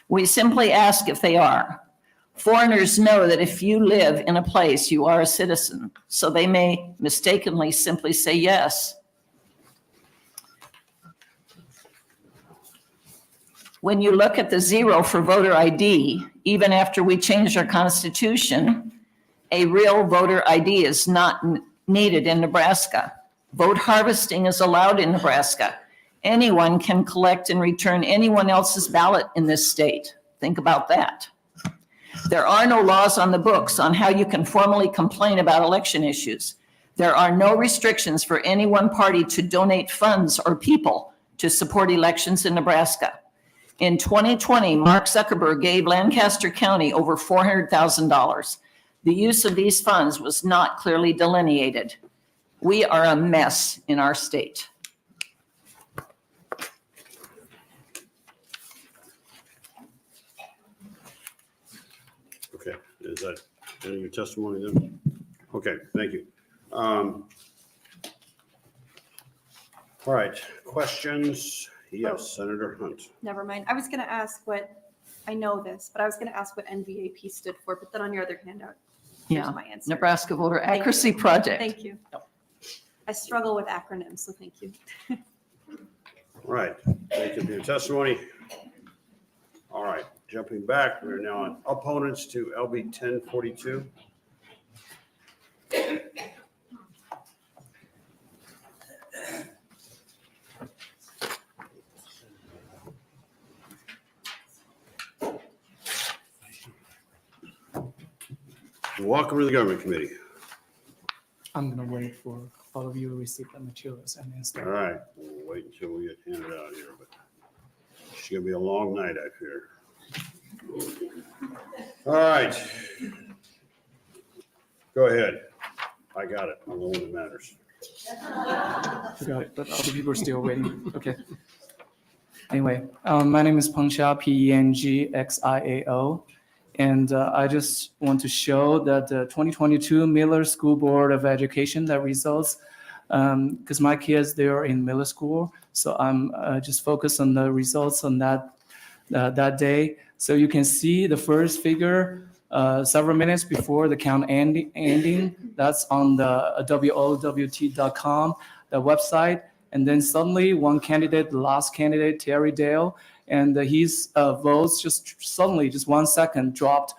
We simply ask if they are. Foreigners know that if you live in a place, you are a citizen, so they may mistakenly simply say yes. When you look at the 0 for voter ID, even after we changed our constitution, a real voter ID is not needed in Nebraska. Vote harvesting is allowed in Nebraska. Anyone can collect and return anyone else's ballot in this state. Think about that. There are no laws on the books on how you can formally complain about election issues. There are no restrictions for any one party to donate funds or people to support elections in Nebraska. In 2020, Mark Zuckerberg gave Lancaster County over $400,000. The use of these funds was not clearly delineated. We are a mess in our state. Okay, is that any of your testimony then? Okay, thank you. All right, questions? Yes, Senator Hunt. Never mind. I was going to ask what, I know this, but I was going to ask what NVAP stood for, but then on your other handout, here's my answer. Nebraska Voter Accuracy Project. Thank you. I struggle with acronyms, so thank you. All right, thank you for your testimony. All right, jumping back, we're now on opponents to LB 1042. Welcome to the Government Committee. I'm going to wait for all of you to receive the materials and then All start. right, we'll wait until we get handed out here, but it's going to be a long night up here. All right. Go ahead. I got it. I'm the one that matters. I got it, but other people are still waiting. Okay. Anyway, my name is Pengxiao, Pengxiao. And I just want to show that the 2022 Miller School Board of Education, that results, because my kids, they are in Miller School. So I'm just focused on the results on that day. So you can see the first figure several minutes before the count ending. That's on the WOWT.com, the website. And then suddenly one candidate, the last candidate, Terry Dale, and his votes just suddenly, just 1 second, dropped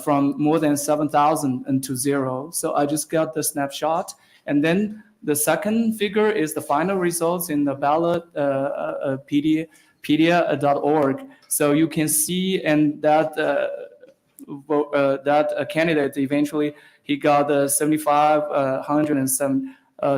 from more than 7,000 to 0. So I just got the snapshot. And then the second figure is the final results in the ballot pedia.org. So you can see, and that candidate eventually, he got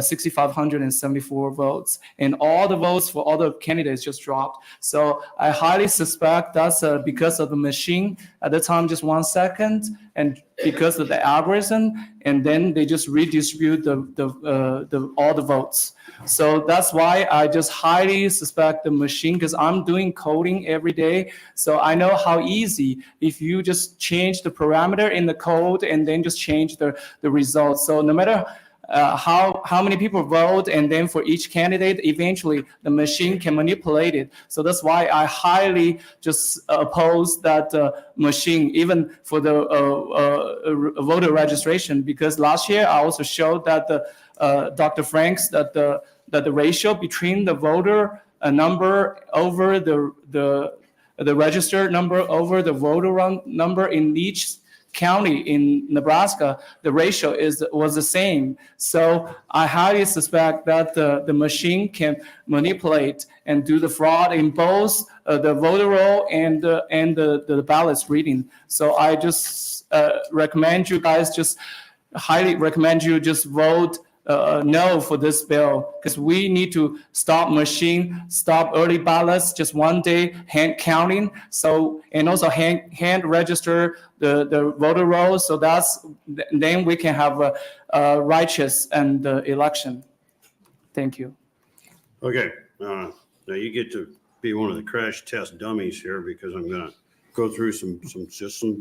6,574 votes, and all the votes for all the candidates just dropped. So I highly suspect that's because of the machine at the time, just 1 second, and because of the algorithm, and then they just redistribute all the votes. So that's why I just highly suspect the machine, because I'm doing coding every day. So I know how easy if you just change the parameter in the code and then just change the results. So no matter how many people vote, and then for each candidate, eventually the machine can manipulate it. So that's why I highly just oppose that machine, even for the voter registration, because last year I also showed that Dr. Franks, that the ratio between the voter number over the registered number over the voter number in each county in Nebraska, the ratio was the same. So I highly suspect that the machine can manipulate and do the fraud in both the voter roll and the ballots reading. So I just recommend you guys, just highly recommend you just vote no for this bill, because we need to stop early ballots, just 1 day hand counting. So, and also hand register the voter rolls. So then we can have a righteous and election. Thank you. Okay, now you get to be one of the crash test dummies here, because I'm going to go through some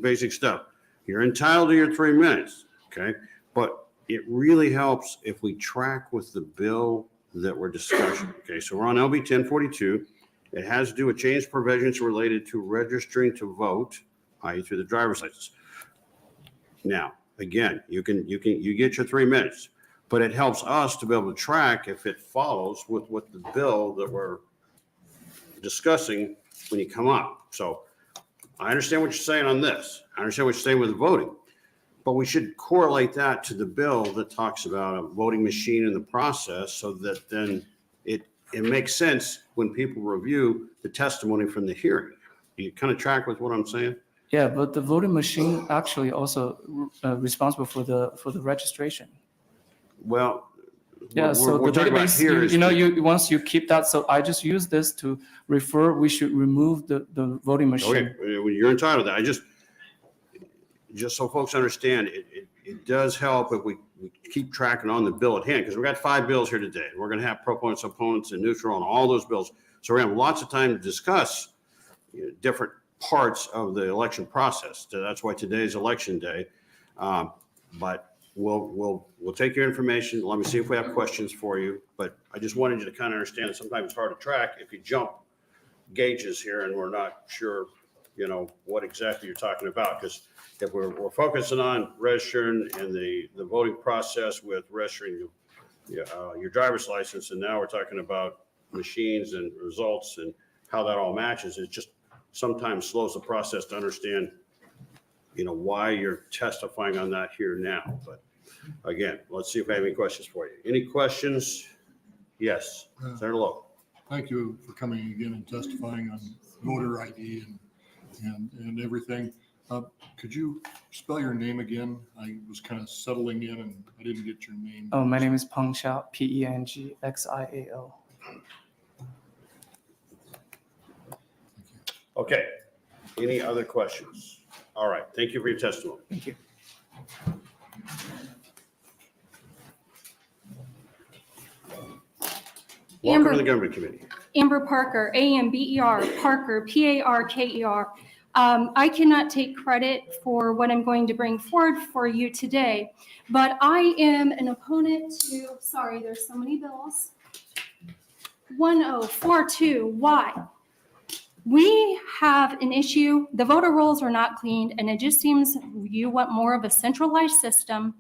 basic stuff. You're entitled to your 3 minutes, okay? But it really helps if we track with the bill that we're discussing. Okay, so we're on LB 1042. It has to do with change provisions related to registering to vote, i.e. through the driver's license. Now, again, you get your 3 minutes, but it helps us to be able to track if it follows with what the bill that we're discussing when you come up. So I understand what you're saying on this. I understand what you're saying with the voting, but we should correlate that to the bill that talks about a voting machine in the process so that then it makes sense when people review the testimony from the hearing. You kind of track with what I'm saying? Yeah, but the voting machine actually also responsible for the registration. Well, Yeah, so we're the talking about database, here is you once you keep that, so I just use this to refer, we should remove the voting machine. okay, well, you're entitled to that. Just so folks understand, it does help if we keep tracking on the bill at hand, because we've got 5 bills here today. We're going to have proponents, opponents, and neutral on all those bills. So we're going to have lots of time to discuss different parts of the election process. So that's why today's election day. But we'll take your information. Let me see if we have questions for you. But I just wanted you to kind of understand that sometimes it's hard to track if you jump gauges here and we're not sure, what exactly you're talking about. Because if we're focusing on registering and the voting process with registering your driver's license, and now we're talking about machines and results and how that all matches, it just sometimes slows the process to understand, why you're testifying on that here now. But again, let's see if I have any questions for you. Any questions? Yes, Senator Lowe. Thank you for coming again and testifying on voter ID and everything. Could you spell your name again? I was kind of settling in and I didn't get your name. Oh, my name is Peng Xiao, Pengxiao. Okay. Any other questions? All right. Thank you for your testimony. Thank you. Welcome to the Government Committee. Amber Parker, A-M-B-E-R, Parker, P-A-R-K-E-R. I cannot take credit for what I'm going to bring forward for you today, but I am an opponent to, sorry, there's so many bills. 1042, why? We have an issue, the voter rolls are not cleaned, and it just seems you want more of a centralized system.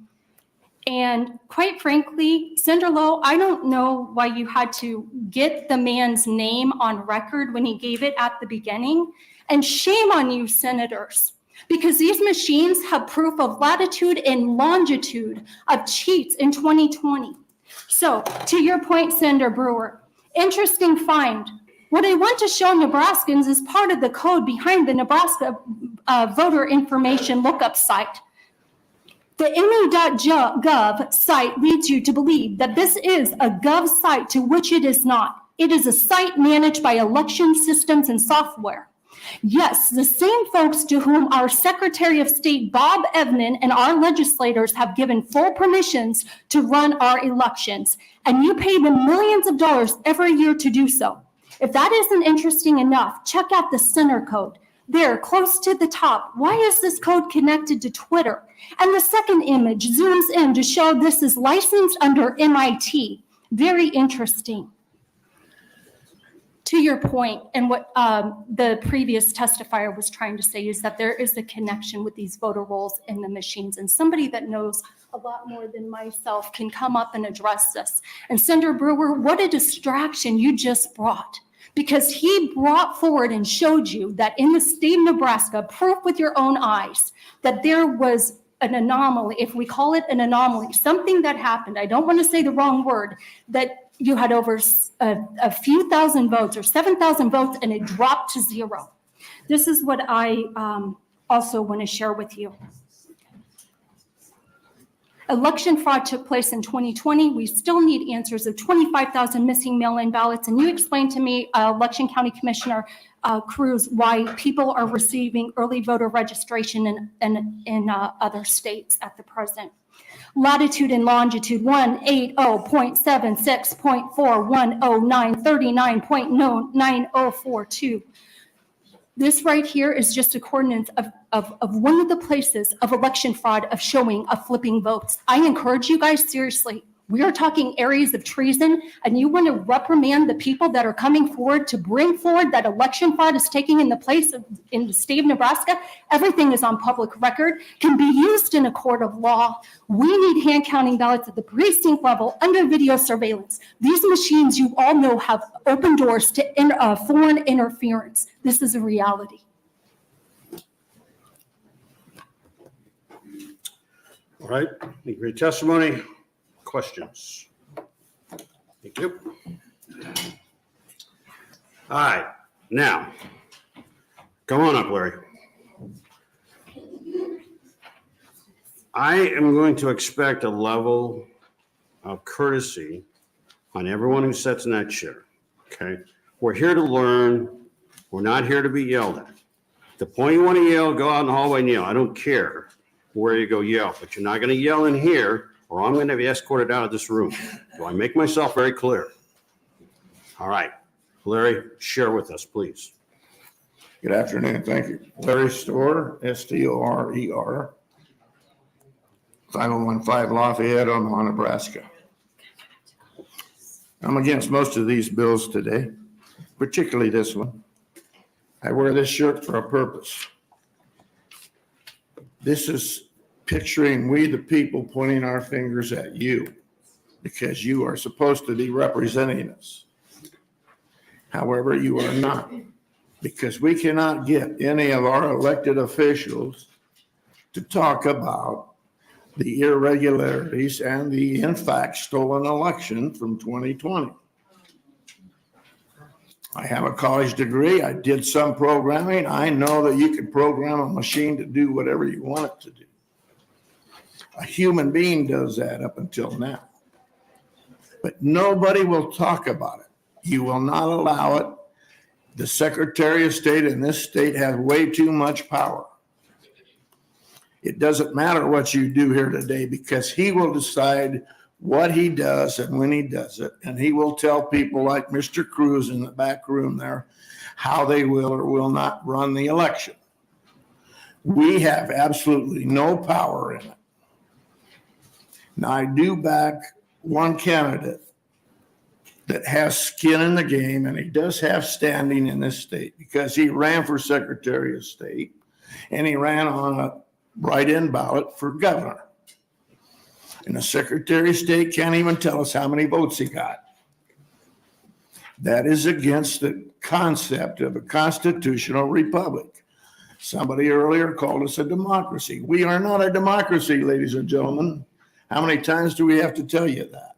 And quite frankly, Senator Lowe, I don't know why you had to get the man's name on record when he gave it at the beginning. And shame on you, senators, because these machines have proof of latitude and longitude of cheats in 2020. So to your point, Senator Brewer, interesting find. What I want to show Nebraskans is part of the code behind the Nebraska voter information lookup site. The ME.gov site leads you to believe that this is a gov site, to which it is not. It is a site managed by election systems and software. Yes, the same folks to whom our Secretary of State, Bob Evnen, and our legislators have given full permissions to run our elections. And you pay them millions of dollars every year to do so. If that isn't interesting enough, check out the center code. There, close to the top. Why is this code connected to Twitter? And the second image zooms in to show this is licensed under MIT. Very interesting. To your point, and what the previous testifier was trying to say is that there is a connection with these voter rolls in the machines, and somebody that knows a lot more than myself can come up and address this. And Senator Brewer, what a distraction you just brought, because he brought forward and showed you that in the state of Nebraska, proof with your own eyes, that there was an anomaly, if we call it an anomaly, something that happened, I don't want to say the wrong word, that you had over a few thousand votes or 7,000 votes and it dropped to 0. This is what I also want to share with you. Election fraud took place in 2020. We still need answers of 25,000 missing mail-in ballots. And you explained to me, Election County Commissioner Cruz, why people are receiving early voter registration in other states at the present. Latitude and longitude 180.764.10939.9042. This right here is just a coordinate of one of the places of election fraud of showing of flipping votes. I encourage you guys, seriously, We are talking areas of treason, and you want to reprimand the people that are coming forward to bring forward that election fraud is taking in the place of, in the state of Nebraska. Everything is on public record, can be used in a court of law. We need hand counting ballots at the precinct level under video surveillance. These machines, you all know, have open doors to foreign interference. This is a reality. All right, thank you for your testimony. Questions? Thank you. All right, now, come on up, Larry. I am going to expect a level of courtesy on everyone who sits in that chair, okay? We're here to learn. We're not here to be yelled at. The point you want to yell, go out in the hallway and yell. I don't care where you go yell, but you're not going to yell in here or I'm going to be escorted out of this room. Do I make myself very clear? All right, Larry, share with us, please. Good afternoon, thank you. Larry Storer, S-T-O-R-E-R, 5015 Lafayette, Omaha, Nebraska. I'm against most of these bills today, particularly this one. I wear this shirt for a purpose. This is picturing we the people pointing our fingers at you because you are supposed to be representing us. However, you are not, because we cannot get any of our elected officials to talk about the irregularities and the, in fact, stolen election from 2020. I have a college degree. I did some programming. I know that you can program a machine to do whatever you want it to do. A human being does that up until now. But nobody will talk about it. You will not allow it. The Secretary of State in this state has way too much power. It doesn't matter what you do here today because he will decide what he does and when he does it. And he will tell people like Mr. Cruz in the back room there how they will or will not run the election. We have absolutely no power in it. Now, I do back one candidate that has skin in the game, and he does have standing in this state because he ran for Secretary of State and he ran on a write-in ballot for governor. And the Secretary of State can't even tell us how many votes he got. That is against the concept of a constitutional republic. Somebody earlier called us a democracy. We are not a democracy, ladies and gentlemen. How many times do we have to tell you that?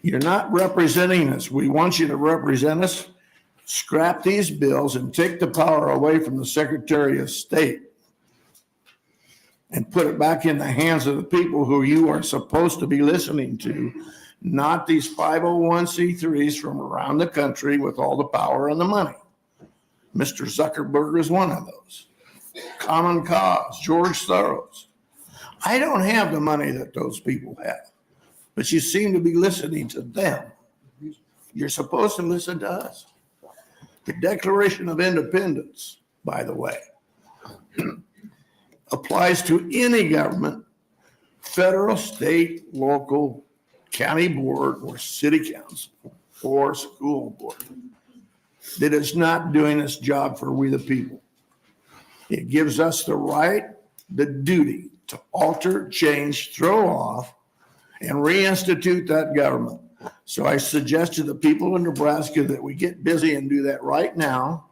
You're not representing us. We want you to represent us. Scrap these bills and take the power away from the Secretary of State and put it back in the hands of the people who you are supposed to be listening to, not these 501c3s from around the country with all the power and the money. Mr. Zuckerberg is one of those. Common Cause, George Soros. I don't have the money that those people have, but you seem to be listening to them. You're supposed to listen to us. The Declaration of Independence, by the way, applies to any government, federal, state, local, county board, or city council, or school board that is not doing its job for we the people. It gives us the right, the duty to alter, change, throw off, and reinstitute that government. So I suggest to the people in Nebraska that we get busy and do that right now.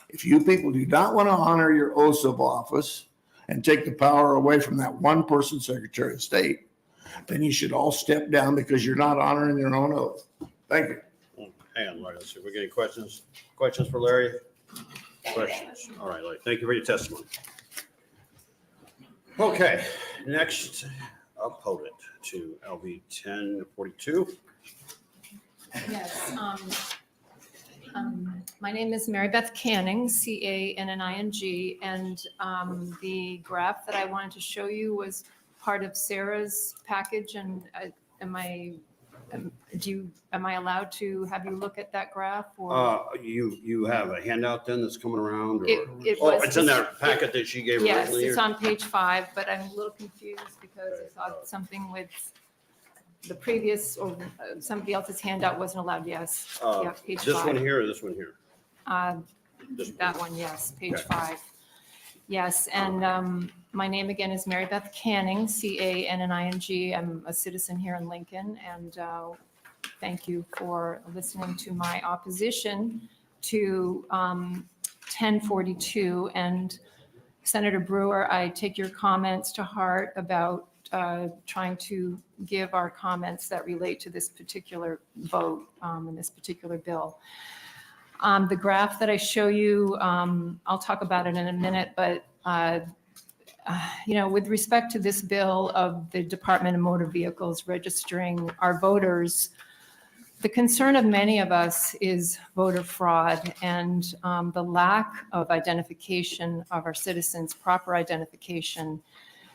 If you people do not want to honor your oaths of office and take the power away from that one person, Secretary of State, then you should all step down because you're not honoring your own oath. Thank you. Hang on, Larry. Let's see if we get any questions. Questions for Larry? Questions? All right, Larry. Thank you for your testimony. Okay, next opponent to LB 1042. Yes. My name is Mary Beth Canning, C-A-N-N-I-N-G, and the graph that I wanted to show you was part of Sarah's package, and am I am I allowed to have you look at that graph or? You have a handout then that's coming around, or? It Oh, was it's in just- that packet that she gave Yes, originally? it's on page 5, but I'm a little confused because I thought something with the previous or somebody else's handout wasn't allowed. Yes. Yeah, page 5. This one here or this one here? This That one, yes, page Okay. 5. Yes, and my name again is Mary Beth Canning, Canning. I'm a citizen here in Lincoln, and thank you for listening to my opposition to 1042. And Senator Brewer, I take your comments to heart about trying to give our comments that relate to this particular vote and this particular bill. The graph that I show you, I'll talk about it in a minute, but with respect to this bill of the Department of Motor Vehicles registering our voters, the concern of many of us is voter fraud and the lack of identification of our citizens, proper identification.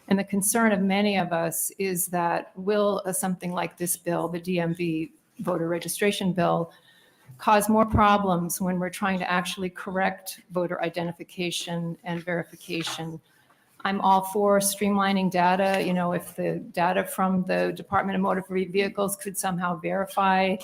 And the concern of many of us is that will something like this bill, the DMV voter registration bill, cause more problems when we're trying to actually correct voter identification and verification. I'm all for streamlining data. If the data from the Department of Motor Vehicles could somehow verify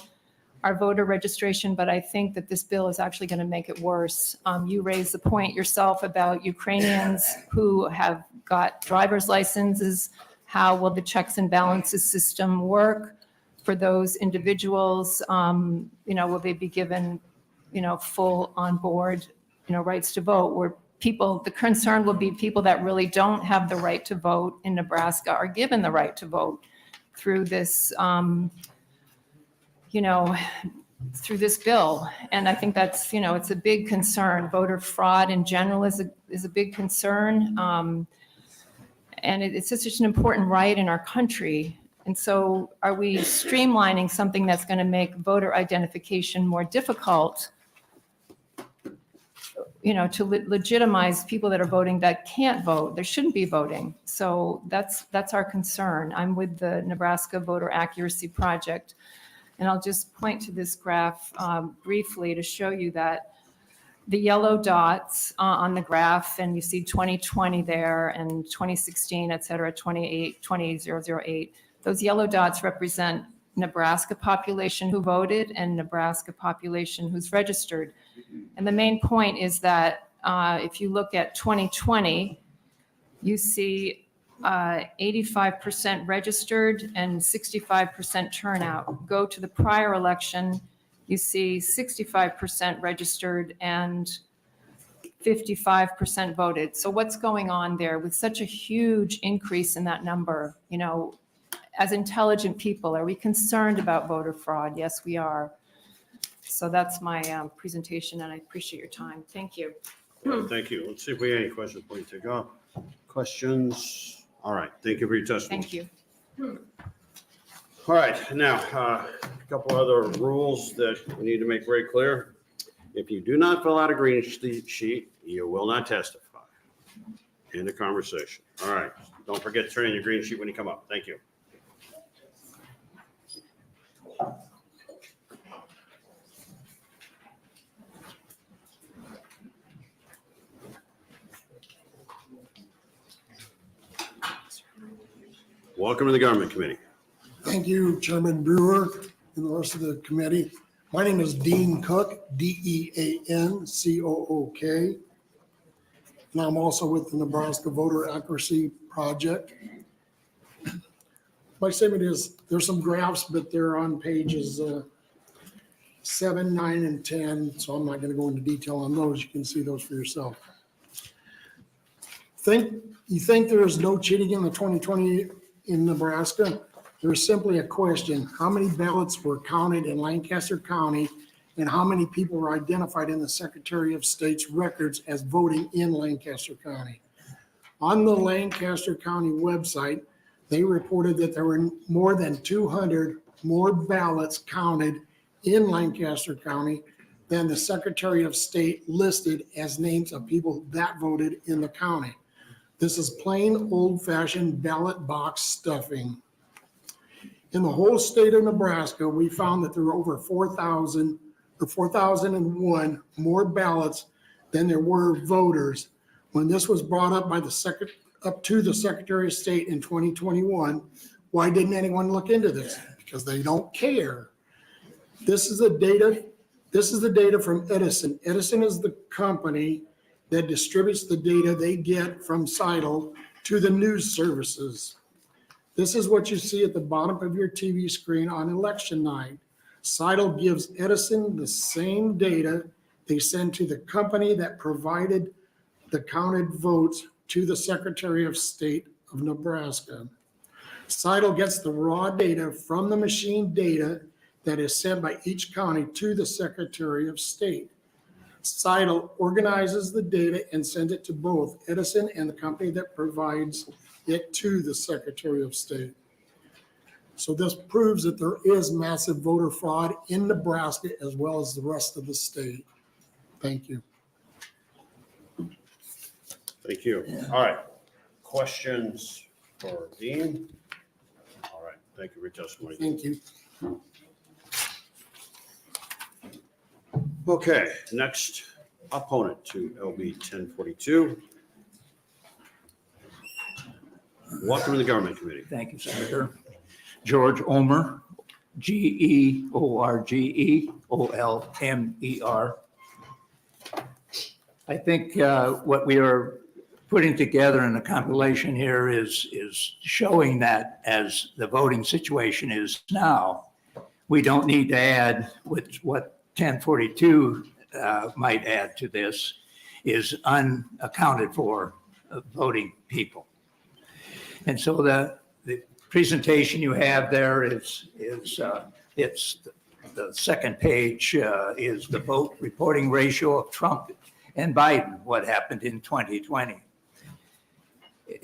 our voter registration, but I think that this bill is actually going to make it worse. You raised the point yourself about Ukrainians who have got driver's licenses. How will the checks and balances system work for those individuals? Will they be given, full on board, rights to vote? Where the concern will be people that really don't have the right to vote in Nebraska are given the right to vote through this, through this bill. And I think that's, it's a big concern. Voter fraud in general is a big concern. And it's such an important right in our country. And so are we streamlining something that's going to make voter identification more difficult, to legitimize people that are voting that can't vote, that shouldn't be voting? So that's our concern. I'm with the Nebraska Voter Accuracy Project. And I'll just point to this graph briefly to show you that the yellow dots on the graph, and you see 2020 there and 2016, et cetera, 28008. Those yellow dots represent Nebraska population who voted and Nebraska population who's registered. And the main point is that if you look at 2020, you see 85% registered and 65% turnout. Go to the prior election, you see 65% registered and 55% voted. So what's going on there with such a huge increase in that number? As intelligent people, are we concerned about voter fraud? Yes, we are. So that's my presentation, and I appreciate your time. Thank you. All right, thank you. Let's see if we have any questions before you take off. Questions? All right, thank you for your testimony. Thank you. All right, now, a couple other rules that we need to make very clear. If you do not fill out a green sheet, you will not testify. End of conversation. All right, don't forget to turn in your green sheet when you come up. Thank you. Welcome to the Government Committee. Thank you, Chairman Brewer and the rest of the committee. My name is Dean Cook, DEANCOOK. And I'm also with the Nebraska Voter Accuracy Project. My statement is, there's some graphs, but they're on pages 7, 9, and 10. So I'm not going to go into detail on those. You can see those for yourself. You think there is no cheating in the 2020 in Nebraska? There's simply a question: how many ballots were counted in Lancaster County and how many people were identified in the Secretary of State's records as voting in Lancaster County? On the Lancaster County website, they reported that there were more than 200 more ballots counted in Lancaster County than the Secretary of State listed as names of people that voted in the county. This is plain old-fashioned ballot box stuffing. In the whole state of Nebraska, we found that there were over 4,000 or 4,001 more ballots than there were voters. When this was brought up by up to the Secretary of State in 2021, why didn't anyone look into this? Because they don't care. This is the data from Edison. Edison is the company that distributes the data they get from Seidel to the news services. This is what you see at the bottom of your TV screen on election night. Seidel gives Edison the same data they send to the company that provided the counted votes to the Secretary of State of Nebraska. Seidel gets the raw data from the machine data that is sent by each county to the Secretary of State. Seidel organizes the data and sends it to both Edison and the company that provides it to the Secretary of State. So this proves that there is massive voter fraud in Nebraska as well as the rest of the state. Thank you. Thank you. All right. Questions for Dean? All right. Thank you for your testimony. Thank you. Okay, next opponent to LB 1042. Welcome to the Government Committee. Thank you, Senator. George Omer, Georgeolmer. I think what we are putting together in the compilation here is showing that as the voting situation is now, we don't need to add what 1042 might add to this is unaccounted for voting people. And so the presentation you have there it's the second page is the vote reporting ratio of Trump and Biden, what happened in 2020.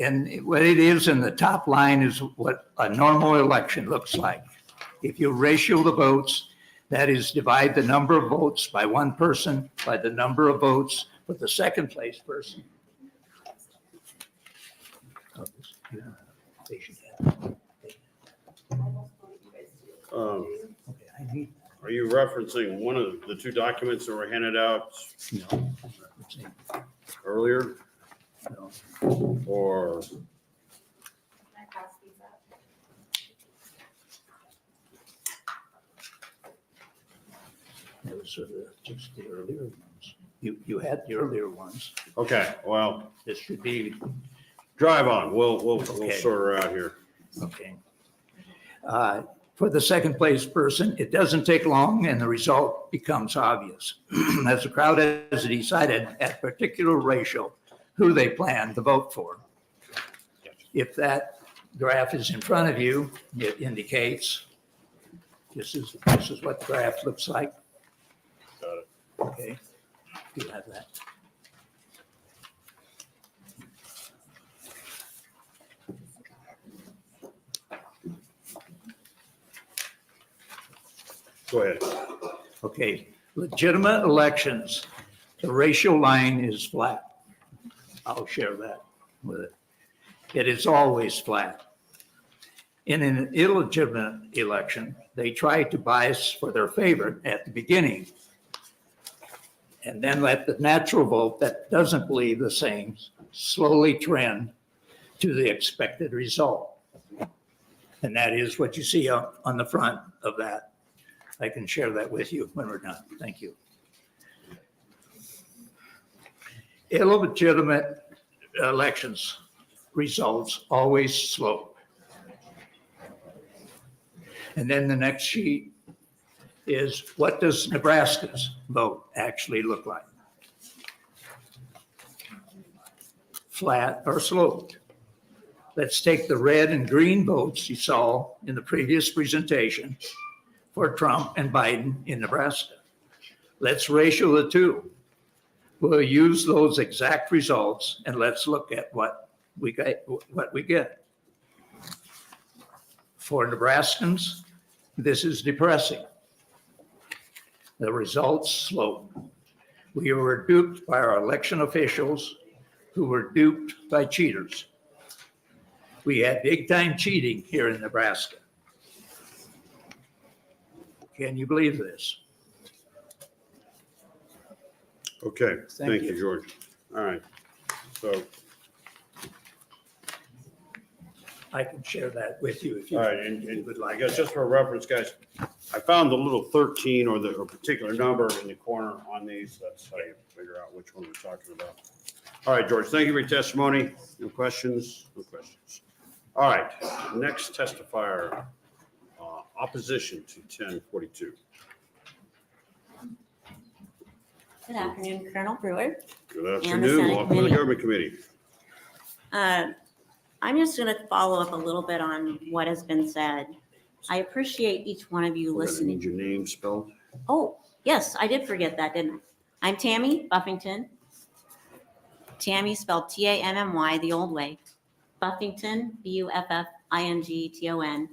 And what it is in the top line is what a normal election looks like. If you ratio the votes, that is divide the number of votes by one person by the number of votes for the second place person. Are you referencing one of the two documents that were handed out No. earlier? No. Or It was just the earlier ones. You had the earlier ones. okay, well, This should be, drive on. We'll Okay. sort her out here. okay. For the second place person, it doesn't take long and the result becomes obvious. As the crowd has decided at particular ratio who they plan to vote for. If that graph is in front of you, it indicates this is what the graph looks like. Got it. Okay, you have that. Go ahead. Okay, legitimate elections, the ratio line is flat. I'll share that with it. It is always flat. In an illegitimate election, they try to bias for their favorite at the beginning and then let the natural vote that doesn't believe the same slowly trend to the expected result. And that is what you see on the front of that. I can share that with you when we're done. Thank you. Illegitimate elections results always slope. And then the next sheet is what does Nebraska's vote actually look like? Flat or sloped. Let's take the red and green votes you saw in the previous presentation for Trump and Biden in Nebraska. Let's ratio the two. We'll use those exact results and let's look at what we get. For Nebraskans, this is depressing. The results slope. We were duped by our election officials who were duped by cheaters. We had big time cheating here in Nebraska. Can you believe this? Okay, Thank thank you, you. George. All right, so, I can share that with you if all you right, and would I like. guess just for reference, guys, I found the little 13 or the particular number in the corner on these. That's how you figure out which one we're talking about. All right, George, thank you for your testimony. No questions? No questions. All right, next testifier, opposition to 1042. Good afternoon, Colonel Brewer. Good And the afternoon, Senate welcome to the Committee. Government Committee. I'm just going to follow up a little bit on what has been said. I appreciate each one of you We're gonna listening. need your name spelled. Oh, yes, I did forget that, didn't I? I'm Tammy Buffington. Tammy spelled Tammy the old way. Buffington, Buffington.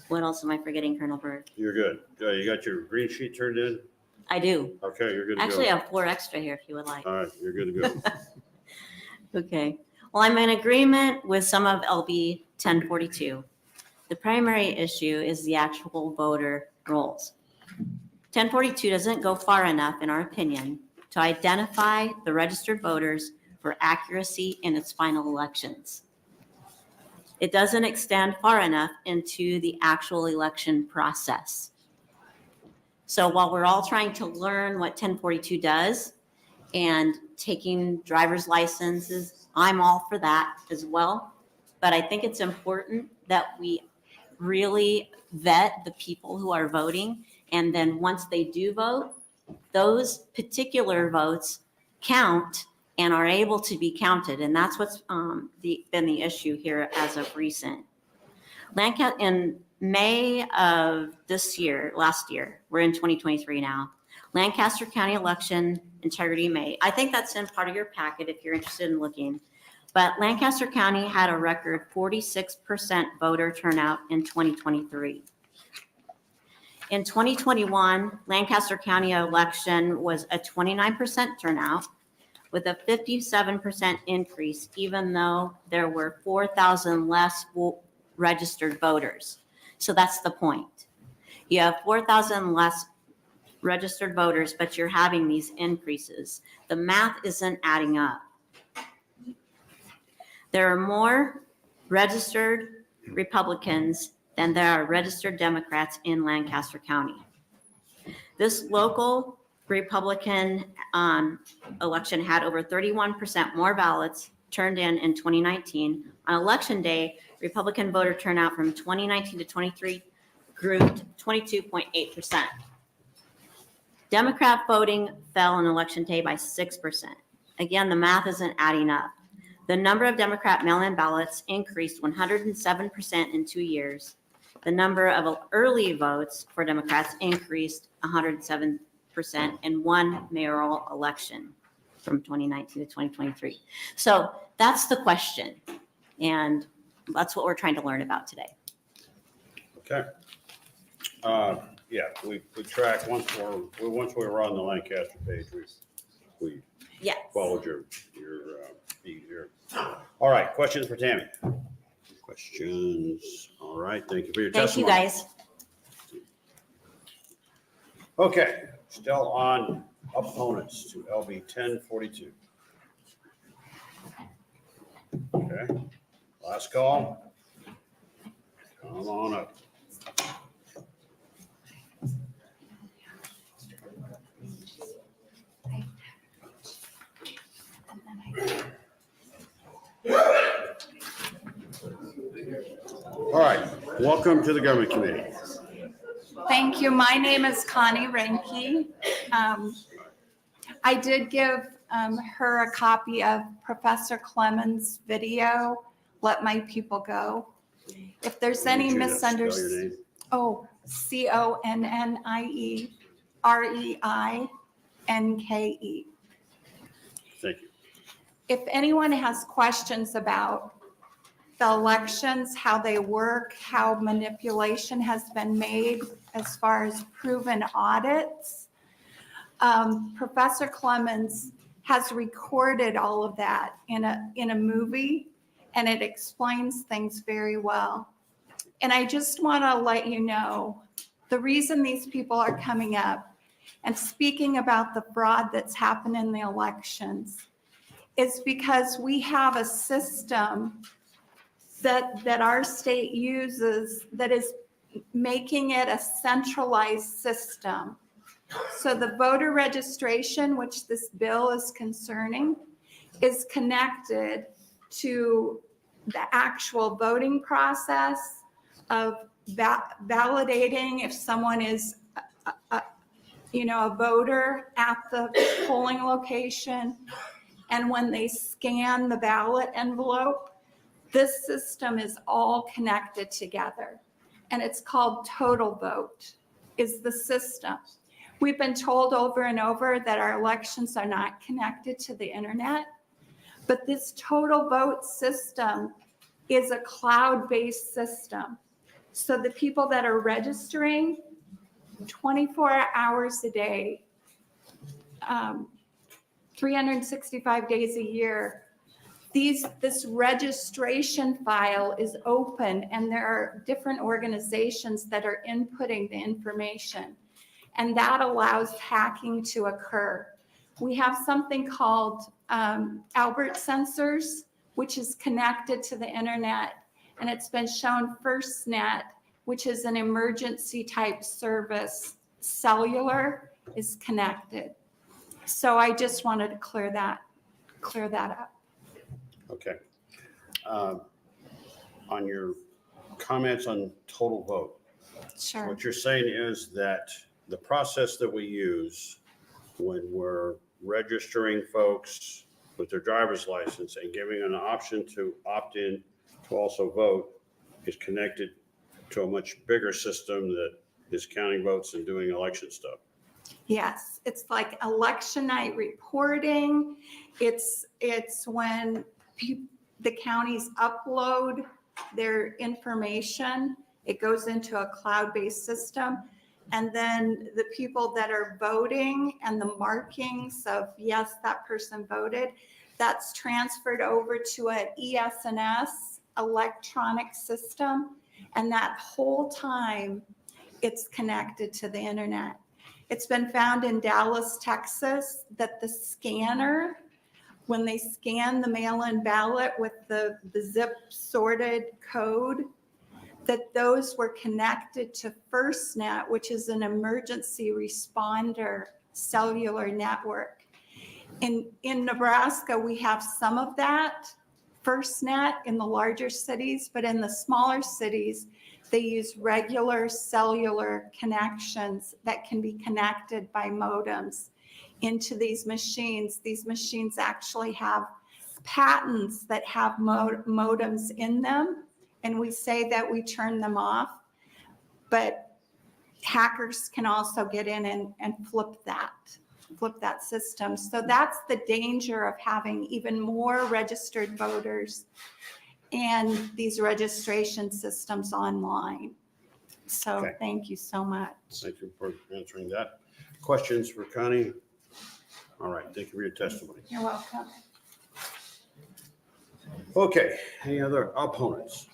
What else am I forgetting, Colonel Bird? You're good. You got your green sheet turned in? I do. Okay, you're good to go. Actually, I have 4 extra here if you would like. All right, you're good to go. Okay. Well, I'm in agreement with some of LB 1042. The primary issue is the actual voter rolls. 1042 doesn't go far enough, in our opinion, to identify the registered voters for accuracy in its final elections. It doesn't extend far enough into the actual election process. So while we're all trying to learn what 1042 does and taking driver's licenses, I'm all for that as well. But I think it's important that we really vet the people who are voting. And then once they do vote, those particular votes count and are able to be counted. And that's what's been the issue here as of recent. In May of this year, last year, we're in 2023 now, Lancaster County Election Integrity May. I think that's in part of your packet if you're interested in looking. But Lancaster County had a record 46% voter turnout in 2023. In 2021, Lancaster County election was a 29% turnout with a 57% increase, even though there were 4,000 less registered voters. So that's the point. You have 4,000 less registered voters, but you're having these increases. The math isn't adding up. There are more registered Republicans than there are registered Democrats in Lancaster County. This local Republican election had over 31% more ballots turned in 2019. On election day, Republican voter turnout from 2019 to 23 grew to 22.8%. Democrat voting fell on election day by 6%. Again, the math isn't adding up. The number of Democrat mail-in ballots increased 107% in 2 years. The number of early votes for Democrats increased 107% in one mayoral election from 2019 to 2023. So that's the question. And that's what we're trying to learn about today. Okay. Yeah, we track once we were on the Lancaster page, we Yes. followed your feed here. All right, questions for Tammy? Questions? All right, thank you for your Thank you, testimony. guys. Okay, still on opponents to LB 1042. Okay, last call. Come on up. All right, welcome to the Government Committee. Thank you. My name is Connie Renke. I did give her a copy of Professor Clemens' video, Let My People Go. If there's any Need you to spell your misunderstanding, name. oh, CONNIEREINKE. Thank you. If anyone has questions about the elections, how they work, how manipulation has been made as far as proven audits, Professor Clemens has recorded all of that in a movie, and it explains things very well. And I just want to let you know the reason these people are coming up and speaking about the fraud that's happened in the elections is because we have a system that our state uses that is making it a centralized system. So the voter registration, which this bill is concerning, is connected to the actual voting process of validating if someone is a voter at the polling location. And when they scan the ballot envelope, this system is all connected together. And it's called Total Vote is the system. We've been told over and over that our elections are not connected to the internet, but this Total Vote system is a cloud-based system. So the people that are registering 24 hours a day, 365 days a year, this registration file is open, and there are different organizations that are inputting the information, and that allows hacking to occur. We have something called Albert sensors, which is connected to the internet, and it's been shown FirstNet, which is an emergency type service, cellular, is connected. So I just wanted to clear that up. Okay. On your comments on Total Vote, Sure. what you're saying is that the process that we use when we're registering folks with their driver's license and giving an option to opt in to also vote is connected to a much bigger system that is counting votes and doing election stuff. Yes, it's like election night reporting. It's when the counties upload their information, it goes into a cloud-based system. And then the people that are voting and the markings of, yes, that person voted, that's transferred over to an ES&S electronic system. And that whole time it's connected to the internet. It's been found in Dallas, Texas, that the scanner, when they scan the mail-in ballot with the zip sorted code, that those were connected to FirstNet, which is an emergency responder cellular network. In Nebraska, we have some of that FirstNet in the larger cities, but in the smaller cities, they use regular cellular connections that can be connected by modems into these machines. These machines actually have patents that have modems in them, and we say that we turn them off, but hackers can also get in and flip that system. So that's the danger of having even more registered voters and these registration systems online. So Okay. Thank you so much. Thank you for answering that. Questions for Connie? All right, thank you for your testimony. You're welcome. Okay, any other opponents?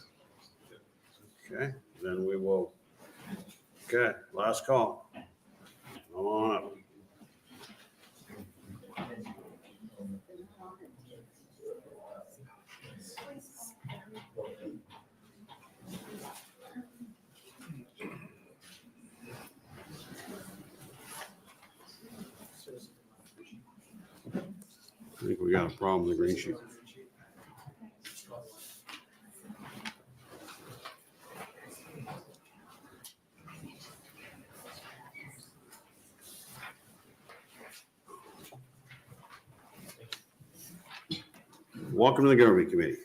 Okay, then we will, okay, last call. Come on up. I think we got a problem with the green sheet. Welcome to the Government Committee.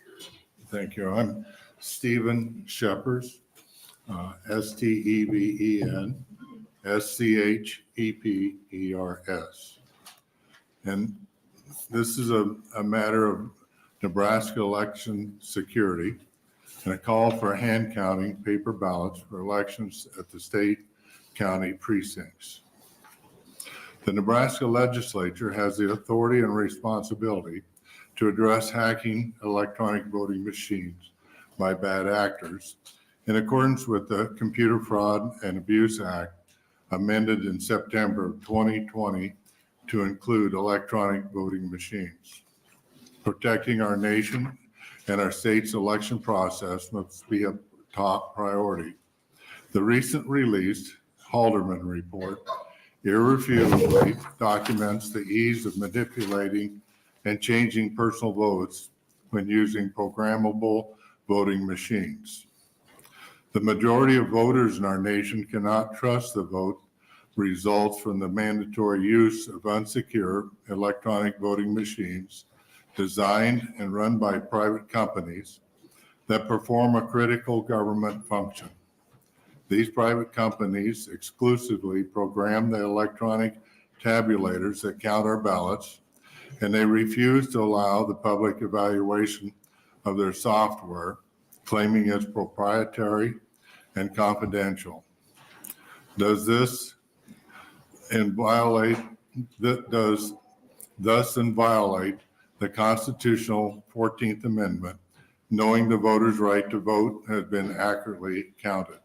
Thank you. I'm Stephen Shephers, Steven Schepers. And this is a matter of Nebraska election security and a call for hand counting paper ballots for elections at the state county precincts. The Nebraska Legislature has the authority and responsibility to address hacking electronic voting machines by bad actors In accordance with the Computer Fraud and Abuse Act, amended in September of 2020 to include electronic voting machines. Protecting our nation and our state's election process must be a top priority. The recent released Halderman report irrefutably documents the ease of manipulating and changing personal votes when using programmable voting machines. The majority of voters in our nation cannot trust the vote results from the mandatory use of unsecure electronic voting machines designed and run by private companies that perform a critical government function. These private companies exclusively program the electronic tabulators that count our ballots, and they refuse to allow the public evaluation of their software, claiming it's proprietary and confidential. Does thus violate the constitutional 14th Amendment, knowing the voter's right to vote has been accurately counted.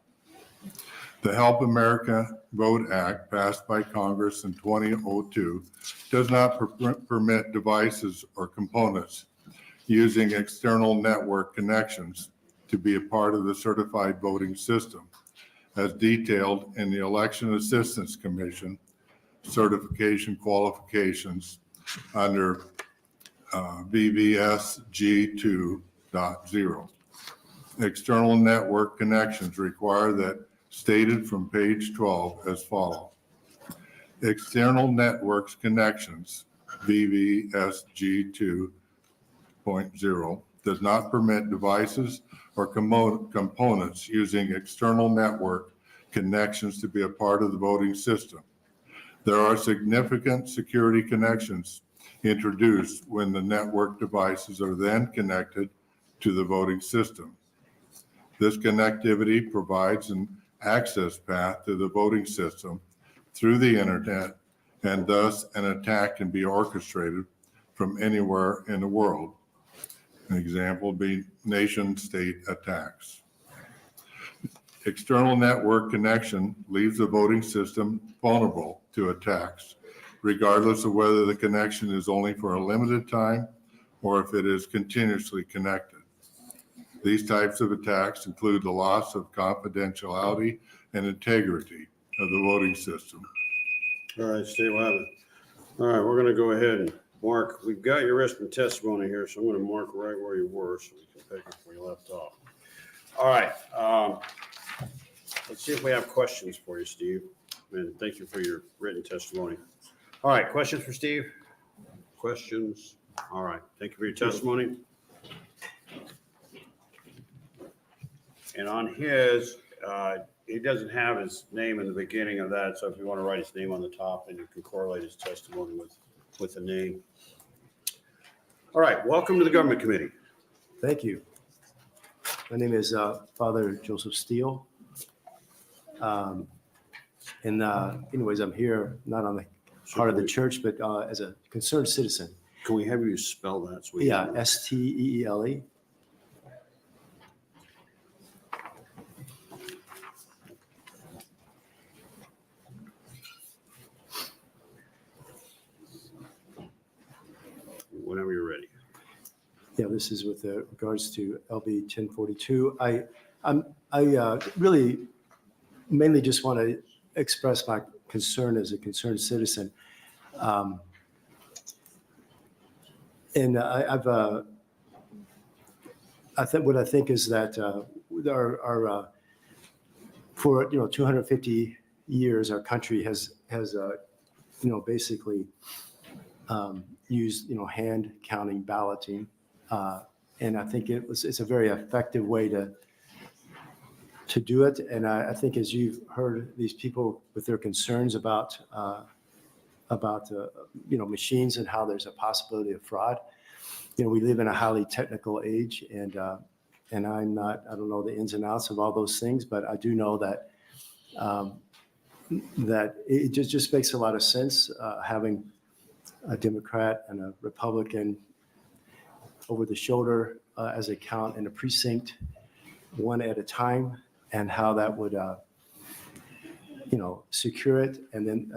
The Help America Vote Act, passed by Congress in 2002, does not permit devices or components using external network connections to be a part of the certified voting system, as detailed in the Election Assistance Commission certification qualifications under VVS G2.0. External network connections require that stated from page 12 as follows. External networks connections, VVS G2.0, does not permit devices or components using external network connections to be a part of the voting system. There are significant security connections introduced when the network devices are then connected to the voting system. This connectivity provides an access path to the voting system through the internet, and thus an attack can be orchestrated from anywhere in the world. An example would be nation-state attacks. External network connection leaves the voting system vulnerable to attacks, regardless of whether the connection is only for a limited time or if it is continuously connected. These types of attacks include the loss of confidentiality and integrity of the voting system. All right, Steve Lavin. All right, we're gonna go ahead and mark, we've got your written testimony here, so I'm gonna mark right where you were so we can pick up where you left off. All right, let's see if we have questions for you, Steve. And thank you for your written testimony. All right, questions for Steve? Questions? All right, thank you for your testimony. And on his, he doesn't have his name in the beginning of that, so if you want to write his name on the top, then you can correlate his testimony with the name. All right, welcome to the Government Committee. Thank you. My name is Father Joseph Steele. Anyways, I'm here not on the part of the church, but as a concerned citizen. Can we have you spell that? So Yeah, Steele. Whenever you're ready. Yeah, this is with regards to LB 1042. I really mainly just want to express my concern as a concerned citizen. And I think what I think is that our for 250 years, our country has basically used hand counting balloting, and I think it's a very effective way to do it. And I think, as you've heard these people with their concerns about machines and how there's a possibility of fraud. We live in a highly technical age, and I don't know the ins and outs of all those things, but I do know that that it just makes a lot of sense having a Democrat and a Republican over the shoulder as they count in a precinct, one at a time. and how that would, secure it, and then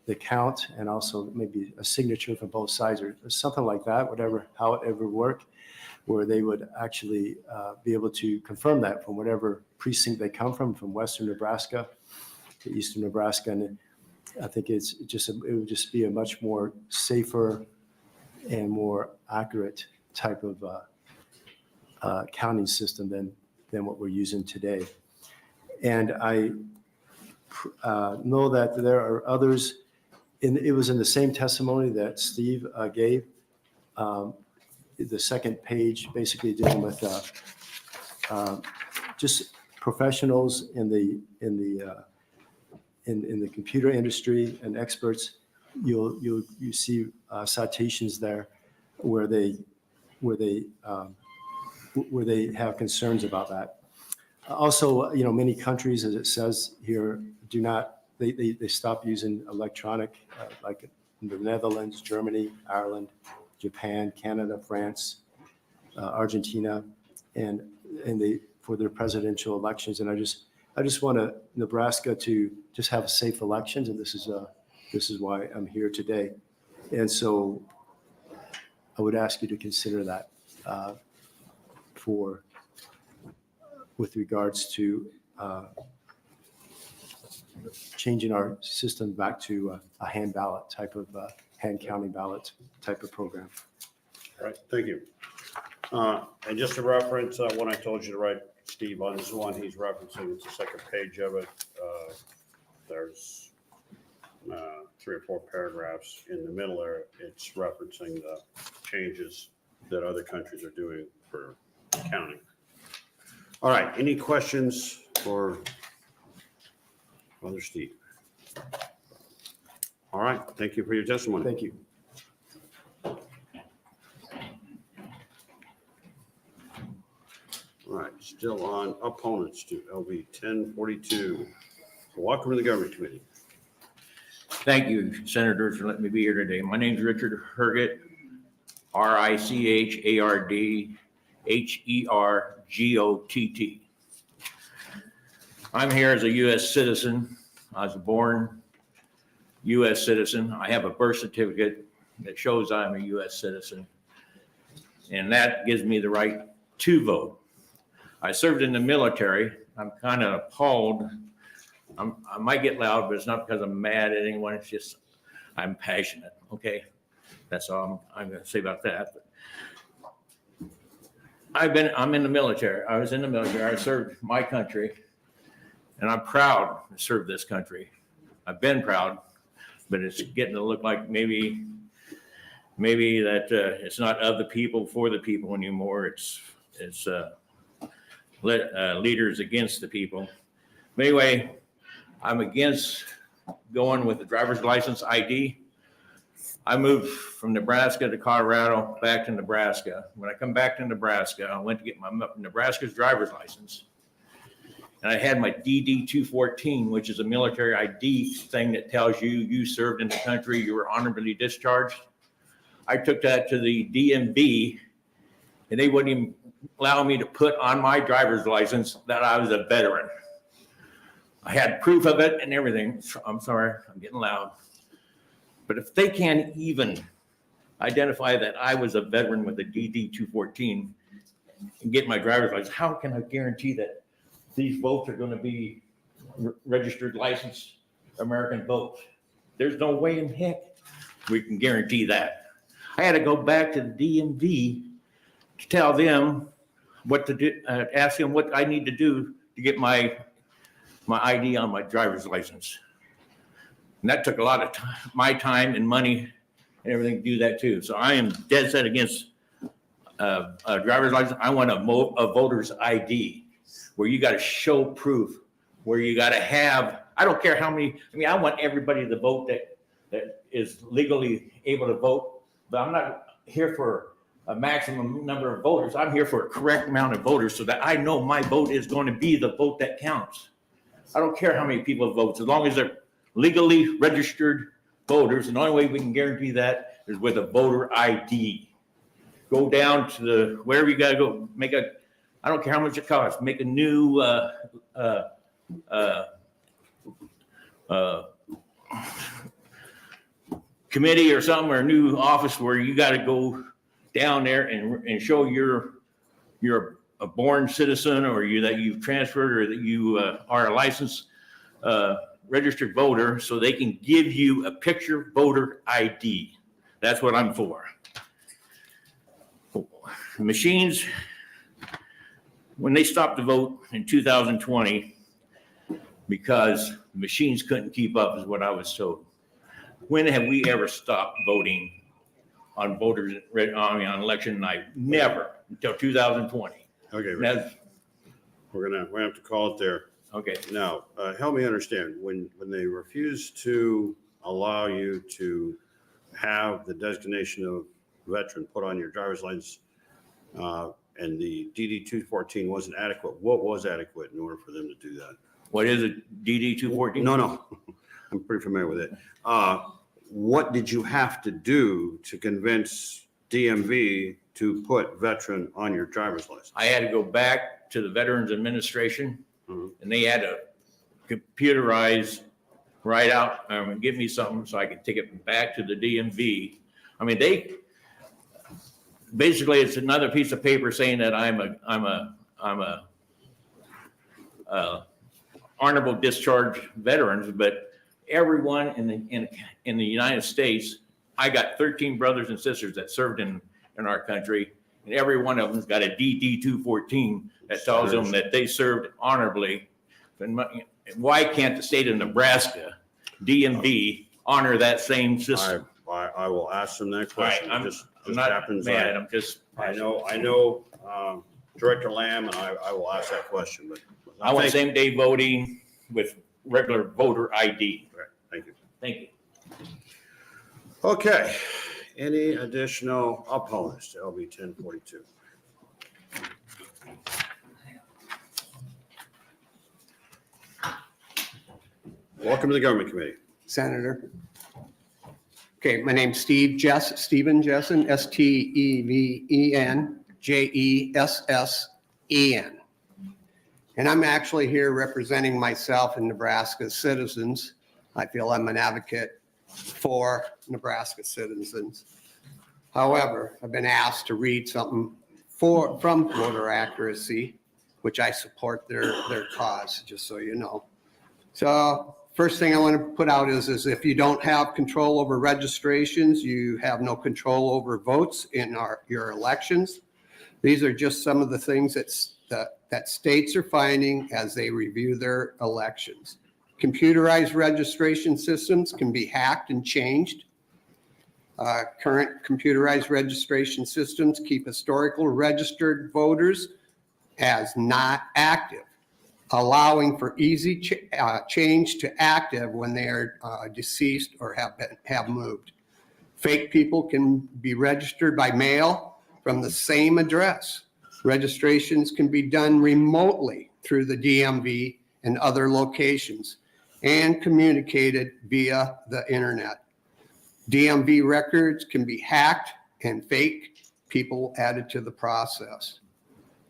the count, and also maybe a signature from both sides or something like that, how it ever work, where they would actually be able to confirm that from whatever precinct they come from Western Nebraska to Eastern Nebraska. And I think it would just be a much more safer and more accurate type of counting system than what we're using today. And I know that there are others, it was in the same testimony that Steve gave, the second page basically dealing with just professionals in the computer industry and experts. You see citations there where they have concerns about that. Also, many countries, as it says here, they stop using electronic, like in the Netherlands, Germany, Ireland, Japan, Canada, France, Argentina, and for their presidential elections. And I just want Nebraska to just have safe elections, and this is why I'm here today. And so I would ask you to consider that with regards to changing our system back to a hand ballot type of hand counting ballot type of program. All right, thank you. And just to reference what I told you to write, Steve, on this one he's referencing, it's the second page of it. There's 3 or 4 paragraphs in the middle there. It's referencing the changes that other countries are doing for counting. All right, any questions for Brother Steve? All right, thank you for your testimony. Thank you. All right, still on opponents to LB 1042. Welcome to the Government Committee. Thank you, Senators, for letting me be here today. My name is Richard Hergett, RICHARDHERGOTT. I'm here as a U.S. citizen. I was born U.S. citizen. I have a birth certificate that shows I'm a U.S. citizen, and that gives me the right to vote. I served in the military. I'm kind of appalled. I might get loud, but it's not because I'm mad at anyone. It's just I'm passionate. Okay, that's all I'm going to say about that. But I'm in the military. I was in the military. I served my country, and I'm proud to serve this country. I've been proud, but it's getting to look like maybe that it's not of the people for the people anymore. It's leaders against the people. But anyway, I'm against going with the driver's license ID. I moved from Nebraska to Colorado, back to Nebraska. When I come back to Nebraska, I went to get my Nebraska's driver's license. And I had my DD-214, which is a military ID thing that tells you served in the country, you were honorably discharged. I took that to the DMV, and they wouldn't even allow me to put on my driver's license that I was a veteran. I had proof of it and everything. I'm sorry, I'm getting loud. But if they can't even identify that I was a veteran with a DD-214 and get my driver's license, how can I guarantee that these votes are going to be registered licensed American votes? There's no way in heck we can guarantee that. I had to go back to the DMV to tell them what to do, ask them what I need to do to get my ID on my driver's license. And that took a lot of time, my time and money and everything to do that too. So I am dead set against a driver's license. I want a voter's ID where you got to show proof, where you got to have, I don't care how many, I want everybody to vote that is legally able to vote, but I'm not here for a maximum number of voters. I'm here for a correct amount of voters so that I know my vote is going to be the vote that counts. I don't care how many people vote, as long as they're legally registered voters. And the only way we can guarantee that is with a voter ID. Go down to wherever you got to go, make a I don't care how much it costs, make a new, committee or something, or a new office where you got to go down there and show you're a born citizen, or that you've transferred, or that you are a licensed registered voter, so they can give you a picture voter ID. That's what I'm for. Machines, when they stopped the vote in 2020, because machines couldn't keep up, is what I was told. When have we ever stopped voting on on election night? Never, until 2020. Okay, we're gonna have to call it there. Okay. Now, help me understand, when they refuse to allow you to have the designation of veteran put on your driver's license, and the DD 214 wasn't adequate, what was adequate in order for them to do that? What is it, DD 214? No, I'm pretty familiar with it. What did you have to do to convince DMV to put veteran on your driver's license? I had to go back to the Veterans Administration, and they had to computerize, write out, give me something so I could take it back to the DMV. I mean, basically it's another piece of paper saying that I'm a honorable discharge veterans, but everyone in the United States, I got 13 brothers and sisters that served in our country, and every one of them's got a DD 214 that tells them that they served honorably. And why can't the state of Nebraska, DMV, honor that same system? I will ask them that question. I'm not happens. mad. I'm just. I know Director Lamb, and I will ask that question, but. I want same day voting with regular voter ID. Right, thank you. Thank you. Okay, any additional opponents to LB 1042? Welcome to the Government Committee. Senator. Okay, my name's Stephen Jessen, Steven Jessen. And I'm actually here representing myself and Nebraska citizens. I feel I'm an advocate for Nebraska citizens. However, I've been asked to read something from voter accuracy, which I support their cause, just so you know. So first thing I want to put out is if you don't have control over registrations, you have no control over votes in your elections. These are just some of the things that states are finding as they review their elections. Computerized registration systems can be hacked and changed. Current computerized registration systems keep historical registered voters as not active, allowing for easy change to active when they are deceased or have moved. Fake people can be registered by mail from the same address. Registrations can be done remotely through the DMV and other locations and communicated via the internet. DMV records can be hacked and fake people added to the process.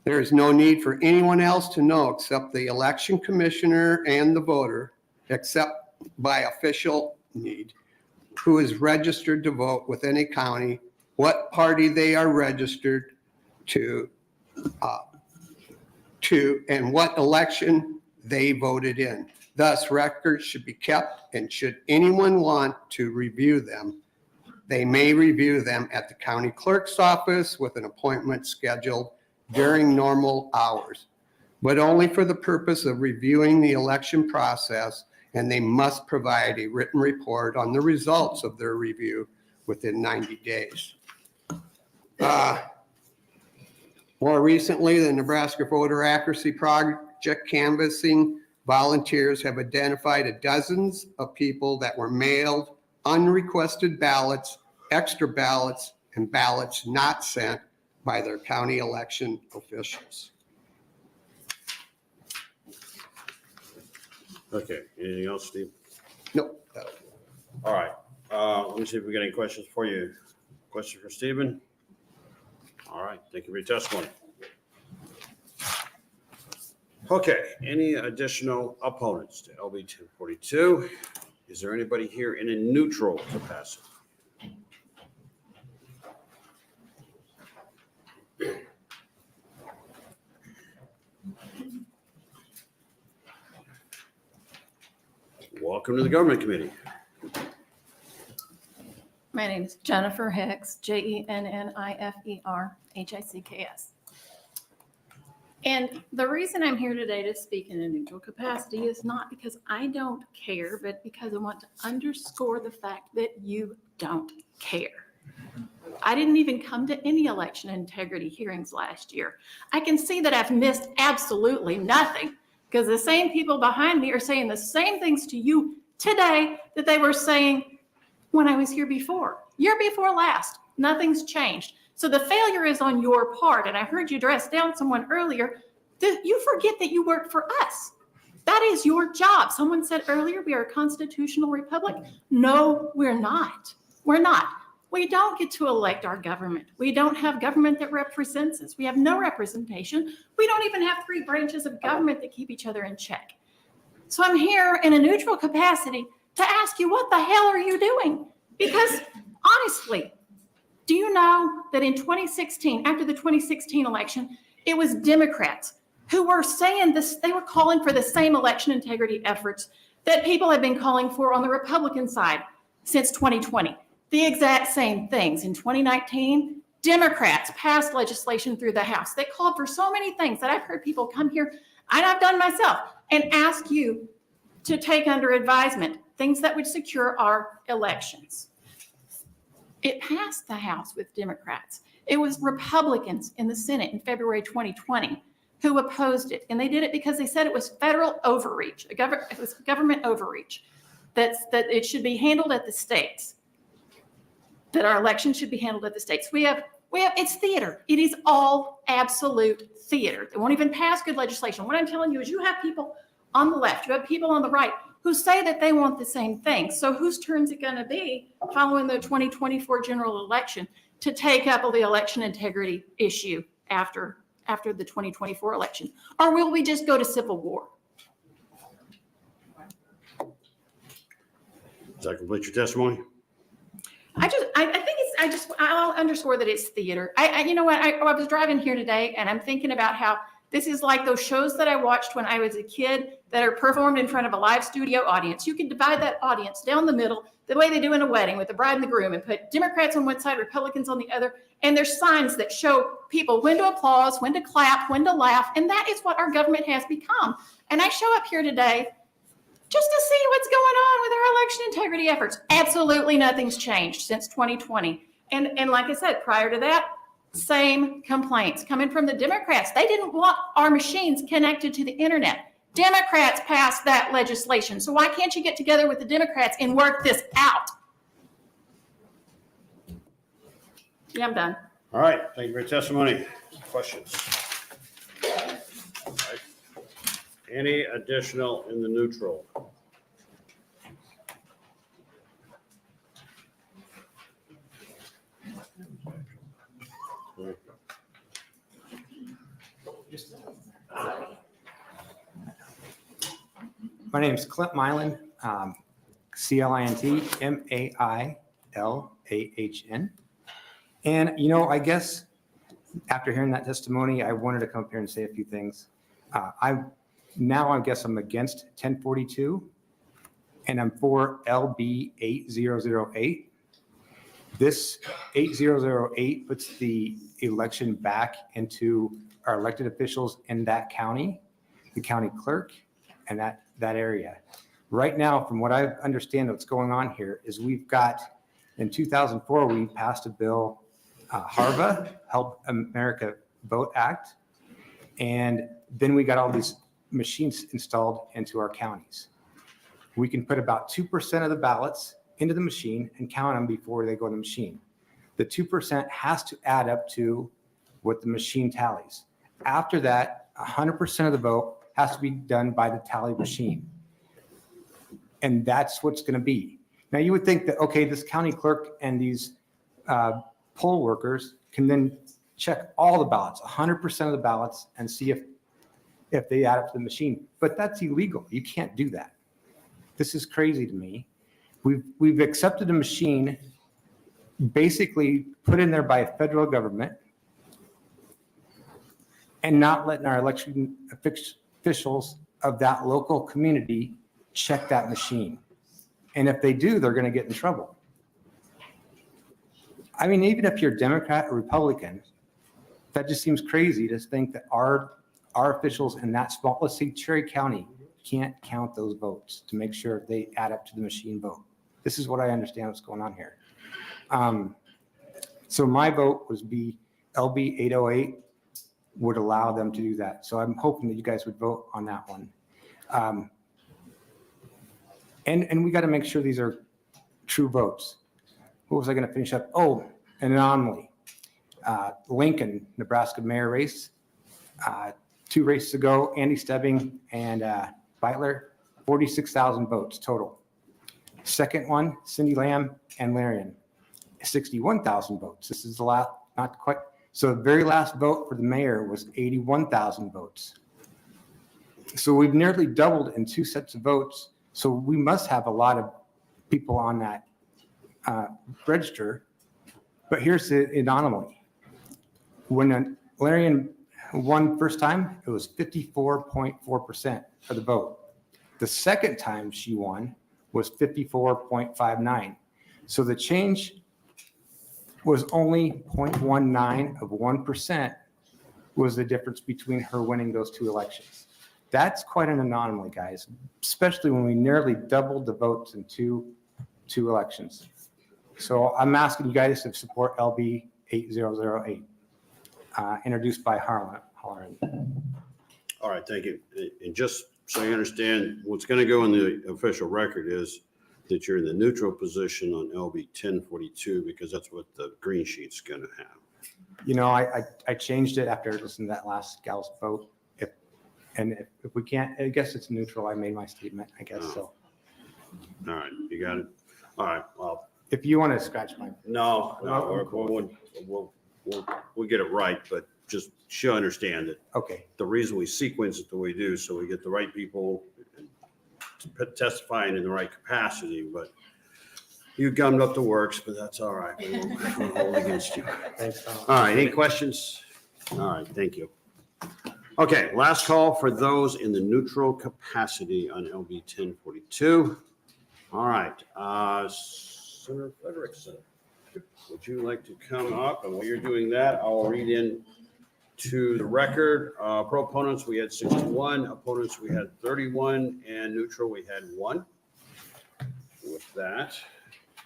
There is no need for anyone else to know except the election commissioner and the voter, except by official need, who is registered to vote with any county, what party they are registered to, and what election they voted in. Thus, records should be kept, and should anyone want to review them, they may review them at the county clerk's office with an appointment scheduled during normal hours, but only for the purpose of reviewing the election process, and they must provide a written report on the results of their review within 90 days. More recently, the Nebraska Voter Accuracy Project canvassing volunteers have identified dozens of people that were mailed unrequested ballots, extra ballots, and ballots not sent by their county election officials. Okay, anything else, Steve? Nope. All right, let me see if we got any questions for you. Question for Stephen? All right, thank you for your testimony. Okay, any additional opponents to LB 1042? Is there anybody here in a neutral capacity? Welcome to the Government Committee. My name is Jennifer Hicks, Jennifer Hicks. And the reason I'm here today to speak in a neutral capacity is not because I don't care, but because I want to underscore the fact that you don't care. I didn't even come to any election integrity hearings last year. I can see that I've missed absolutely nothing because the same people behind me are saying the same things to you today that they were saying when I was here before. Year before last, nothing's changed. So the failure is on your part. And I heard you dress down someone earlier. You forget that you work for us. That is your job. Someone said earlier, we are a constitutional republic. No, we're not. We're not. We don't get to elect our government. We don't have government that represents us. We have no representation. We don't even have 3 branches of government that keep each other in check. So I'm here in a neutral capacity to ask you, what the hell are you doing? Because honestly, do you know that in 2016, after the 2016 election, it was Democrats who were saying this, they were calling for the same election integrity efforts that people have been calling for on the Republican side since 2020. The exact same things. In 2019, Democrats passed legislation through the House that called for so many things that I've heard people come here, and I've done myself, and ask you to take under advisement, things that would secure our elections. It passed the House with Democrats. It was Republicans in the Senate in February 2020 who opposed it. And they did it because they said it was federal overreach. It was government overreach, that it should be handled at the states, that our elections should be handled at the states. It's theater. It is all absolute theater. They won't even pass good legislation. What I'm telling you is you have people on the left, you have people on the right who say that they want the same thing. So whose turn is it going to be following the 2024 general election to take up the election integrity issue after the 2024 election? Or will we just go to civil war? Does that complete your testimony? I'll underscore that it's theater. You know what? I was driving here today and I'm thinking about how this is like those shows that I watched when I was a kid that are performed in front of a live studio audience. You can divide that audience down the middle the way they do in a wedding with the bride and the groom and put Democrats on one side, Republicans on the other. And there's signs that show people when to applaud, when to clap, when to laugh. And that is what our government has become. And I show up here today just to see what's going on with our election integrity efforts. Absolutely nothing's changed since 2020. And like I said, prior to that, same complaints coming from the Democrats. They didn't want our machines connected to the internet. Democrats passed that legislation. So why can't you get together with the Democrats and work this out? Yeah, I'm done. All right, thank you for your testimony. Questions? All right. Any additional in the neutral? My name is Clint Milan, CLINT MAILAHN. And, you know, I guess after hearing that testimony, I wanted to come up here and say a few things. I guess I'm against 1042 and I'm for LB 8008. This 8008 puts the election back into our elected officials in that county, the county clerk, and that area. Right now, from what I understand, what's going on here is we've got, in 2004, we passed a bill, HARVA, Help America Vote Act, and then we got all these machines installed into our counties. We can put about 2% of the ballots into the machine and count them before they go in the machine. The 2% has to add up to what the machine tallies. After that, 100% of the vote has to be done by the tally machine. And that's what's going to be. Now you would think that, okay, this county clerk and these poll workers can then check all the ballots, 100% of the ballots, and see if if they add up to the machine. But that's illegal. You can't do that. This is crazy to me. We've accepted a machine basically put in there by a federal government and not letting our election officials of that local community check that machine. And if they do, they're going to get in trouble. I mean, even if you're Democrat or Republican, that just seems crazy to think that our officials in that small, let's say Cherry County, can't count those votes to make sure they add up to the machine vote. This is what I understand what's going on here. So my vote was LB 808 would allow them to do that. So I'm hoping that you guys would vote on that one. And we got to make sure these are true votes. What was I going to finish up? Oh, an anomaly. Lincoln, Nebraska mayor race. 2 races ago, Andy Stebbing and Beitler, 46,000 votes total. Second one, Cindy Lamb and Larian, 61,000 votes. This is the last, not quite. So the very last vote for the mayor was 81,000 votes. So we've nearly doubled in 2 sets of votes. So we must have a lot of people on that register. But here's the anomaly. When Larian won first time, it was 54.4% of the vote. The second time she won was 54.59. So the change was only 0.19 of 1% was the difference between her winning those 2 elections. That's quite an anomaly, guys, especially when we nearly doubled the votes in two elections. So I'm asking you guys to support LB 8008, introduced by Harlan. All right, thank you. And just so you understand, what's going to go in the official record is that you're in the neutral position on LB 1042 because that's what the green sheet's going to have. You know, I changed it after listening to that last gal's vote. If we can't, I guess it's neutral. I made my statement, I guess so. All right, you got it. All right, well. If you want to scratch my. No, we'll get it right, but just should understand that. Okay. The reason we sequence it the way we do, so we get the right people testifying in the right capacity, but you gummed up the works, but that's all right. We won't hold against you. Thanks. All right, any questions? All right, thank you. Okay, last call for those in the neutral capacity on LB 1042. All right, Senator Fredrickson, would you like to come up? And while you're doing that, I'll read in to the record. Proponents, we had 61. Opponents, we had 31. And neutral, we had 1. With that,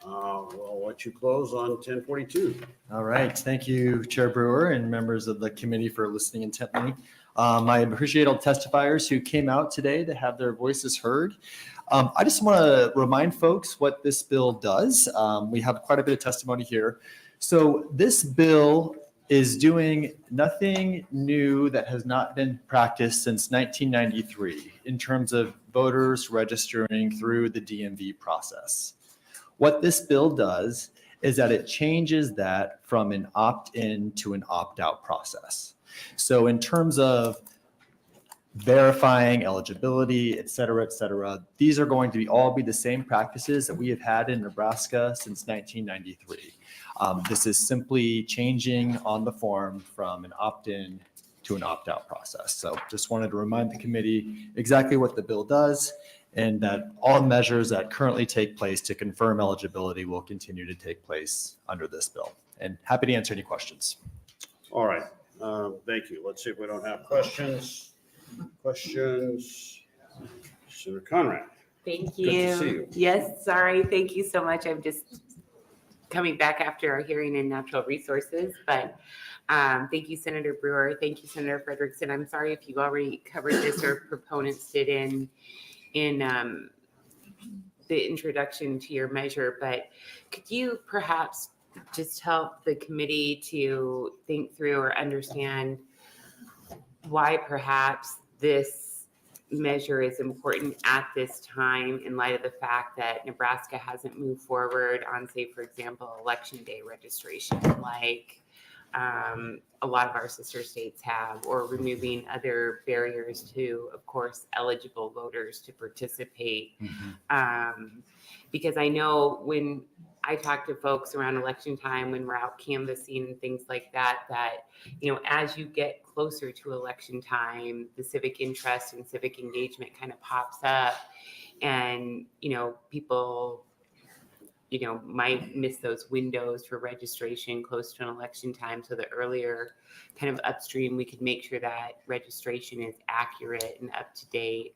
we'll let you close on 1042. All right. Thank you, Chair Brewer and members of the committee for listening intently. I appreciate all testifiers who came out today to have their voices heard. I just want to remind folks what this bill does. We have quite a bit of testimony here. So this bill is doing nothing new that has not been practiced since 1993 in terms of voters registering through the DMV process. What this bill does is that it changes that from an opt-in to an opt-out process. So in terms of verifying eligibility, et cetera, these are going to all be the same practices that we have had in Nebraska since 1993. This is simply changing on the form from an opt-in to an opt-out process. So just wanted to remind the committee exactly what the bill does and that all measures that currently take place to confirm eligibility will continue to take place under this bill. And happy to answer any questions. All right, thank you. Let's see if we don't have questions. Senator Conrad. Thank you. Good to see you. Yes, sorry. Thank you so much. I'm just coming back after our hearing in natural resources, but thank you, Senator Brewer. Thank you, Senator Fredrickson. I'm sorry if you already covered this or proponents did in the introduction to your measure, but could you perhaps just help the committee to think through or understand why perhaps this measure is important at this time in light of the fact that Nebraska hasn't moved forward on, say, for example, election day registration like a lot of our sister states have, or removing other barriers to, of course, eligible voters to participate. Because I know when I talk to folks around election time, when we're out canvassing and things like that, as you get closer to election time, the civic interest and civic engagement kind of pops up, and, people might miss those windows for registration close to an election time. So the earlier kind of upstream, we could make sure that registration is accurate and up to date,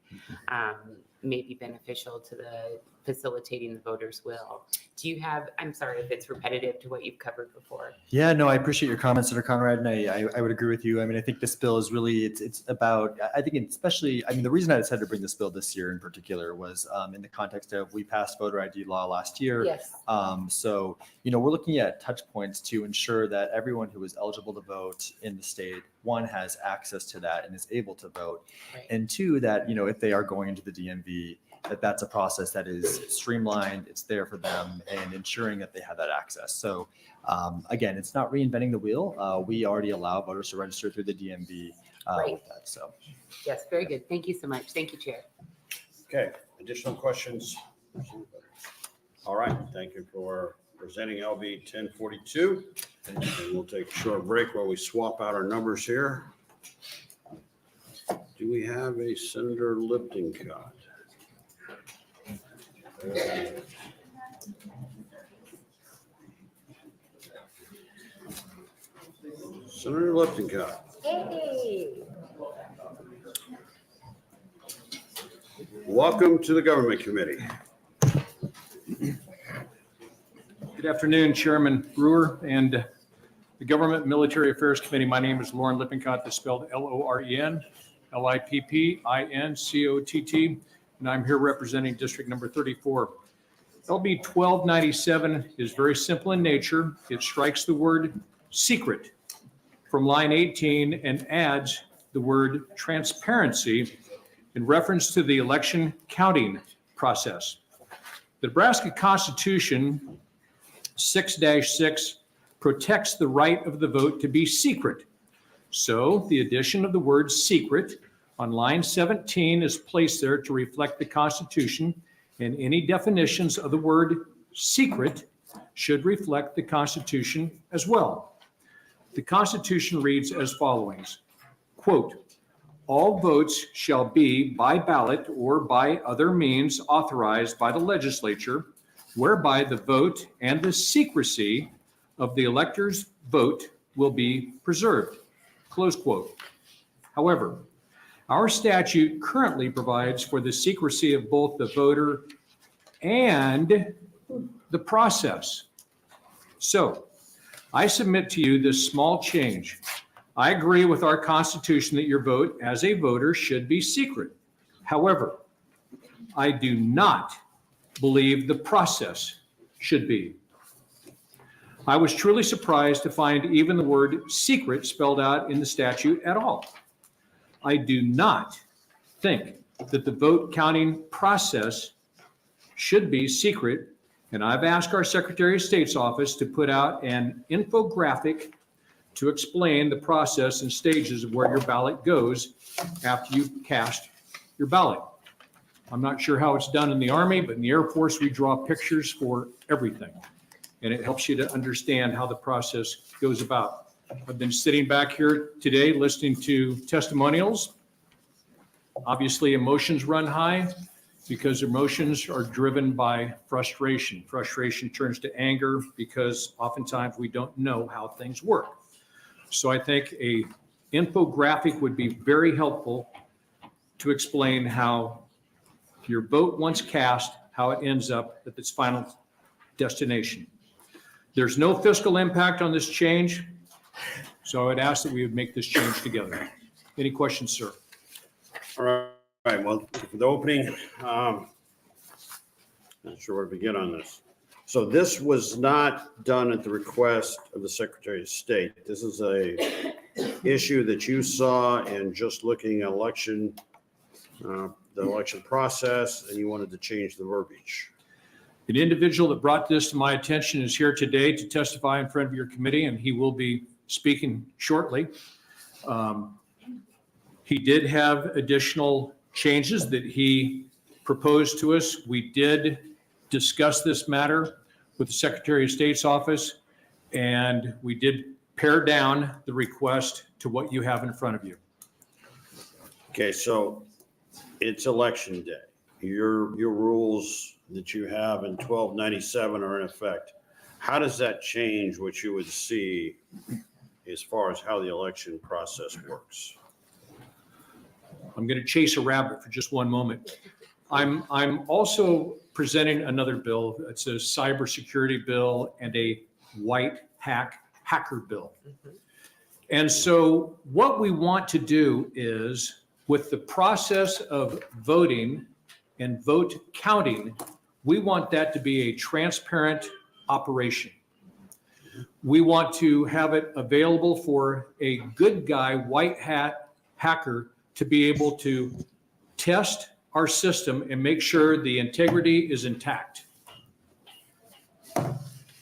may be beneficial to the facilitating the voters' will. Do you have, I'm sorry if it's repetitive to what you've covered before. Yeah, no, I appreciate your comments, Senator Conrad, and I would agree with you. I mean, I think this bill is really, it's about, I think especially, I mean, the reason I decided to bring this bill this year in particular was in the context of we passed voter ID law last year. Yes. So, we're looking at touch points to ensure that everyone who is eligible to vote in the state, one, has access to that and is able to vote. Right. And two, that, if they are going into the DMV, that's a process that is streamlined, it's there for them, and ensuring that they have that access. So again, it's not reinventing the wheel. We already allow voters to register through the DMV with that. So Yes, very good. Thank you so much. Thank you, Chair. Okay, additional questions? All right, thank you for presenting LB 1042. And we'll take a short break while we swap out our numbers here. Do we have a Senator Lippincott? Senator Lippincott. Hey. Welcome to the Government Committee. Good afternoon, Chairman Brewer and the Government Military Affairs Committee. My name is Loren Lippincott, that's spelled Loren, Lippincott, and I'm here representing District Number 34. LB 1297 is very simple in nature. It strikes the word secret from line 18 and adds the word transparency in reference to the election counting process. The Nebraska Constitution 6-6 protects the right of the vote to be secret. So the addition of the word secret on line 17 is placed there to reflect the Constitution, and any definitions of the word secret should reflect the Constitution as well. The Constitution reads as follows, quote, "All votes shall be by ballot or by other means authorized by the legislature, whereby the vote and the secrecy of the elector's vote will be preserved," close quote. However, our statute currently provides for the secrecy of both the voter and the process. So I submit to you this small change. I agree with our Constitution that your vote as a voter should be secret. However, I do not believe the process should be. I was truly surprised to find even the word secret spelled out in the statute at all. I do not think that the vote counting process should be secret, and I've asked our Secretary of State's office to put out an infographic to explain the process and stages of where your ballot goes after you've cast your ballot. I'm not sure how it's done in the Army, but in the Air Force, we draw pictures for everything, and it helps you to understand how the process goes about. I've been sitting back here today listening to testimonials. Obviously, emotions run high because emotions are driven by frustration. Frustration turns to anger because oftentimes we don't know how things work. So I think a infographic would be very helpful to explain how your vote once cast, how it ends up at its final destination. There's no fiscal impact on this change, so I would ask that we would make this change together. Any questions, sir? All right, well, for the opening, not sure where to begin on this. So this was not done at the request of the Secretary of State. This is a issue that you saw in just looking at election, the election process, and you wanted to change the verbiage. The individual that brought this to my attention is here today to testify in front of your committee, and he will be speaking shortly. He did have additional changes that he proposed to us. We did discuss this matter with the Secretary of State's office, and we did pare down the request to what you have in front of you. Okay, so it's election day. Your rules that you have in 1297 are in effect. How does that change what you would see as far as how the election process works? I'm going to chase a rabbit for just one moment. I'm also presenting another bill. It's a cybersecurity bill and a white hacker bill. And so what we want to do is, with the process of voting and vote counting, we want that to be a transparent operation. We want to have it available for a good guy, white hat hacker to be able to test our system and make sure the integrity is intact.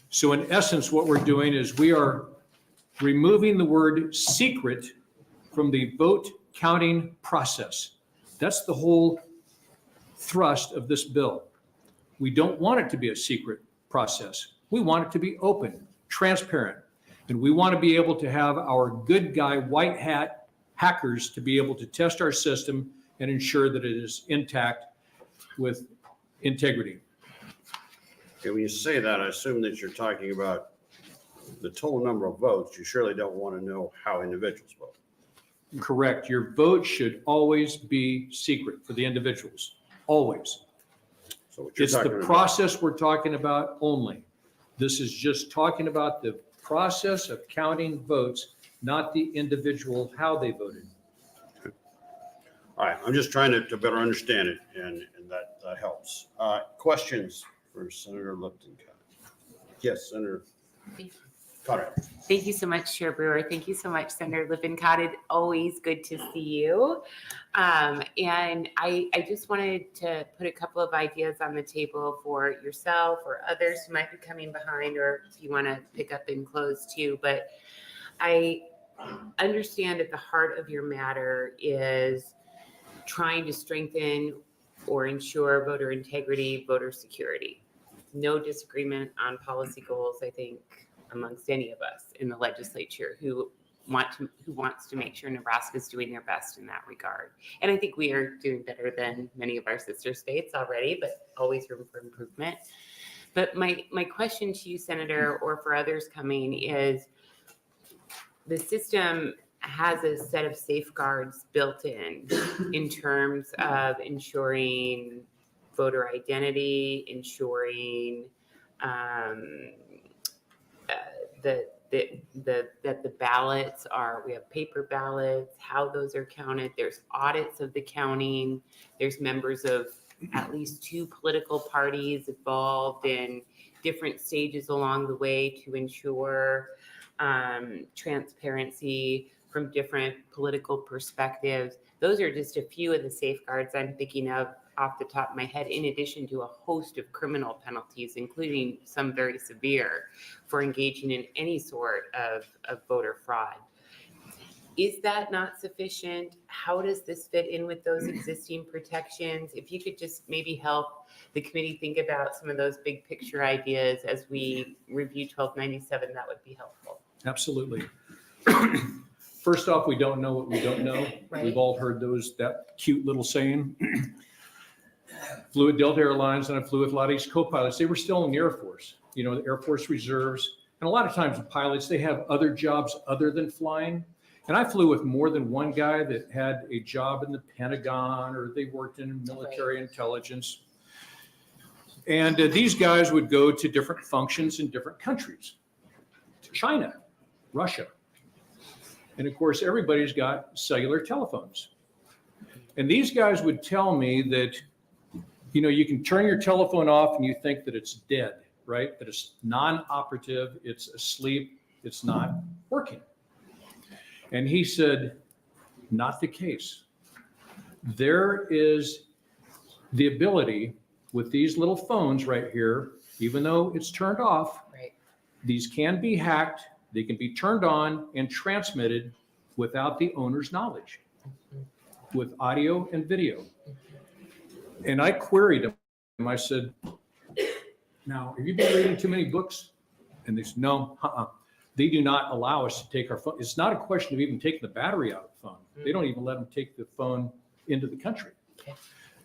So in essence, what we're doing is we are removing the word secret from the vote counting process. That's the whole thrust of this bill. We don't want it to be a secret process. We want it to be open, transparent, and we want to be able to have our good guy, white hat hackers to be able to test our system and ensure that it is intact with integrity. Okay, when you say that, I assume that you're talking about the total number of votes. You surely don't want to know how individuals vote. Correct. Your vote should always be secret for the individuals, always. So what you're It's the talking about- process we're talking about only. This is just talking about the process of counting votes, not the individual, how they voted. All right, I'm just trying to better understand it, and that helps. Questions for Senator Lippincott? Yes, Senator Conrad. Thank you so much, Chair Brewer. Thank you so much, Senator Lippincott. It's always good to see you. And I just wanted to put a couple of ideas on the table for yourself or others who might be coming behind, or if you want to pick up and close too. But I understand at the heart of your matter is trying to strengthen or ensure voter integrity, voter security. No disagreement on policy goals, I think, amongst any of us in the legislature who wants to make sure Nebraska is doing their best in that regard. And I think we are doing better than many of our sister states already, but always room for improvement. But my question to you, Senator, or for others coming, is the system has a set of safeguards built in terms of ensuring voter identity, ensuring that the ballots are, we have paper ballots, how those are counted. There's audits of the counting. There's members of at least 2 political parties involved in different stages along the way to ensure transparency from different political perspectives. Those are just a few of the safeguards I'm thinking of off the top of my head, in addition to a host of criminal penalties, including some very severe, for engaging in any sort of voter fraud. Is that not sufficient? How does this fit in with those existing protections? If you could just maybe help the committee think about some of those big picture ideas as we review 1297, that would be helpful. Absolutely. First off, we don't know what we don't know. Right. We've all heard that cute little saying. Flew with Delta Airlines and I flew with a lot of these co-pilots. They were still in the Air Force, the Air Force Reserves. And a lot of times with pilots, they have other jobs other than flying. And I flew with more than one guy that had a job in the Pentagon, or they worked in military intelligence. And these guys would go to different functions in different countries, to China, Russia. And of course, everybody's got cellular telephones. And these guys would tell me that, you can turn your telephone off and you think that it's dead, right? That it's non-operative, it's asleep, it's not working. And he said, not the case. There is the ability with these little phones right here, even though it's turned off, right, these can be hacked They can be turned on and transmitted without the owner's knowledge, with audio and video. And I queried them. I said, now, have you been reading too many books? And they said, no, They do not allow us to take our phone. It's not a question of even taking the battery out of the phone. They don't even let them take the phone into the country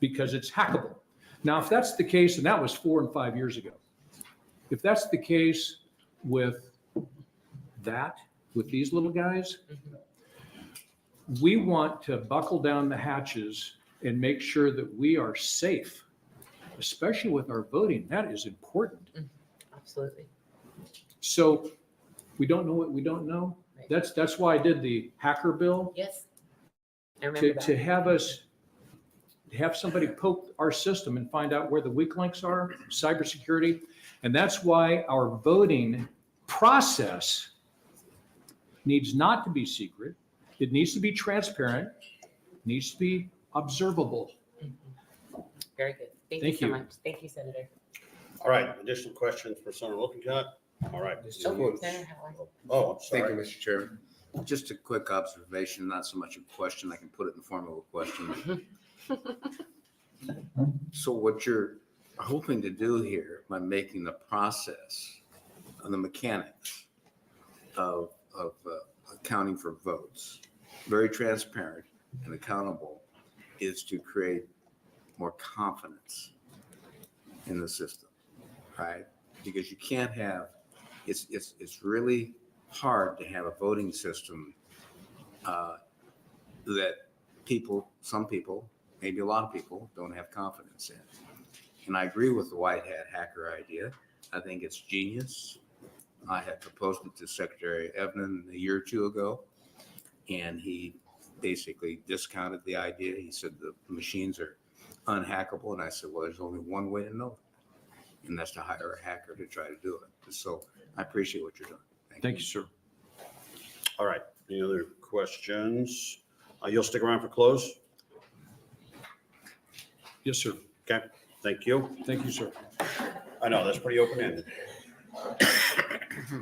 because it's hackable. Now, if that's the case, and that was 4 and 5 years ago, if that's the case with these little guys, we want to buckle down the hatches and make sure that we are safe, especially with our voting. That is important. Absolutely. So we don't know what we don't know. That's why I did the hacker bill. Yes. I remember that. To have somebody poke our system and find out where the weak links are, cybersecurity. And that's why our voting process needs not to be secret. It needs to be transparent, needs to be observable. Very good. Thank you Thank so you. much. Thank you, Senator. All right, additional questions for Senator Lippincott? All right. Senator Howard. Oh, I'm Thank sorry. you, Mr. Chairman. Just a quick observation, not so much a question. I can put it in the form of a question. So what you're hoping to do here by making the process and the mechanics of accounting for votes very transparent and accountable is to create more confidence in the system, right? Because you can't have, it's really hard to have a voting system that some people, maybe a lot of people don't have confidence in. And I agree with the white hat hacker idea. I think it's genius. I had proposed it to Secretary Evnen a year or two ago, and he basically discounted the idea. He said the machines are unhackable. And I said, well, there's only one way to know it, and that's to hire a hacker to try to do it. So I appreciate what you're doing. Thank you, sir. All right, any other questions? You'll stick around for close? Yes, sir. Okay, thank you. Thank you, sir. I know, that's pretty open-ended.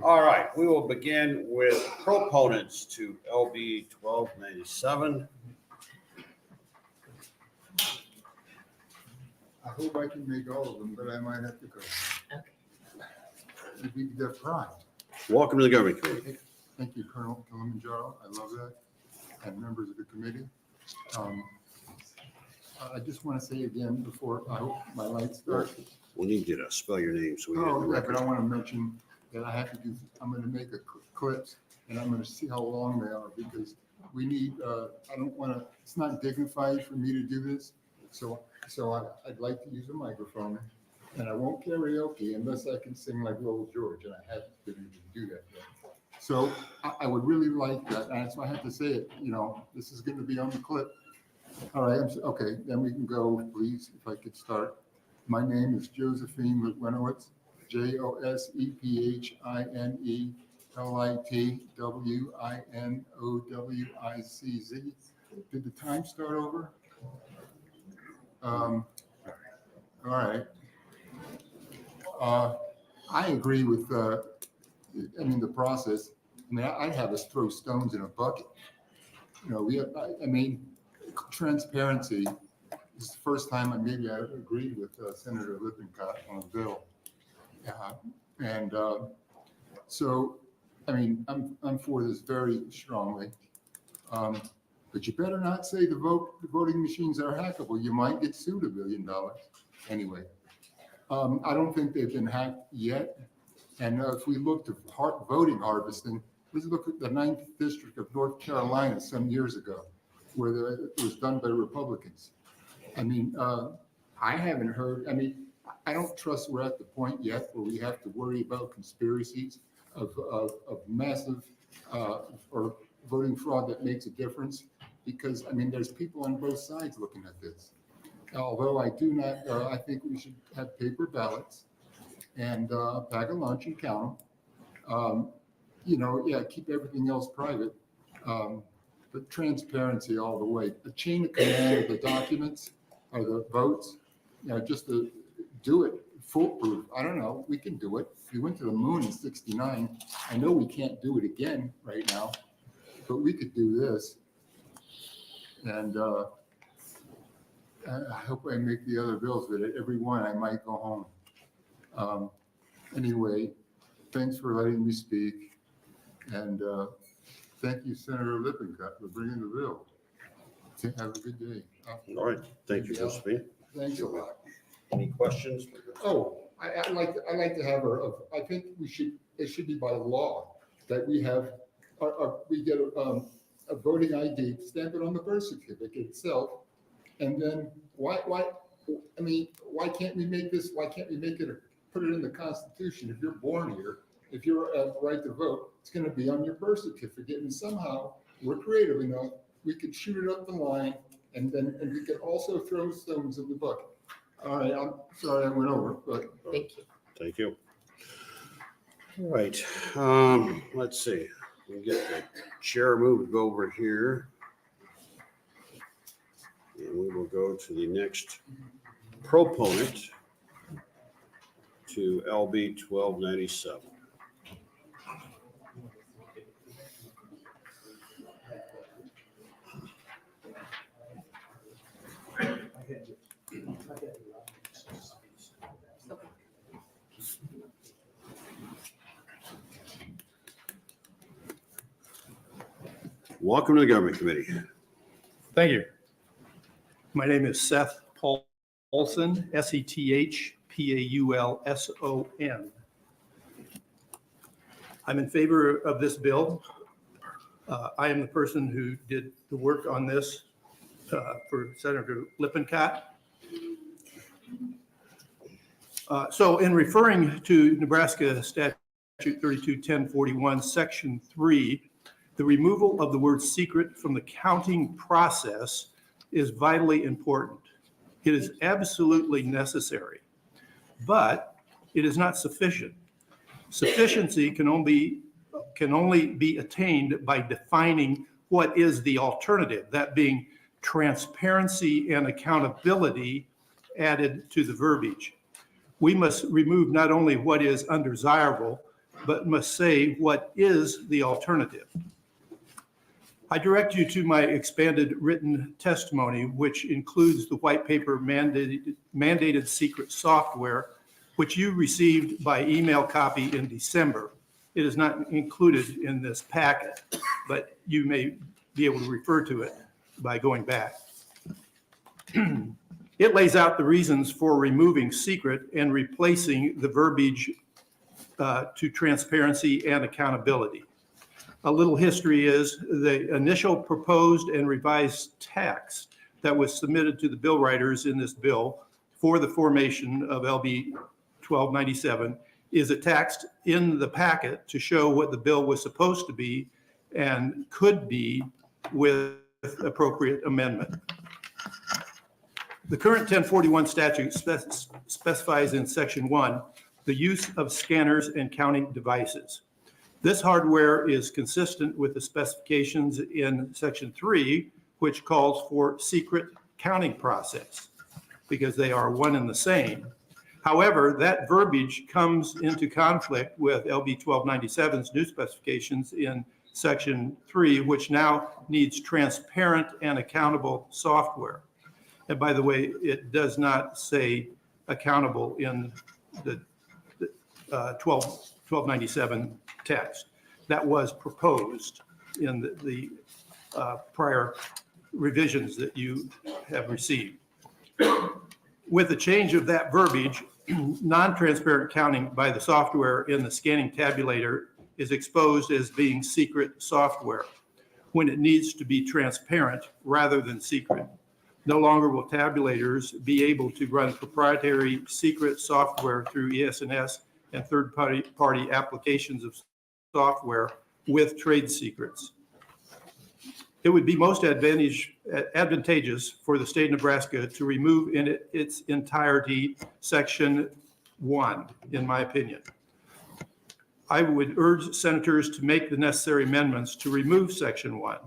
All right, we will begin with proponents to LB 1297. I hope I can make all of them, but I might have to go. It'd be the pride. Welcome to the Government Committee. Thank you, Colonel Kilimanjaro. I love that. And members of the committee. I just want to say again before I hope my lights start. We need you to spell your name so we get the Oh, yeah, record. but I want to mention that I have to do, I'm going to make a clips and I'm going to see how long they are because we need, I don't want to, it's not dignified for me to do this. So I'd like to use a microphone and I won't karaoke unless I can sing like Little George, and I haven't been able to do that yet. So I would really like that. And that's why I have to say it, this is going to be on the clip. All right, okay, then we can go, please, if I could start. My name is Josephine Litwinowitz, JOSEPHINE LITWINOWICZ. Did the time start over? All right. I agree with, the process. I'd have us throw stones in a bucket. Transparency is the first time I agreed with Senator Lippincott on a bill. I'm for this very strongly. But you better not say the voting machines are hackable. You might get sued $1 billion. Anyway, I don't think they've been hacked yet. And if we look to voting harvesting, let's look at the 9th District of North Carolina some years ago, where it was done by Republicans. I haven't heard, I don't trust we're at the point yet where we have to worry about conspiracies of massive or voting fraud that makes a difference. Because, there's people on both sides looking at this. Although I do not, I think we should have paper ballots and pack a lunch and count them. Keep everything else private. But transparency all the way. The chain of command of the documents or the votes, just to do it foolproof. I don't know. We can do it. We went to the moon in '69. I know we can't do it again right now, but we could do this. And I hope I make the other bills, but at every one I might go home. Anyway, thanks for letting me speak. And thank you, Senator Lippincott, for bringing the bill. Have a good day. All right, thank you, Mr. Bean. Thanks a lot. Any questions? Oh, I'd like to have I think it should be by law that we have, we get a voting ID, stamp it on the birth certificate itself. And then why can't we make this, put it in the Constitution? If you're born here, if you're a right to vote, it's going to be on your birth certificate. And somehow we're creative enough, we could shoot it up the line, and we could also throw stones in the bucket. All right, I'm sorry I went over, but. Thank you. Thank you. All right, let's see. We'll get the chair moved over here. And we will go to the next proponent to LB 1297. Welcome to the Government Committee. Thank you. My name is Seth Paulson, SETHPAULSON. I'm in favor of this bill. I am the person who did the work on this for Senator Lippincott. So in referring to Nebraska Statute 321041, Section 3, the removal of the word secret from the counting process is vitally important. It is absolutely necessary, but it is not sufficient. Sufficiency can only be attained by defining what is the alternative, that being transparency and accountability added to the verbiage. We must remove not only what is undesirable, but must say what is the alternative. I direct you to my expanded written testimony, which includes the white paper mandated secret software, which you received by email copy in December. It is not included in this packet, but you may be able to refer to it by going back. It lays out the reasons for removing secret and replacing the verbiage to transparency and accountability. A little history is the initial proposed and revised text that was submitted to the bill writers in this bill for the formation of LB 1297 is attached in the packet to show what the bill was supposed to be and could be with appropriate amendment. The current 1041 statute specifies in Section 1 the use of scanners and counting devices. This hardware is consistent with the specifications in Section 3, which calls for secret counting process, because they are one and the same. However, that verbiage comes into conflict with LB 1297's new specifications in Section 3, which now needs transparent and accountable software. And by the way, it does not say accountable in the 1297 text. That was proposed in the prior revisions that you have received. With the change of that verbiage, non-transparent counting by the software in the scanning tabulator is exposed as being secret software when it needs to be transparent rather than secret. No longer will tabulators be able to run proprietary secret software through ES&S and third-party applications of software with trade secrets. It would be most advantageous for the state of Nebraska to remove in its entirety Section 1, in my opinion. I would urge senators to make the necessary amendments to remove Section 1.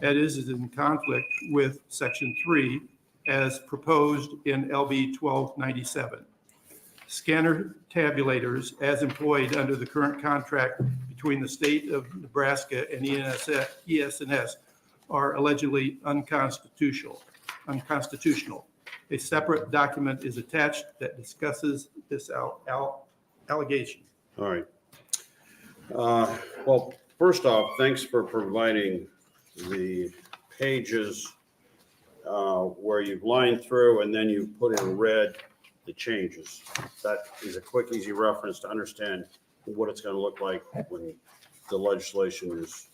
That is in conflict with Section 3 as proposed in LB 1297. Scanner tabulators as employed under the current contract between the state of Nebraska and ES&S are allegedly unconstitutional. A separate document is attached that discusses this allegation. All right. Well, first off, thanks for providing the pages where you've lined through and then you put in red the changes. That is a quick, easy reference to understand what it's going to look like when the legislation is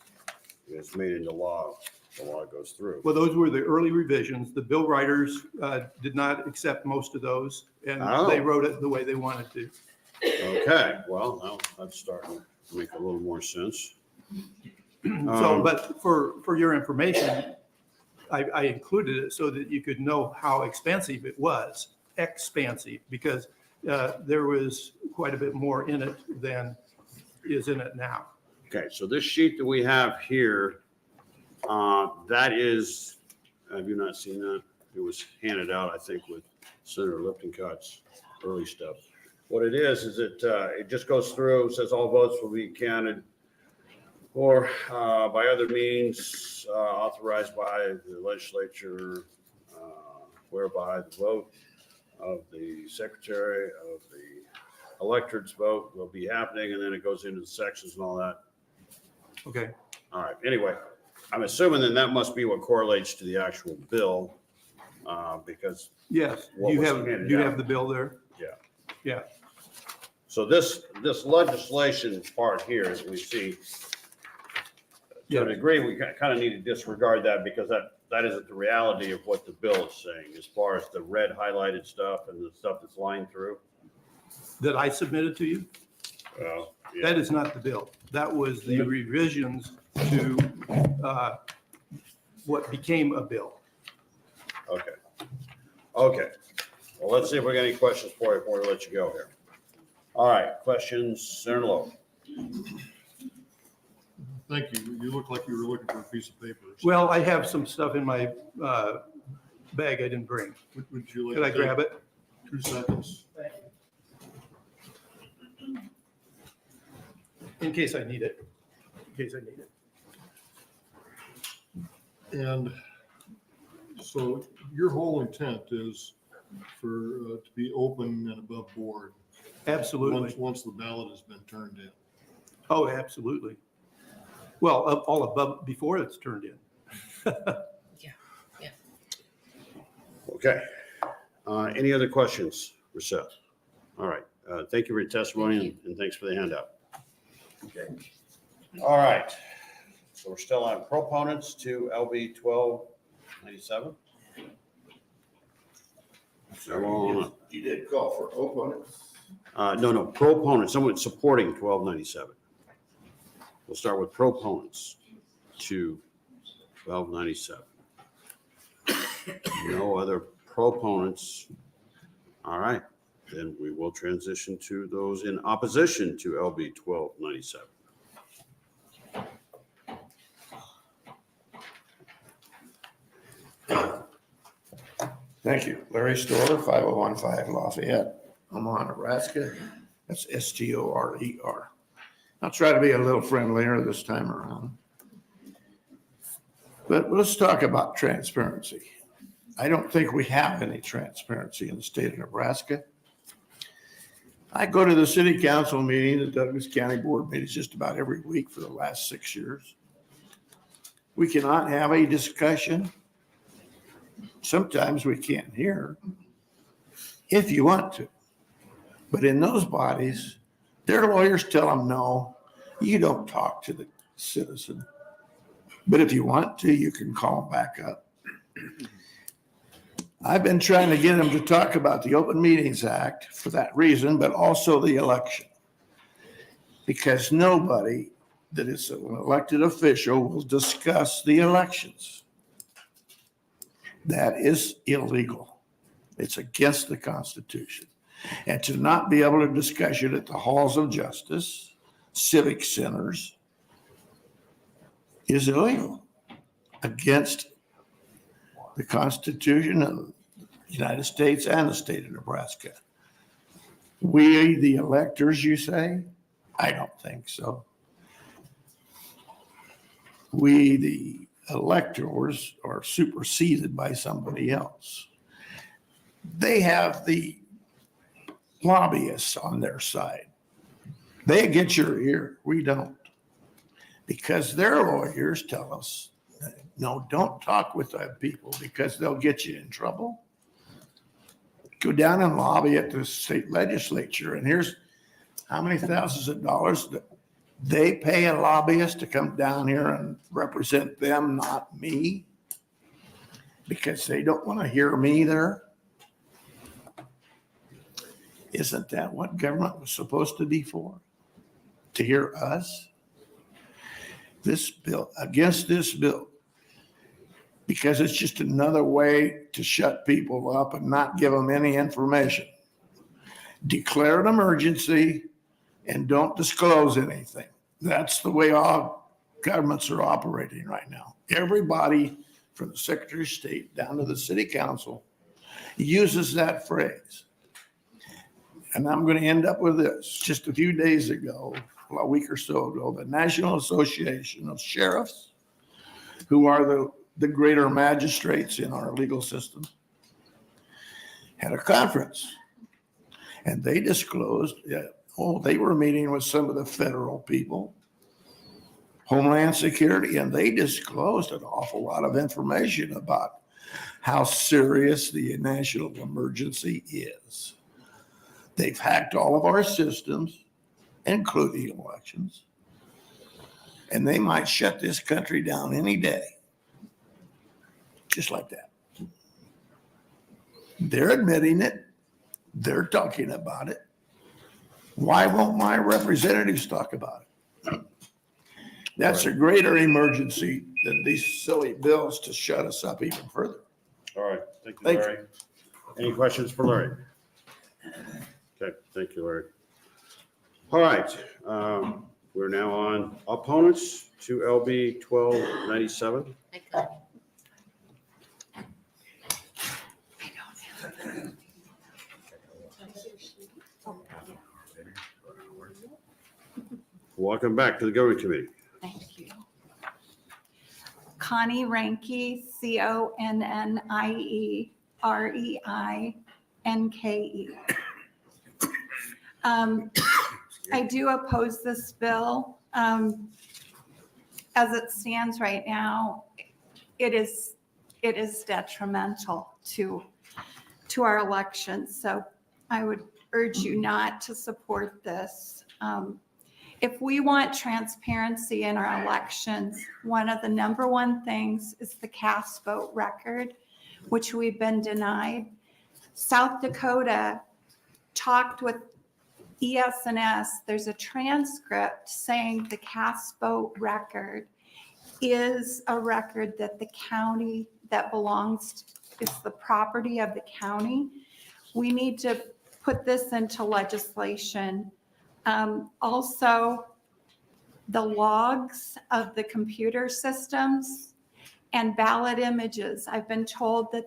made into law. The law goes through. Well, those were the early revisions. The bill writers did not accept most of those, and they wrote it the way they wanted to. Okay, well, now that's starting to make a little more sense. But for your information, I included it so that you could know how expansive it was. Expansive, because there was quite a bit more in it than is in it now. Okay, so this sheet that we have here, that is, have you not seen that? It was handed out, I think, with Senator Lippincott's early stuff. What it is it just goes through, says all votes will be counted or by other means authorized by the legislature, whereby the vote of the secretary of the electorate's vote will be happening, and then it goes into the sections and all that. Okay. All right. Anyway, I'm assuming then that must be what correlates to the actual bill, because Yes, what you was have handed you out. have the bill there. Yeah. Yeah. So this legislation part here, as we see, to a degree, we kind of need to disregard that because that isn't the reality of what the bill is saying as far as the red highlighted stuff and the stuff that's lined through. That I submitted to you. Well, yeah. That is not the bill. That was the revisions to what became a bill. Okay. Okay. Well, let's see if we got any questions for you before we let you go here. All right, questions, Senator Lowe. Thank you. You look like you were looking for a piece of paper. Well, I have some stuff in my bag I didn't bring. Would you like Could I to grab take it? 2 seconds? In case I need it. And so your whole intent is for to be open and above board. Absolutely. Once the ballot has been turned in. Oh, absolutely. Well, all above before it's turned in. Okay. Any other questions for Seth? All right. Thank you for your testimony and thanks for the handout. Okay. All right. So we're still on proponents to LB 1297. You did call for opponents. No, proponents, someone supporting 1297. We'll start with proponents to 1297. No other proponents. All right, then we will transition to those in opposition to LB 1297. Thank you. Larry Storer, 5015 Lafayette, Omaha, Nebraska. That's Storer. I'll try to be a little friendlier this time around. But let's talk about transparency. I don't think we have any transparency in the state of Nebraska. I go to the city council meeting, the Douglas County Board meetings just about every week for the last 6 years. We cannot have a discussion. Sometimes we can't hear if you want to. But in those bodies, their lawyers tell them, no, you don't talk to the citizen. But if you want to, you can call them back up. I've been trying to get them to talk about the Open Meetings Act for that reason, but also the election. Because nobody that is an elected official will discuss the elections. That is illegal. It's against the Constitution. And to not be able to discuss it at the halls of justice, civic centers, is illegal, against the Constitution of the United States and the state of Nebraska. We, the electors, you say? I don't think so. We, the electors, are superseded by somebody else. They have the lobbyists on their side. They get your ear, we don't. Because their lawyers tell us, no, don't talk with the people because they'll get you in trouble. Go down and lobby at the state legislature, and here's how many thousands of dollars that they pay a lobbyist to come down here and represent them, not me, because they don't want to hear me there. Isn't that what government was supposed to be for? To hear us? This bill, against this bill, because it's just another way to shut people up and not give them any information. Declare an emergency and don't disclose anything. That's the way all governments are operating right now. Everybody from the Secretary of State down to the City Council uses that phrase. And I'm going to end up with this. Just a few days ago, a week or so ago, the National Association of Sheriffs, who are the greater magistrates in our legal system, had a conference. And they disclosed, they were meeting with some of the federal people, Homeland Security, and they disclosed an awful lot of information about how serious the national emergency is. They've hacked all of our systems, including elections, and they might shut this country down any day, just like that. They're admitting it. They're talking about it. Why won't my representatives talk about it? That's a greater emergency than these silly bills to shut us up even further. All right, thank you, Thank you. Larry. Any questions for Larry? Okay, thank you, Larry. All right, we're now on opponents to LB 1297. Welcome back to the Government Committee. Thank you. Connie Renke, CONNIE REINKE. I do oppose this bill. As it stands right now, it is detrimental to our elections. So I would urge you not to support this. If we want transparency in our elections, one of the number one things is the cast vote record, which we've been denied. South Dakota talked with ES&S. There's a transcript saying the cast vote record is a record that the county that belongs, it's the property of the county. We need to put this into legislation. Also, the logs of the computer systems and ballot images. I've been told that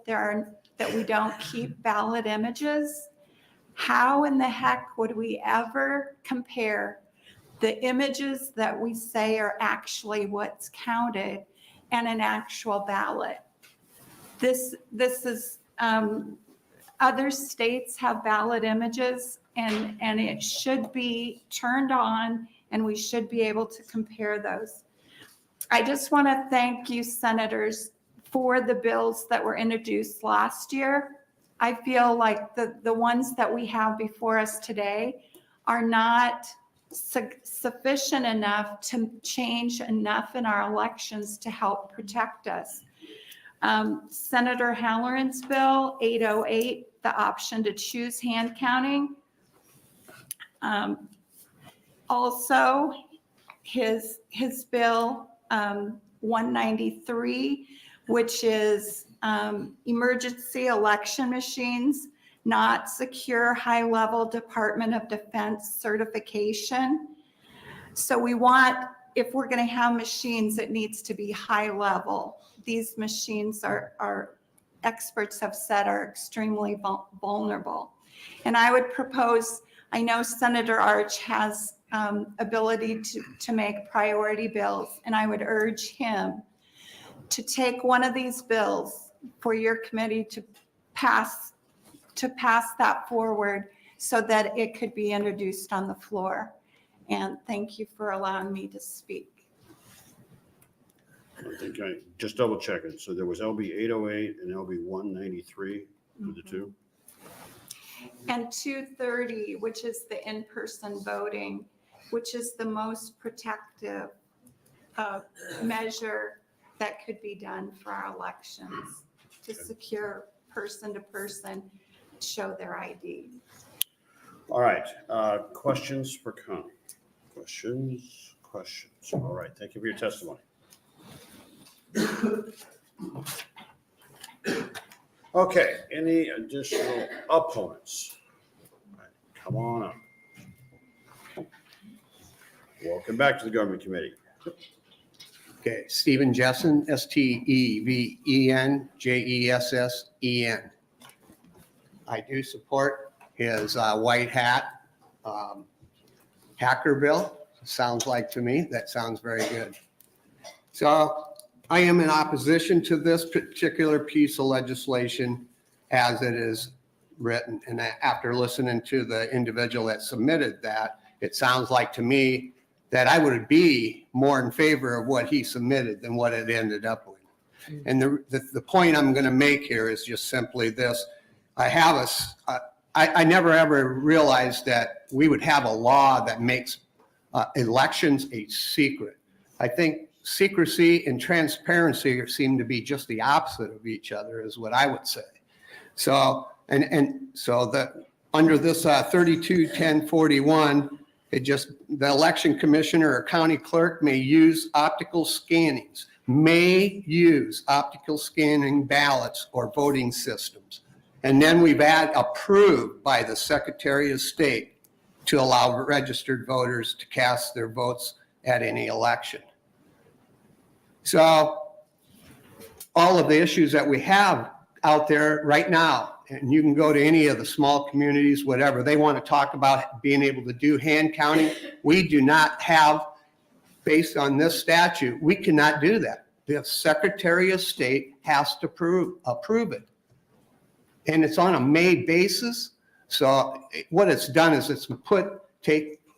we don't keep ballot images. How in the heck would we ever compare the images that we say are actually what's counted and an actual ballot? This is other states have ballot images. And it should be turned on, and we should be able to compare those. I just want to thank you, senators, for the bills that were introduced last year. I feel like the ones that we have before us today are not sufficient enough to change enough in our elections to help protect us. Senator Halloran's bill, 808, the option to choose hand counting. Also, his bill 193, which is emergency election machines, not secure high-level Department of Defense certification. So we want, if we're going to have machines, it needs to be high level. These machines are experts have said are extremely vulnerable. And I would propose I know Senator Arch has ability to make priority bills, and I would urge him to take one of these bills for your committee to pass that forward so that it could be introduced on the floor. And thank you for allowing me to speak. I think I just double checking. So there was LB 808 and LB 193 for the two. And 230, which is the in-person voting, which is the most protective measure that could be done for our elections to secure person to person, show their ID. All right, questions for Connie? Questions? All right, thank you for your testimony. Okay, any additional opponents? All right, come on up. Welcome back to the Government Committee. Okay, Stephen Jessen, STEVENJESSEN. I do support his white hat hacker bill. Sounds like to me, that sounds very good. So I am in opposition to this particular piece of legislation as it is written. And after listening to the individual that submitted that, it sounds like to me that I would be more in favor of what he submitted than what it ended up with. And the point I'm going to make here is just simply this. I never ever realized that we would have a law that makes elections a secret. I think secrecy and transparency seem to be just the opposite of each other, is what I would say. So, under this 321041, the election commissioner or county clerk may use optical scanning ballots or voting systems. And then we've approved by the Secretary of State to allow registered voters to cast their votes at any election. So all of the issues that we have out there right now, and you can go to any of the small communities, whatever, they want to talk about being able to do hand counting. We do not have, based on this statute, we cannot do that. The Secretary of State has to approve it. And it's on a May basis. So what it's done is it's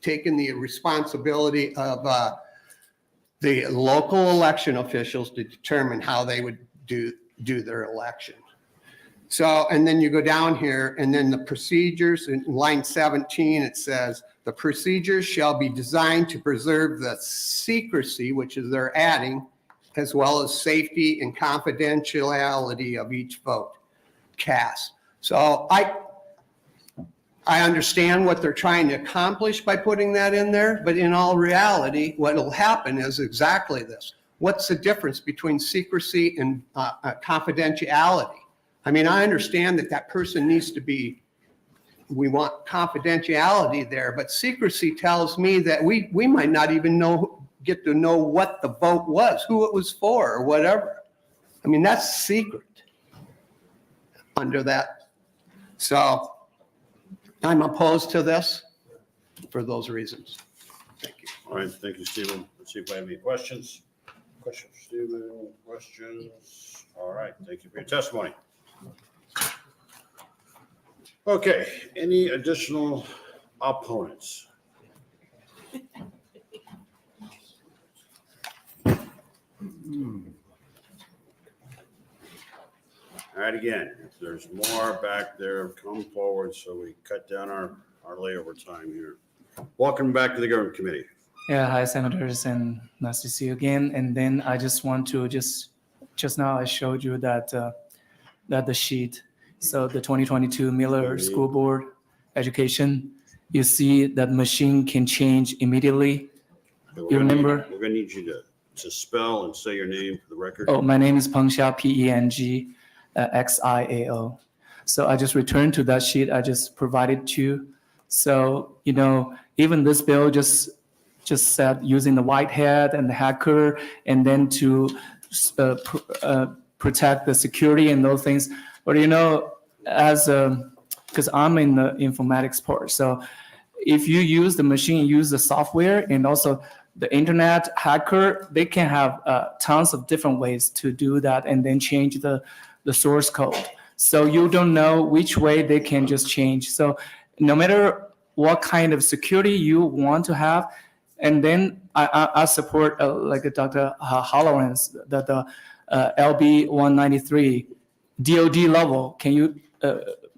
taken the responsibility of the local election officials to determine how they would do their election. So, and then you go down here, and then the procedures in line 17, it says, the procedures shall be designed to preserve the secrecy, which is they're adding, as well as safety and confidentiality of each vote cast. So I understand what they're trying to accomplish by putting that in there, but in all reality, what will happen is exactly this. What's the difference between secrecy and confidentiality? I mean, I understand that person needs to be, we want confidentiality there, but secrecy tells me that we might not even get to know what the vote was, who it was for, or whatever. I mean, that's secret under that. So I'm opposed to this for those reasons. Thank you. All right, thank you, Stephen. Let's see if I have any questions. Questions, Stephen? Questions? All right, thank you for your testimony. Okay, any additional opponents? All right, again, if there's more back there, come forward so we cut down our layover time here. Welcome back to the Government Committee. Yeah, hi, Senators, and nice to see you again. And then I just want to just now I showed you that the sheet. So the 2022 Miller School Board Education, you see that machine can change immediately. You remember? We're gonna need you to spell and say your name for the record. Oh, my name is Peng Xia, P-E-N-G, X-I-A-O. So I just returned to that sheet I just provided to you. So, you know, even this bill just said using the white hat and the hacker, and then to protect the security and those things. But, you know, because I'm in the informatics part, so if you use the machine, use the software, and also the internet hacker, they can have tons of different ways to do that and then change the source code. So you don't know which way they can just change. So no matter what kind of security you want to have, and then I support like Dr. Halloran's, the LB 193 DoD level. Can you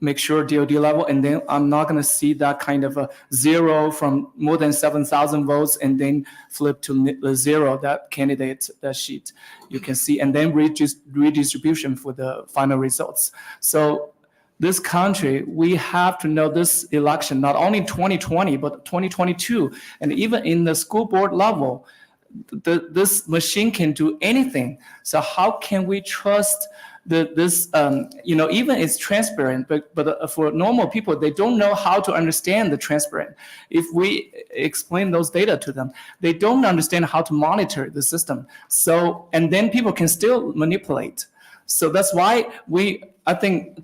make sure DoD level, and then I'm not going to see that kind of a zero from more than 7,000 votes and then flip to the zero, that candidate, that sheet you can see, and then redistribution for the final results. So this country, we have to know this election, not only 2020, but 2022, and even in the school board level, this machine can do anything. So how can we trust this, even it's transparent, but for normal people, they don't know how to understand the transparent. If we explain those data to them, they don't understand how to monitor the system. So, and then people can still manipulate. So that's why I think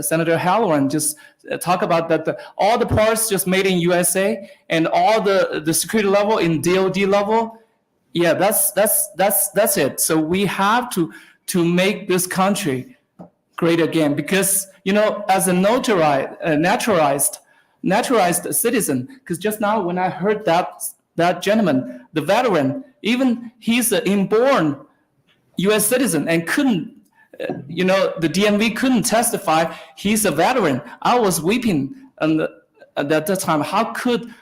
Senator Halloran just talk about that all the parts just made in USA and all the security level in DoD level. Yeah, that's it. So we have to make this country great again, because as a naturalized citizen, because just now when I heard that gentleman, the veteran, even he's an inborn U.S. citizen and couldn't, the DMV couldn't testify he's a veteran. I was weeping at that time. How could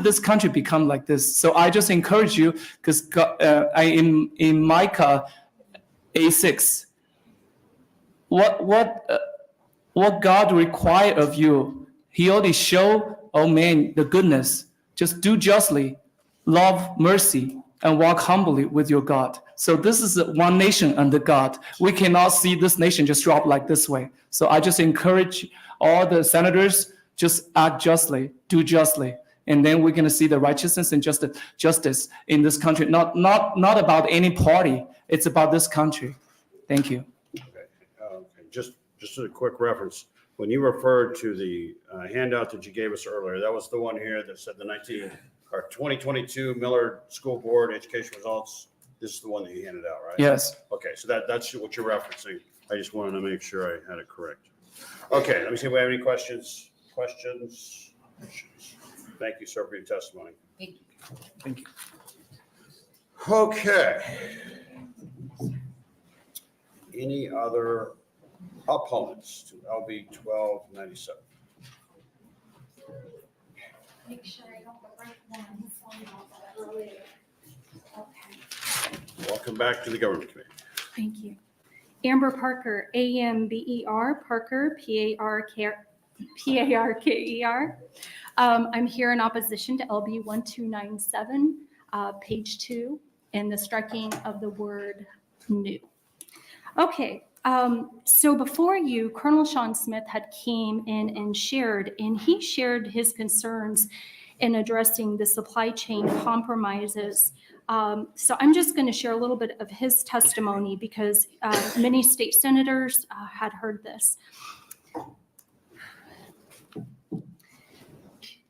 this country become like this? So I just encourage you, because in Micah 8:6, what God require of you, He already showed, oh man, the goodness. Just do justly, love mercy, and walk humbly with your God. So this is one nation under God. We cannot see this nation just drop like this way. So I just encourage all the senators, just act justly, do justly, and then we're going to see the righteousness and justice in this country. Not about any party. It's about this country. Thank you. Okay. Just as a quick reference, when you referred to the handout that you gave us earlier, that was the one here that said the 2022 Miller School Board education results. This is the one that you handed out, right? Yes. Okay, so that's what you're referencing. I just wanted to make sure I had it correct. Okay, let me see if we have any questions. Questions? Thank you, sir, for your testimony. Thank you. Thank you. Okay. Any other opponents to LB 1297? Make sure I don't the right one. Sorry about that earlier. Okay. Welcome back to the Government Committee. Thank you. Amber Parker, AMBER, Parker, PARKER. I'm here in opposition to LB 1297, page 2, and the striking of the word new. Okay, so before you, Colonel Sean Smith had came in and he shared his concerns in addressing the supply chain compromises. So I'm just going to share a little bit of his testimony because many state senators had heard this.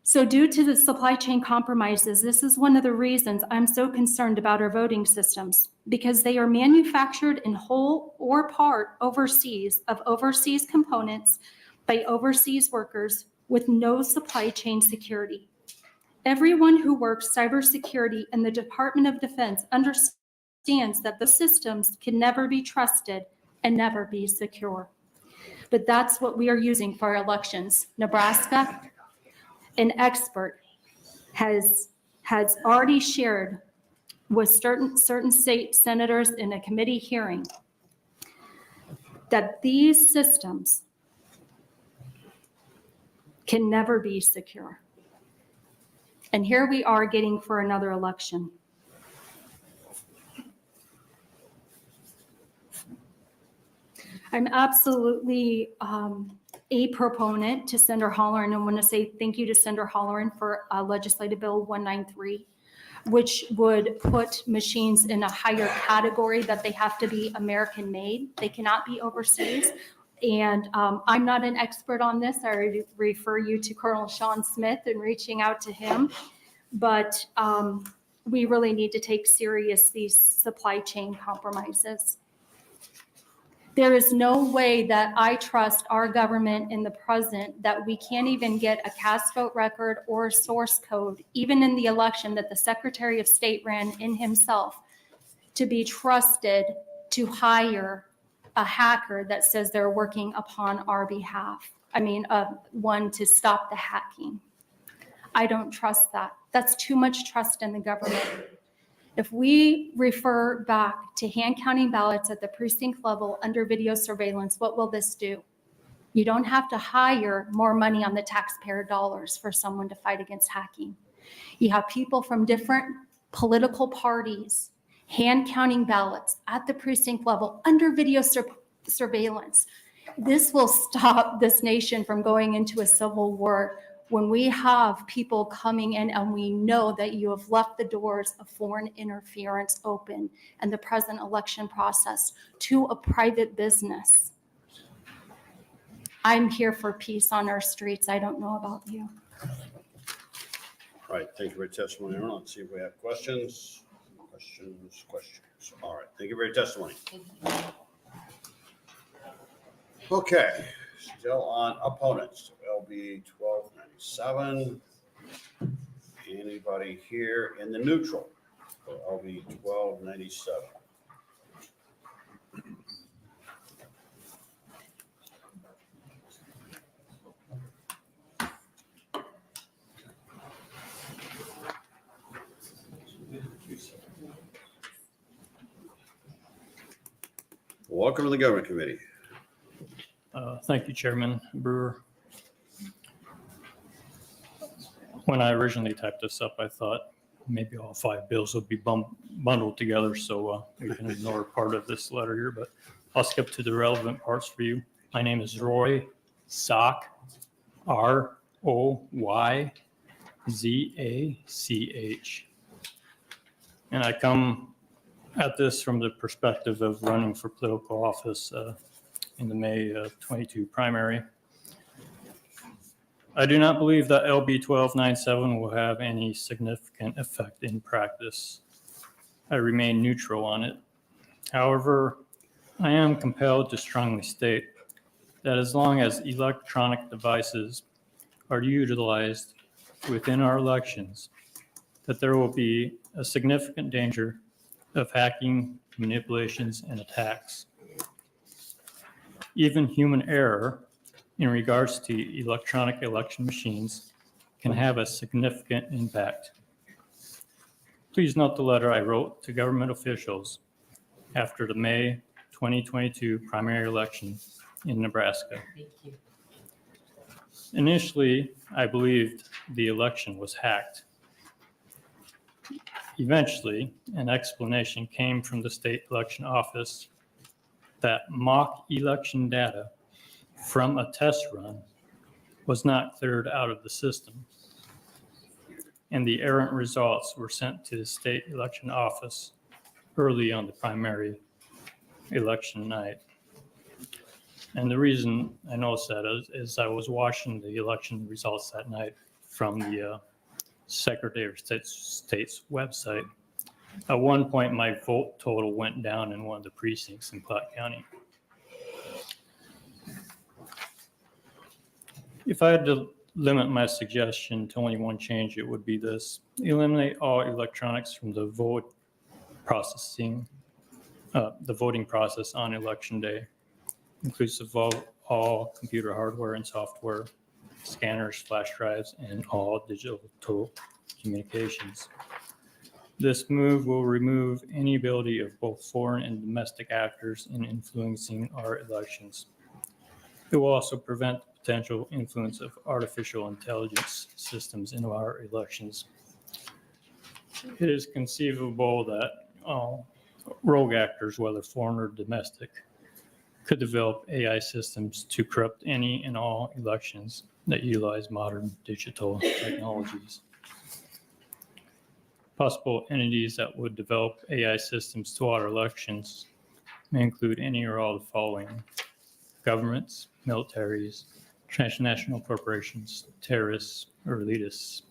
So due to the supply chain compromises, this is one of the reasons I'm so concerned about our voting systems, because they are manufactured in whole or part overseas of overseas components by overseas workers with no supply chain security. Everyone who works cybersecurity in the Department of Defense understands that the systems can never be trusted and never be secure. But that's what we are using for our elections. Nebraska, an expert, has already shared with certain state senators in a committee hearing that these systems can never be secure. And here we are getting for another election. I'm absolutely a proponent to Senator Halloran, and want to say thank you to Senator Halloran for Legislative Bill 193, which would put machines in a higher category that they have to be American made. They cannot be overseas. And I'm not an expert on this. I refer you to Colonel Sean Smith and reaching out to him. But we really need to take serious these supply chain compromises. There is no way that I trust our government in the present that we can't even get a cast vote record or a source code, even in the election that the Secretary of State ran in himself, to be trusted to hire a hacker that says they're working upon our behalf. I mean, one to stop the hacking. I don't trust that. That's too much trust in the government. If we refer back to hand counting ballots at the precinct level under video surveillance, what will this do? You don't have to hire more money on the taxpayer dollars for someone to fight against hacking. You have people from different political parties hand counting ballots at the precinct level under video surveillance. This will stop this nation from going into a civil war when we have people coming in and we know that you have left the doors of foreign interference open and the present election process to a private business. I'm here for peace on our streets. I don't know about you. All right, thank you for your testimony. Let's see if we have questions. Questions. All right, thank you for your testimony. Okay, still on opponents. LB 1297. Anybody here in the neutral for LB 1297? Welcome to the Government Committee. Thank you, Chairman Brewer. When I originally typed this up, I thought maybe all 5 bills would be bundled together, so we can ignore part of this letter here, but I'll skip to the relevant parts for you. My name is Roy Zoch, ROYZACH. And I come at this from the perspective of running for political office in the May 22 primary. I do not believe that LB 1297 will have any significant effect in practice. I remain neutral on it. However, I am compelled to strongly state that as long as electronic devices are utilized within our elections, that there will be a significant danger of hacking, manipulations, and attacks. Even human error in regards to electronic election machines can have a significant impact. Please note the letter I wrote to government officials after the May 2022 primary election in Nebraska. Thank you. Initially, I believed the election was hacked. Eventually, an explanation came from the state election office that mock election data from a test run was not cleared out of the system, and the errant results were sent to the state election office early on the primary election night. And the reason I noticed that is I was watching the election results that night from the Secretary of State's website. At one point, my vote total went down in one of the precincts in Platte County. If I had to limit my suggestion to only one change, it would be this: eliminate all electronics from the voting process on election day, inclusive of all computer hardware and software, scanners, flash drives, and all digital communications. This move will remove any ability of both foreign and domestic actors in influencing our elections. It will also prevent the potential influence of artificial intelligence systems in our elections. It is conceivable that rogue actors, whether foreign or domestic, could develop AI systems to corrupt any and all elections that utilize modern digital technologies. Possible entities that would develop AI systems to our elections may include any or all the following: governments, militaries, transnational corporations, terrorists, or elitists.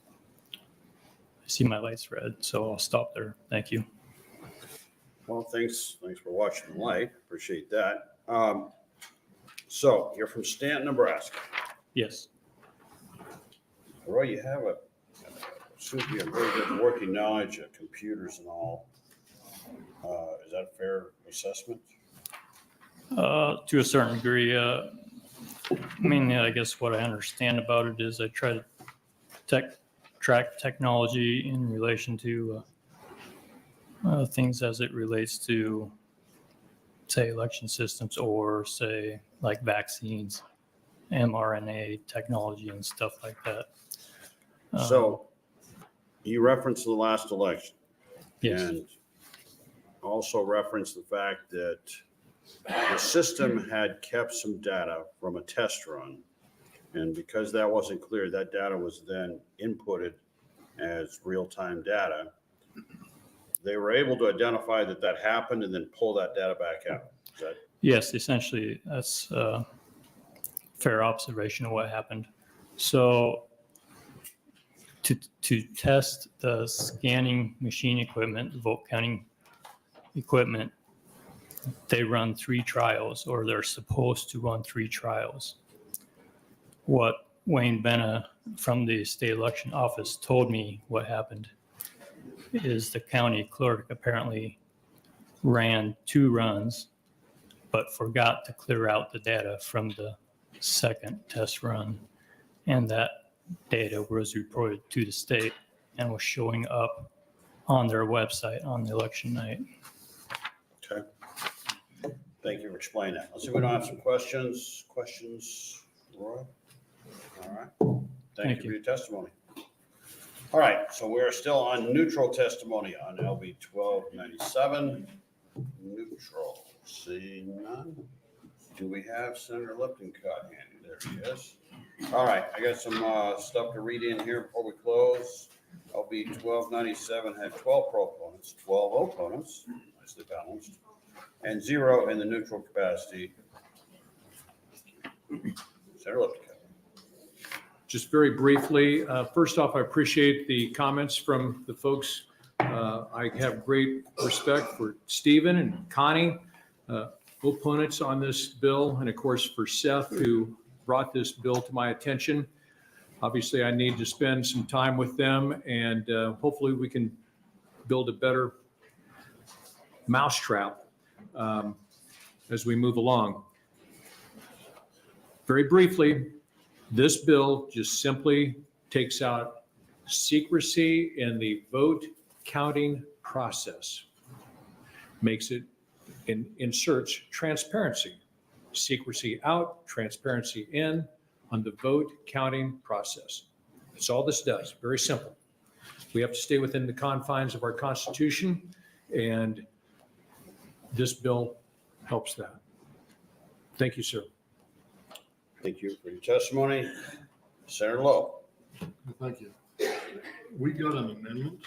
I see my light's red, so I'll stop there. Thank you. Well, thanks for watching the light. Appreciate that. So you're from Stanton, Nebraska. Yes. Roy, you have seems to be a very good working knowledge of computers and all. Is that a fair assessment? To a certain degree. Mainly, I guess what I understand about it is I try to track technology in relation to things as it relates to, say, election systems or, say, like vaccines, mRNA technology and stuff like that. So you referenced the last election. Yes. And also referenced the fact that the system had kept some data from a test run. And because that wasn't clear, that data was then inputted as real-time data. They were able to identify that that happened and then pull that data back out. Is that? Yes, essentially, that's a fair observation of what happened. So to test the scanning machine equipment, the vote counting equipment, they run 3 trials, or they're supposed to run 3 trials. What Wayne Benna from the state election office told me what happened is the county clerk apparently ran 2 runs, but forgot to clear out the data from the second test run. And that data was reported to the state and was showing up on their website on the election night. Okay. Thank you for explaining that. Let's see if we don't have some questions. Roy? All right. Thank you for your testimony. All right, so we're still on neutral testimony on LB 1297. Neutral. Seeing none. Do we have Senator Lippincott handy? There he is. All right, I got some stuff to read in here before we close. LB 1297 had 12 proponents, 12 opponents, nicely balanced, and 0 in the neutral capacity. Senator Lippincott. Just very briefly, first off, I appreciate the comments from the folks. I have great respect for Stephen and Connie, opponents on this bill, and of course for Seth, who brought this bill to my attention. Obviously, I need to spend some time with them, and hopefully we can build a better mousetrap as we move along. Very briefly, this bill just simply takes out secrecy in the vote counting process, makes it, inserts transparency, secrecy out, transparency in on the vote counting process. That's all this does, very simple. We have to stay within the confines of our Constitution, and this bill helps that. Thank you, sir. Thank you for your testimony. Senator Lowe. Thank you. We got an amendment.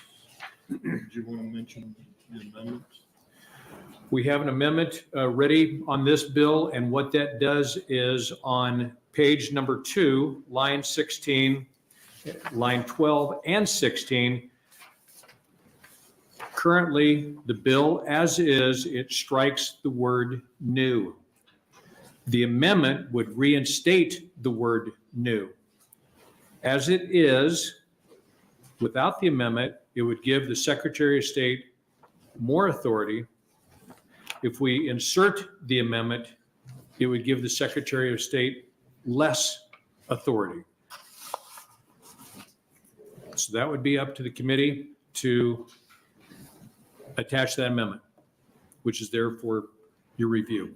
Do you want to mention the amendments? We have an amendment ready on this bill, and what that does is on page number 2, line 16, line 12 and 16, currently the bill as is, it strikes the word new. The amendment would reinstate the word new. As it is, without the amendment, it would give the Secretary of State more authority. If we insert the amendment, it would give the Secretary of State less authority. So that would be up to the committee to attach that amendment, which is there for your review.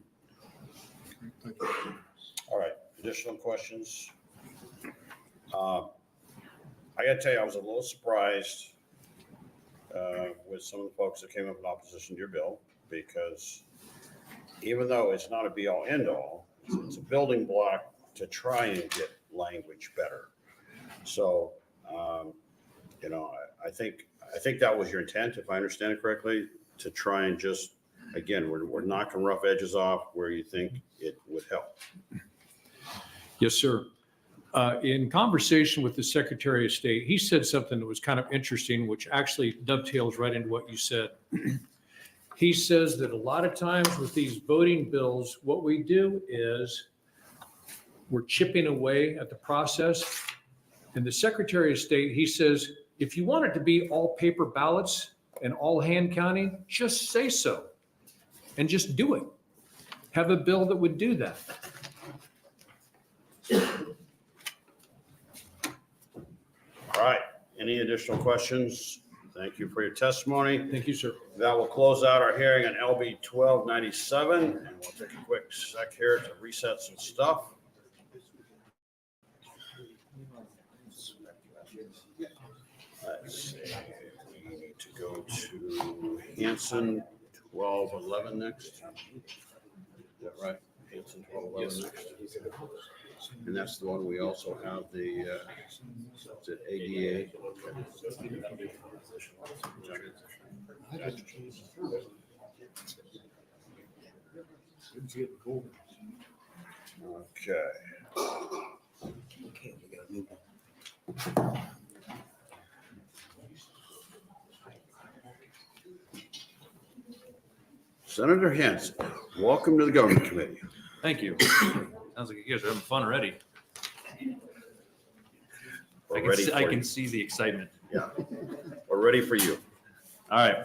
All right, additional questions? I gotta tell you, I was a little surprised with some of the folks that came up in opposition to your bill, because even though it's not a be-all, end-all, it's a building block to try and get language better. So, I think that was your intent, if I understand it correctly, to try and just again, we're knocking rough edges off where you think it would help. Yes, sir. In conversation with the Secretary of State, he said something that was kind of interesting, which actually dovetails right into what you said. He says that a lot of times with these voting bills, what we do is we're chipping away at the process. And the Secretary of State, he says, if you want it to be all paper ballots and all hand counting, just say so and just do it. Have a bill that would do that. All right, any additional questions? Thank you for your testimony. Thank you, sir. That will close out our hearing on LB 1297, and we'll take a quick sec here to reset some stuff. Let's see, we need to go to Hansen 1211 next. Is that right? Hansen 1211 next. And that's the one we also have the, is it ADA? Okay. Okay, we gotta move on. Senator Hansen, welcome to the Government Committee. Thank you. Sounds like you guys are having fun already. I can see the excitement. Yeah, we're ready for you. All right.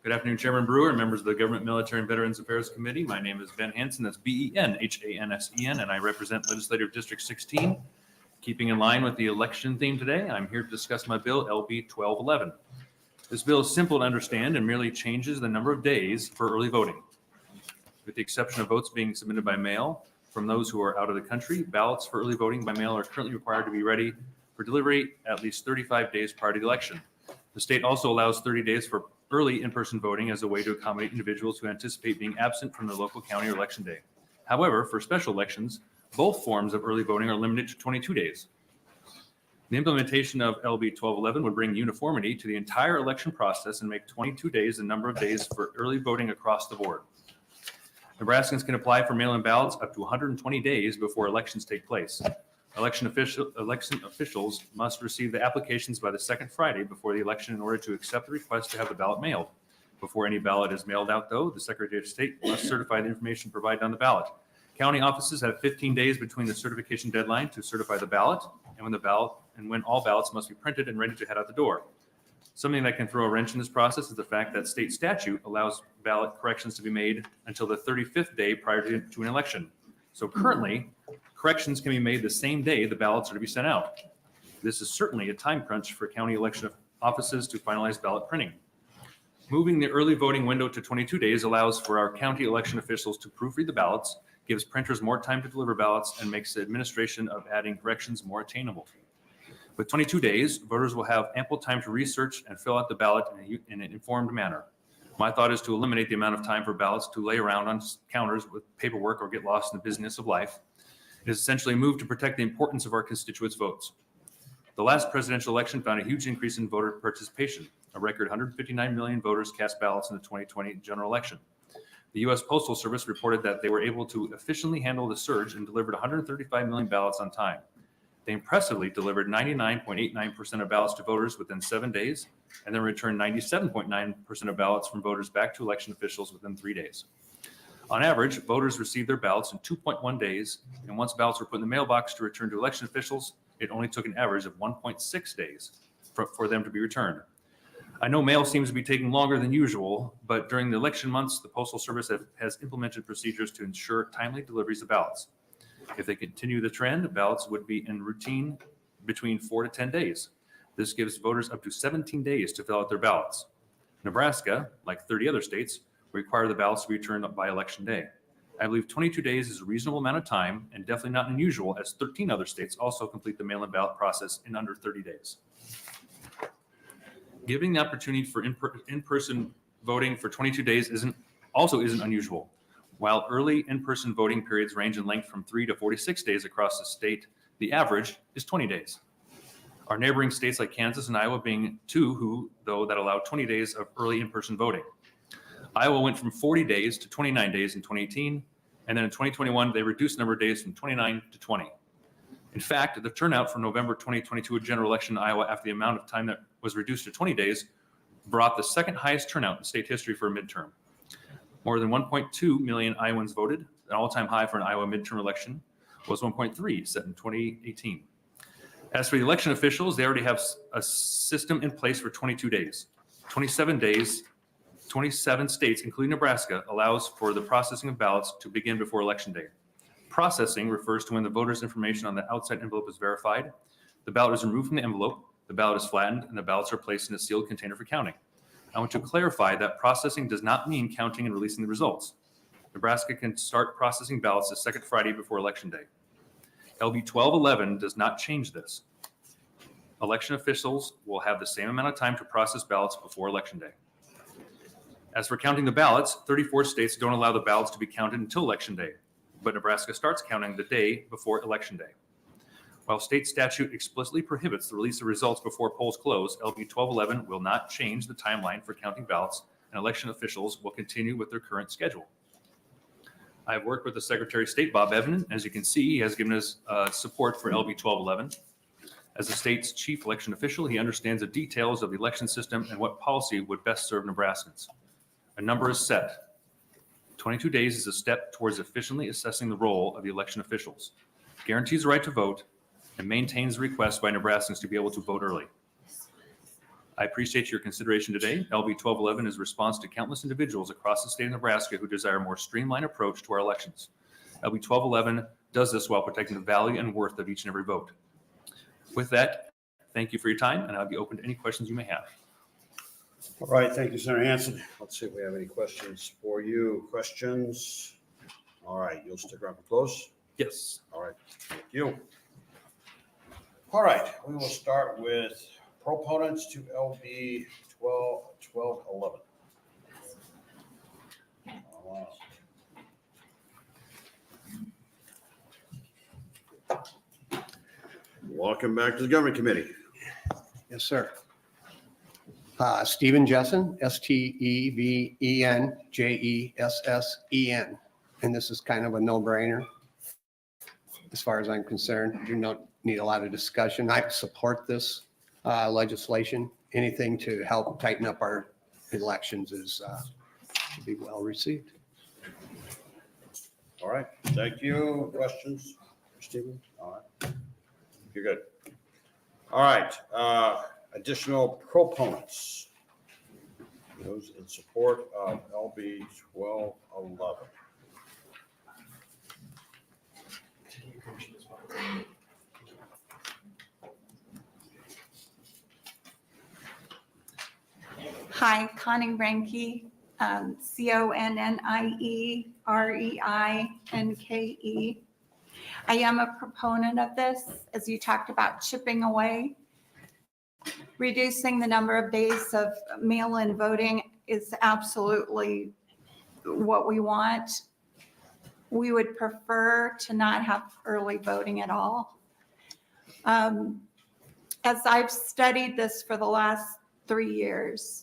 Good afternoon, Chairman Brewer and members of the Government, Military, and Veterans Affairs Committee. My name is Ben Hansen. That's BenHansen, and I represent Legislative District 16. Keeping in line with the election theme today, I'm here to discuss my bill, LB 1211. This bill is simple to understand and merely changes the number of days for early voting. With the exception of votes being submitted by mail from those who are out of the country, ballots for early voting by mail are currently required to be ready for delivery at least 35 days prior to the election. The state also allows 30 days for early in-person voting as a way to accommodate individuals who anticipate being absent from the local county or election day. However, for special elections, both forms of early voting are limited to 22 days. The implementation of LB 1211 would bring uniformity to the entire election process and make 22 days the number of days for early voting across the board. Nebraskans can apply for mail-in ballots up to 120 days before elections take place. Election officials must receive the applications by the second Friday before the election in order to accept the request to have the ballot mailed. Before any ballot is mailed out, though, the Secretary of State must certify the information provided on the ballot. County offices have 15 days between the certification deadline to certify the ballot and when all ballots must be printed and ready to head out the door. Something that can throw a wrench in this process is the fact that state statute allows ballot corrections to be made until the 35th day prior to an election. So currently, corrections can be made the same day the ballots are to be sent out. This is certainly a time crunch for county election offices to finalize ballot printing. Moving the early voting window to 22 days allows for our county election officials to proofread the ballots, gives printers more time to deliver ballots, and makes the administration of adding corrections more attainable. With 22 days, voters will have ample time to research and fill out the ballot in an informed manner. My thought is to eliminate the amount of time for ballots to lay around on counters with paperwork or get lost in the business of life. It is essentially a move to protect the importance of our constituents' votes. The last presidential election found a huge increase in voter participation. A record 159 million voters cast ballots in the 2020 general election. The U.S. Postal Service reported that they were able to efficiently handle the surge and delivered 135 million ballots on time. They impressively delivered 99.89% of ballots to voters within 7 days, and then returned 97.9% of ballots from voters back to election officials within 3 days. On average, voters received their ballots in 2.1 days, and once ballots were put in the mailbox to return to election officials, it only took an average of 1.6 days for them to be returned. I know mail seems to be taking longer than usual, but during the election months, the Postal Service has implemented procedures to ensure timely deliveries of ballots. If they continue the trend, ballots would be in routine between 4 to 10 days. This gives voters up to 17 days to fill out their ballots. Nebraska, like 30 other states, require the ballots to be returned by election day. I believe 22 days is a reasonable amount of time and definitely not unusual, as 13 other states also complete the mail-in ballot process in under 30 days. Giving the opportunity for in-person voting for 22 days isn't unusual. While early in-person voting periods range in length from 3 to 46 days across the state, the average is 20 days. Our neighboring states like Kansas and Iowa being two that allow 20 days of early in-person voting. Iowa went from 40 days to 29 days in 2018, and then in 2021, they reduced the number of days from 29 to 20. In fact, the turnout for November 2022 general election in Iowa after the amount of time that was reduced to 20 days brought the second highest turnout in state history for a midterm. More than 1.2 million Iowans voted. An all-time high for an Iowa midterm election was 1.3 set in 2018. As for the election officials, they already have a system in place for 22 days. 27 days, 27 states, including Nebraska, allows for the processing of ballots to begin before election day. Processing refers to when the voter's information on the outside envelope is verified, the ballot is removed from the envelope, the ballot is flattened, and the ballots are placed in a sealed container for counting. I want to clarify that processing does not mean counting and releasing the results. Nebraska can start processing ballots the second Friday before Election Day. LB 1211 does not change this. Election officials will have the same amount of time to process ballots before Election Day. As for counting the ballots, 34 states don't allow the ballots to be counted until Election Day, but Nebraska starts counting the day before Election Day. While state statute explicitly prohibits the release of results before polls close, LB 1211 will not change the timeline for counting ballots, and election officials will continue with their current schedule. I have worked with the Secretary of State, Bob Evans. As you can see, he has given us support for LB 1211. As the state's chief election official, he understands the details of the election system and what policy would best serve Nebraskans. A number is set. 22 days is a step towards efficiently assessing the role of the election officials, guarantees the right to vote, and maintains the request by Nebraskans to be able to vote early. I appreciate your consideration today. LB 1211 is a response to countless individuals across the state of Nebraska who desire a more streamlined approach to our elections. LB 1211 does this while protecting the value and worth of each and every vote. With that, thank you for your time, and I'll be open to any questions you may have. All right, thank you, Senator Hansen. Let's see if we have any questions for you. Questions? All right, you'll stick around for close? Yes. All right, thank you. All right, we will start with proponents to LB 1211. Welcome back to the Government Committee. Yes, sir. Stephen Jessen, STEVENJESSEN. And this is kind of a no-brainer as far as I'm concerned. You don't need a lot of discussion. I support this legislation. Anything to help tighten up our elections is should be well received. All right, thank you. Questions, Stephen? All right, you're good. All right, additional proponents. Those in support of LB 1211. Hi, Connie Renke, CONNIEREINKE. I am a proponent of this, as you talked about chipping away. Reducing the number of days of mail-in voting is absolutely what we want. We would prefer to not have early voting at all. As I've studied this for the last 3 years,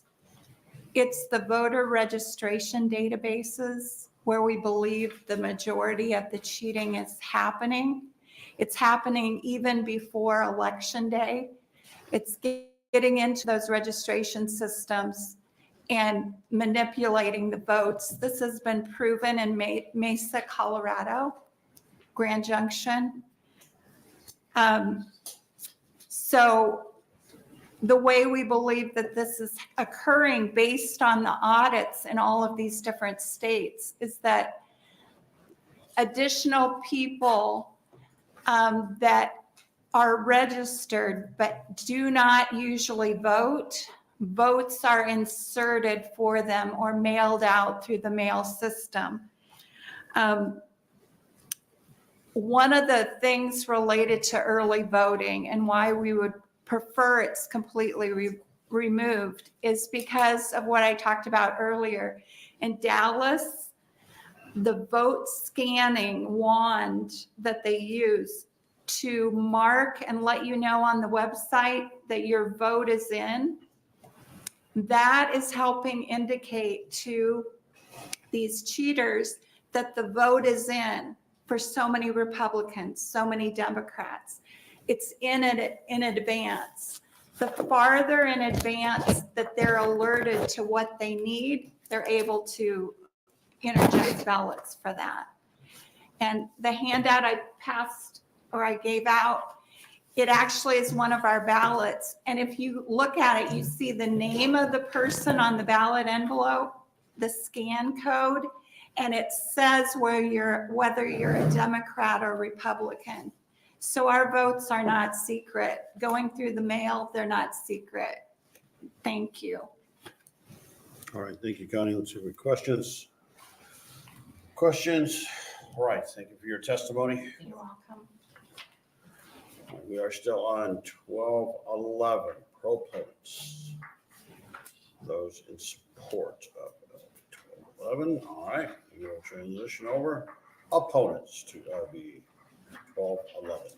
it's the voter registration databases where we believe the majority of the cheating is happening. It's happening even before Election Day. It's getting into those registration systems and manipulating the votes. This has been proven in Mesa, Colorado, Grand Junction. So the way we believe that this is occurring based on the audits in all of these different states is that additional people that are registered but do not usually vote, votes are inserted for them or mailed out through the mail system. One of the things related to early voting and why we would prefer it's completely removed is because of what I talked about earlier. In Dallas, the vote scanning wand that they use to mark and let you know on the website that your vote is in, that is helping indicate to these cheaters, that the vote is in for so many Republicans, so many Democrats. It's in advance. The farther in advance that they're alerted to what they need, they're able to interject ballots for that. And the handout I passed or I gave out, it actually is one of our ballots. And if you look at it, you see the name of the person on the ballot envelope, the scan code, and it says whether you're a Democrat or Republican. So our votes are not secret. Going through the mail, they're not secret. Thank you. All right, thank you, Connie. Let's see if we have questions. Questions? All right, thank you for your testimony. You're welcome. We are still on 1211, proponents. Those in support of 1211. All right, we will transition over. Opponents to RB 1211.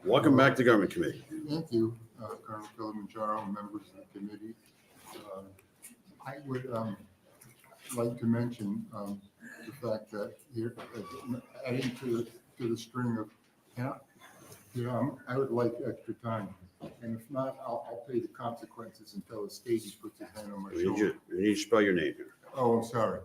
Welcome back to Government Committee. Thank you, Colonel Kilimanjaro, members of the committee. I would like to mention the fact that here, adding to the string of, I would like extra time. And if not, I'll pay the consequences until the state puts his hand on my shoulder. You need to spell your name here. Oh, I'm sorry.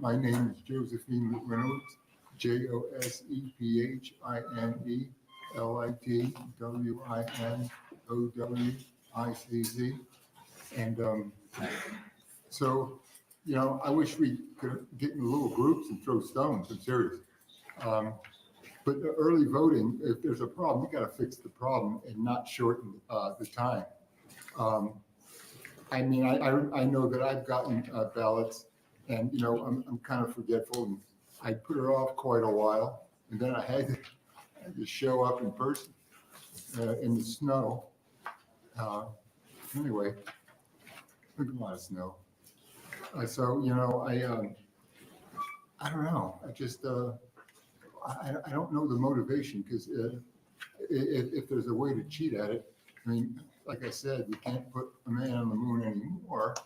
My name is Josephine Reynolds, JOSEPHINE LITWINOWICZ. And so, I wish we could get in little groups and throw stones. I'm serious. But the early voting, if there's a problem, you got to fix the problem and not shorten the time. I mean, I know that I've gotten ballots, and I'm kind of forgetful, and I put it off quite a while, and then I had to show up in person in the snow. Anyway, look at a lot of snow. So I don't know. I just I don't know the motivation, because if there's a way to cheat at it, I mean, like I said, we can't put a man on the moon anymore,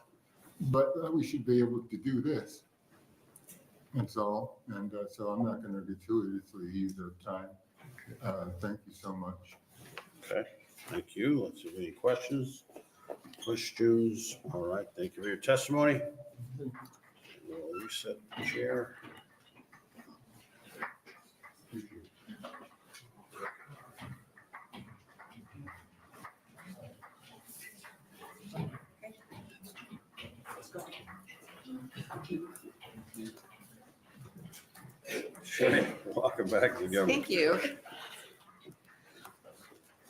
but we should be able to do this. That's all. And so I'm not going to gratuitously use their time. Thank you so much. Okay, thank you. Let's see if any questions. Questions. All right, thank you for your testimony. We'll reset the chair. Sherry, welcome back to the government. Thank you.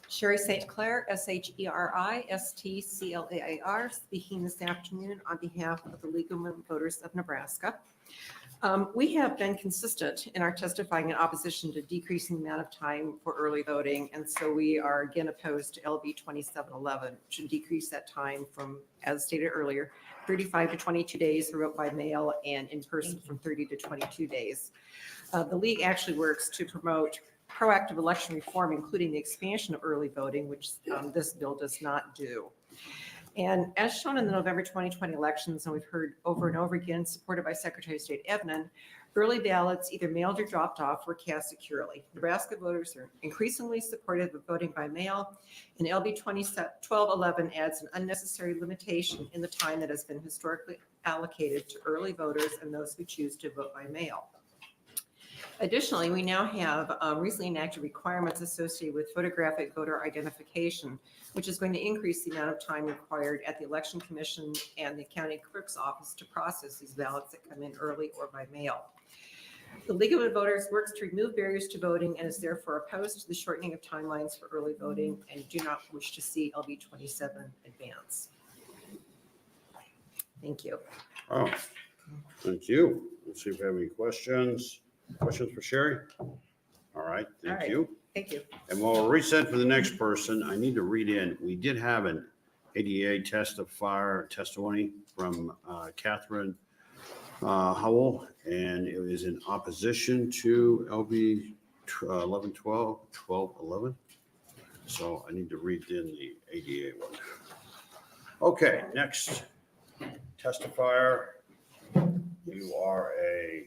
Sherry St. Clair, SHERI-STCLAIR, speaking this afternoon on behalf of the League of Women Voters of Nebraska. We have been consistent in our testifying in opposition to decreasing the amount of time for early voting, and so we are again opposed to LB 2711, which would decrease that time from, as stated earlier, 35 to 22 days for vote by mail, and in person from 30 to 22 days. The League actually works to promote proactive election reform, including the expansion of early voting, which this bill does not do. And as shown in the November 2020 elections, and we've heard over and over again, supported by Secretary of State Evnen, early ballots, either mailed or dropped off, were cast securely. Nebraska voters are increasingly supportive of voting by mail, and LB 1211 adds an unnecessary limitation in the time that has been historically allocated to early voters and those who choose to vote by mail. Additionally, we now have recently enacted requirements associated with photographic voter identification, which is going to increase the amount of time required at the Election Commission and the County Clerk's Office to process these ballots that come in early or by mail. The League of Women Voters works to remove barriers to voting and is therefore opposed to the shortening of timelines for early voting and do not wish to see LB 27 advance. Thank you. Oh, thank you. Let's see if we have any questions. Questions for Sherry? All right, thank you. Thank you. And we'll reset for the next person. I need to read in. We did have an ADA testimony from Catherine Howell, and it was in opposition to LB 1211. So I need to read in the ADA one. Okay, next testifier. You are a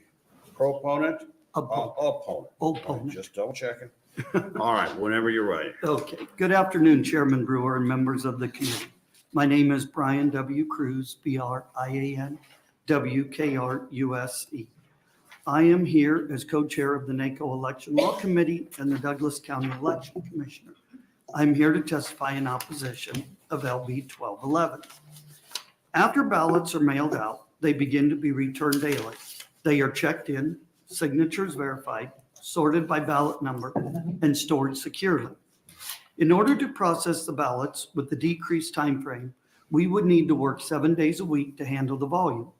proponent? Opponent. Opponent. Just double checking. All right, whenever you're ready. Okay. Good afternoon, Chairman Brewer and members of the committee. My name is Brian W. Cruz, BRIAN WKRUSE. I am here as co-chair of the NACO Election Law Committee and the Douglas County Election Commissioner. I'm here to testify in opposition of LB 1211. After ballots are mailed out, they begin to be returned daily. They are checked in, signatures verified, sorted by ballot number, and stored securely. In order to process the ballots with the decreased time frame, we would need to work 7 days a week to handle the volume.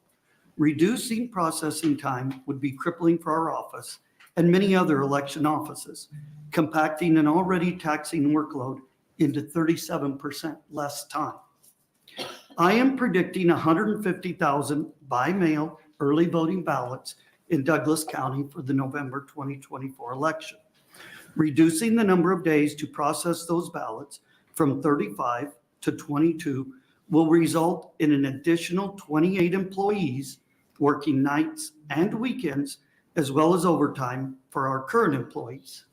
Reducing processing time would be crippling for our office and many other election offices, compacting an already taxing workload into 37% less time. I am predicting 150,000 by mail early voting ballots in Douglas County for the November 2024 election. Reducing the number of days to process those ballots from 35 to 22 will result in an additional 28 employees working nights and weekends, as well as overtime for our current employees.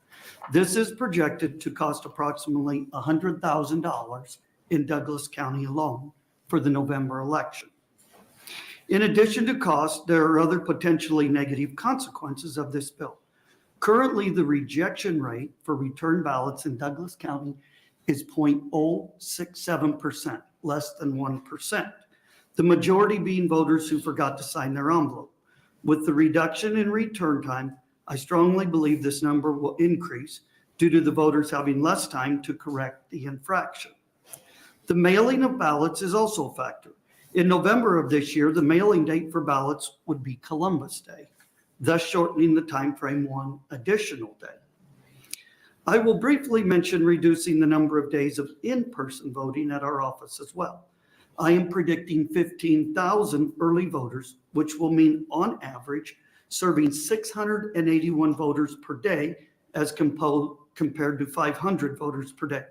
This is projected to cost approximately $100,000 in Douglas County alone for the November election. In addition to cost, there are other potentially negative consequences of this bill. Currently, the rejection rate for return ballots in Douglas County is 0.067%, less than 1%. The majority being voters who forgot to sign their envelope. With the reduction in return time, I strongly believe this number will increase due to the voters having less time to correct the infraction. The mailing of ballots is also a factor. In November of this year, the mailing date for ballots would be Columbus Day, thus shortening the time frame one additional day. I will briefly mention reducing the number of days of in-person voting at our office as well. I am predicting 15,000 early voters, which will mean on average serving 681 voters per day as compared to 500 voters per day.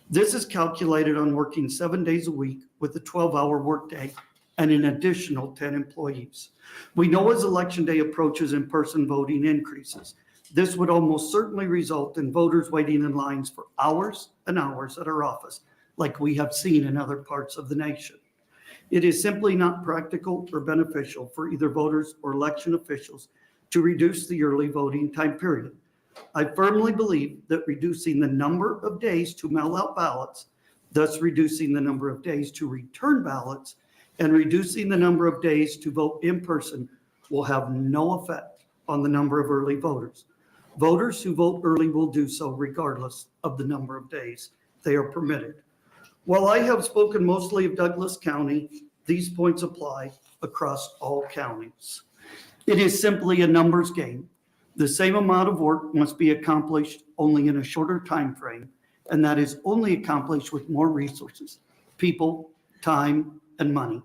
This is calculated on working 7 days a week with a 12-hour workday and an additional 10 employees. We know as Election Day approaches, in-person voting increases. This would almost certainly result in voters waiting in lines for hours and hours at our office, like we have seen in other parts of the nation. It is simply not practical or beneficial for either voters or election officials to reduce the early voting time period. I firmly believe that reducing the number of days to mail out ballots, thus reducing the number of days to return ballots, and reducing the number of days to vote in person will have no effect on the number of early voters. Voters who vote early will do so regardless of the number of days they are permitted. While I have spoken mostly of Douglas County, these points apply across all counties. It is simply a numbers game. The same amount of work must be accomplished only in a shorter time frame, and that is only accomplished with more resources, people, time, and money.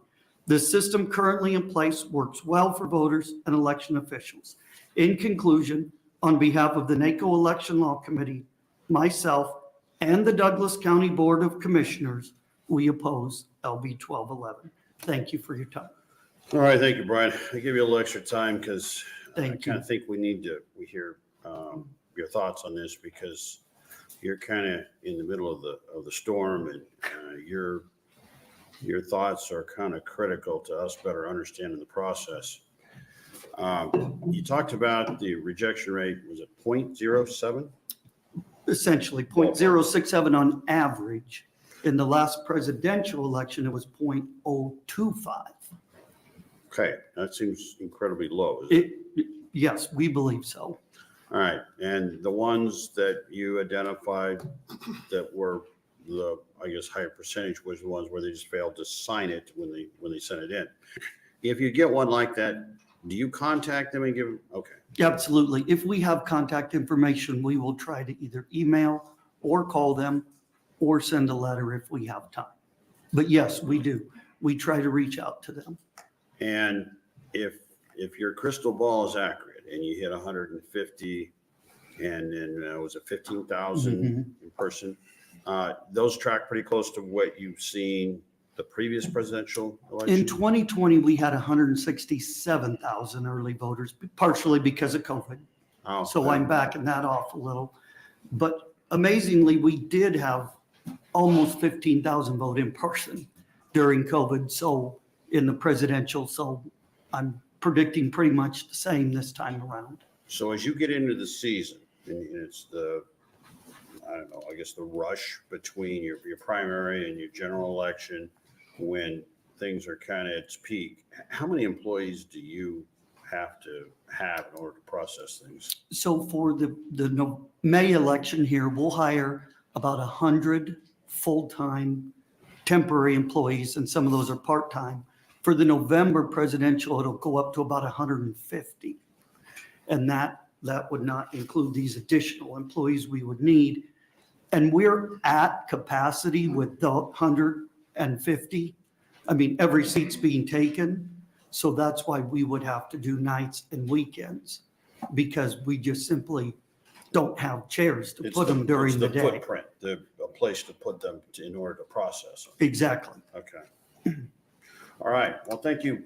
The system currently in place works well for voters and election officials. In conclusion, on behalf of the NACO Election Law Committee, myself, and the Douglas County Board of Commissioners, we oppose LB 1211. Thank you for your time. All right, thank you, Brian. I give you a little extra time because I Thank kind of think we hear your thoughts on this because you're kind of in the middle of the storm, and your thoughts are kind of critical to us better understanding the process. You talked about the rejection rate, was it 0.07? Essentially 0.067 on average. In the last presidential election, it was 0.025. Okay, that seems incredibly low. Isn't it? Yes, we believe so. All right, and the ones that you identified that were the, I guess, higher percentage was the ones where they just failed to sign it when they sent it in. If you get one like that, do you contact them and give them? Okay. Absolutely. If we have contact information, we will try to either email or call them or send a letter if we have time. But yes, we do. We try to reach out to them. And if your crystal ball is accurate and you hit 150 and then was it 15,000 in person, Those track pretty close to what you've seen the previous presidential In election? 2020, we had 167,000 early voters, partially because of COVID. Oh, So okay. I'm backing that off a little. But amazingly, we did have almost 15,000 vote in person during COVID, so in the presidential. So I'm predicting pretty much the same this time around. So as you get into the season, and it's the, I don't know, I guess the rush between your primary and your general election, when things are kind of at its peak, how many employees do you have to have in order to process things? So for the May election here, we'll hire about 100 full-time temporary employees, and some of those are part-time. For the November presidential, it'll go up to about 150. And that would not include these additional employees we would need. And we're at capacity with the 150. I mean, every seat's being taken. So that's why we would have to do nights and weekends, because we just simply don't have chairs to put them during the day. Footprint, a place to put them in order to process them. Exactly. Okay. All right. Well, thank you.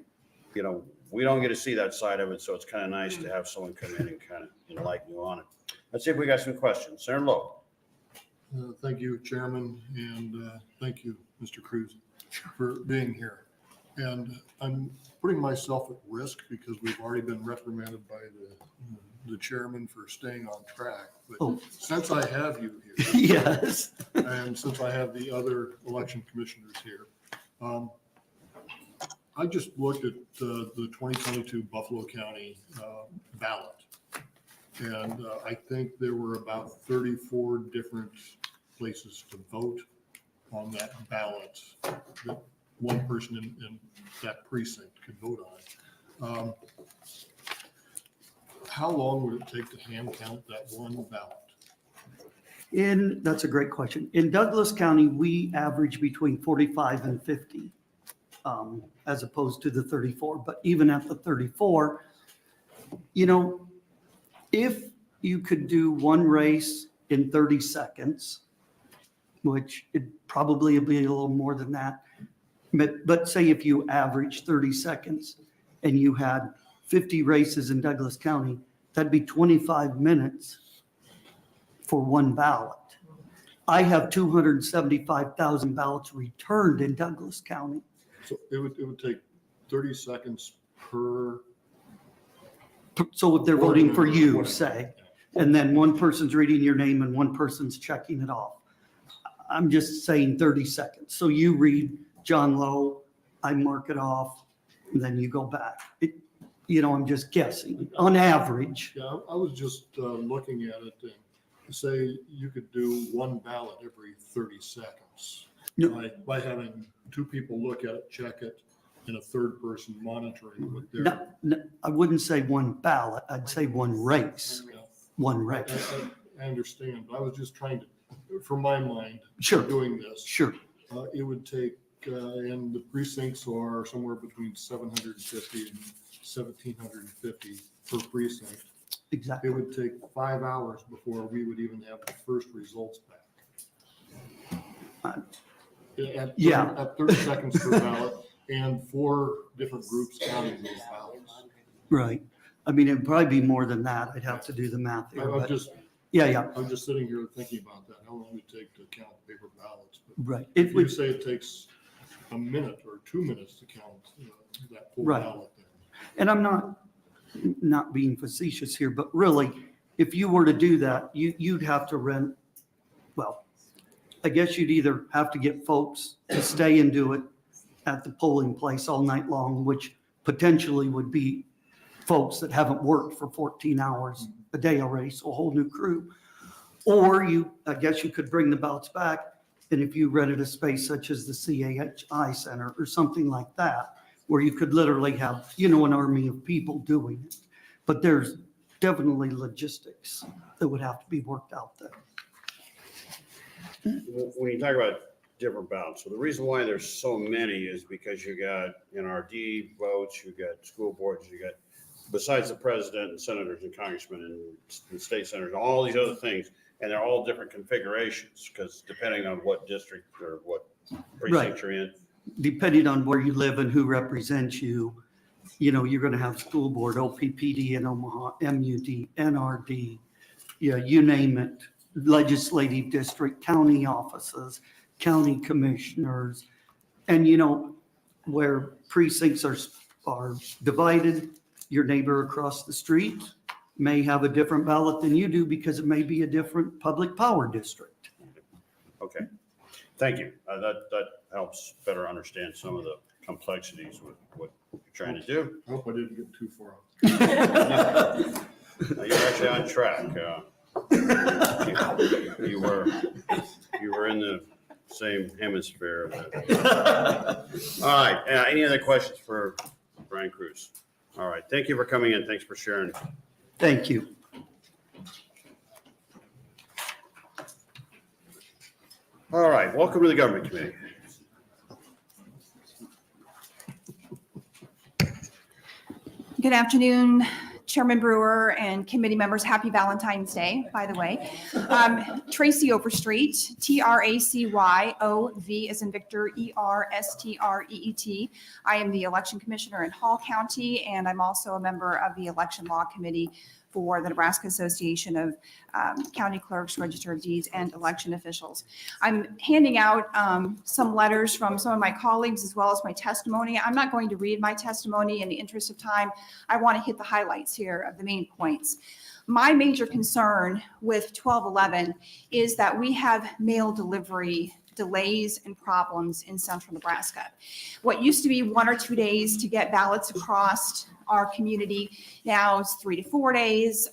You know, we don't get to see that side of it, so it's kind of nice to have someone come in and kind of enlighten you on it. Let's see if we got some questions. Senator Lowe. Thank you, Chairman, and thank you, Mr. Cruz, for being here. And I'm putting myself at risk because we've already been reprimanded by the chairman for staying on track. But since I have you here. Yes. And since I have the other election commissioners here, I just looked at the 2022 Buffalo County ballot. And I think there were about 34 different places to vote on that ballot that one person in that precinct could vote on. How long would it take to hand count that one ballot? That's a great question. In Douglas County, we average between 45 and 50, as opposed to the 34. But even at the 34, you know, if you could do one race in 30 seconds, which it probably would be a little more than that, but say if you average 30 seconds and you had 50 races in Douglas County, that'd be 25 minutes for one ballot. I have 275,000 ballots returned in Douglas County. So it would take 30 seconds per. So if they're voting for you, say, and then one person's reading your name and one person's checking it off. I'm just saying 30 seconds. So you read John Lowe, I mark it off, and then you go back. You know, I'm just guessing on average. Yeah, I was just looking at it and say you could do one ballot every 30 seconds. No. By having two people look at it, check it, and a third person monitoring what they're. No, I wouldn't say one ballot. I'd say one race. One race. I understand, but I was just trying to, for my mind, Sure. doing this. Sure. It would take, and the precincts are somewhere between 750 and 1,750 per precinct. Exactly. It would take 5 hours before we would even have the first results back. At 30 seconds per ballot, and 4 different groups counting those ballots. Right. I mean, it'd probably be more than that. I'd have to do the math here. I'm but- just. Yeah. I'm just sitting here thinking about that, how long it would take to count paper ballots. But Right. If you say it takes a minute or 2 minutes to count that full Right. ballot. And I'm not being facetious here, but really, if you were to do that, you'd have to rent, well, I guess you'd either have to get folks to stay and do it at the polling place all night long, which potentially would be folks that haven't worked for 14 hours a day already, so a whole new crew. Or I guess you could bring the ballots back, and if you rented a space such as the CAHI Center or something like that, where you could literally have, an army of people doing it. But there's definitely logistics that would have to be worked out there. When you talk about different ballots, so the reason why there's so many is because you got NRD votes, you got school boards, you got, besides the president and senators and congressmen and state senators, all these other things. And they're all different configurations, because depending on what district or what precinct Right. you're in. Depending on where you live and who represents you, you know, you're going to have school board, OPPD in Omaha, MUD, NRD, yeah, you name it, legislative district, county offices, county commissioners. And, you know, where precincts are divided, your neighbor across the street may have a different ballot than you do because it may be a different public power district. Okay, thank you. That helps better understand some of the complexities with what you're trying to do. I hope I didn't get too far off. You're actually on track. You were in the same hemisphere. All right, any other questions for Brian Cruz? All right, thank you for coming in. Thanks for sharing. Thank you. All right, welcome to the Government Committee. Good afternoon, Chairman Brewer and committee members. Happy Valentine's Day, by the way. Tracy Overstreet, TRACY, OV as in Victor, ERSTREET. I am the election commissioner in Hall County, and I'm also a member of the election law committee for the Nebraska Association of County Clerks, Register of Deeds, and election officials. I'm handing out some letters from some of my colleagues as well as my testimony. I'm not going to read my testimony in the interest of time. I want to hit the highlights here of the main points. My major concern with 1211 is that we have mail delivery delays and problems in central Nebraska. What used to be 1 or 2 days to get ballots across our community now is 3 to 4 days,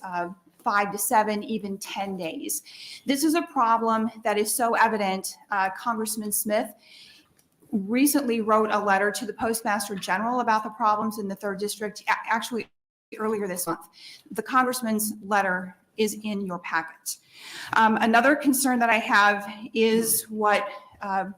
5 to 7, even 10 days. This is a problem that is so evident. Congressman Smith recently wrote a letter to the Postmaster General about the problems in the 3rd District, actually earlier this month. The Congressman's letter is in your packet. Another concern that I have is what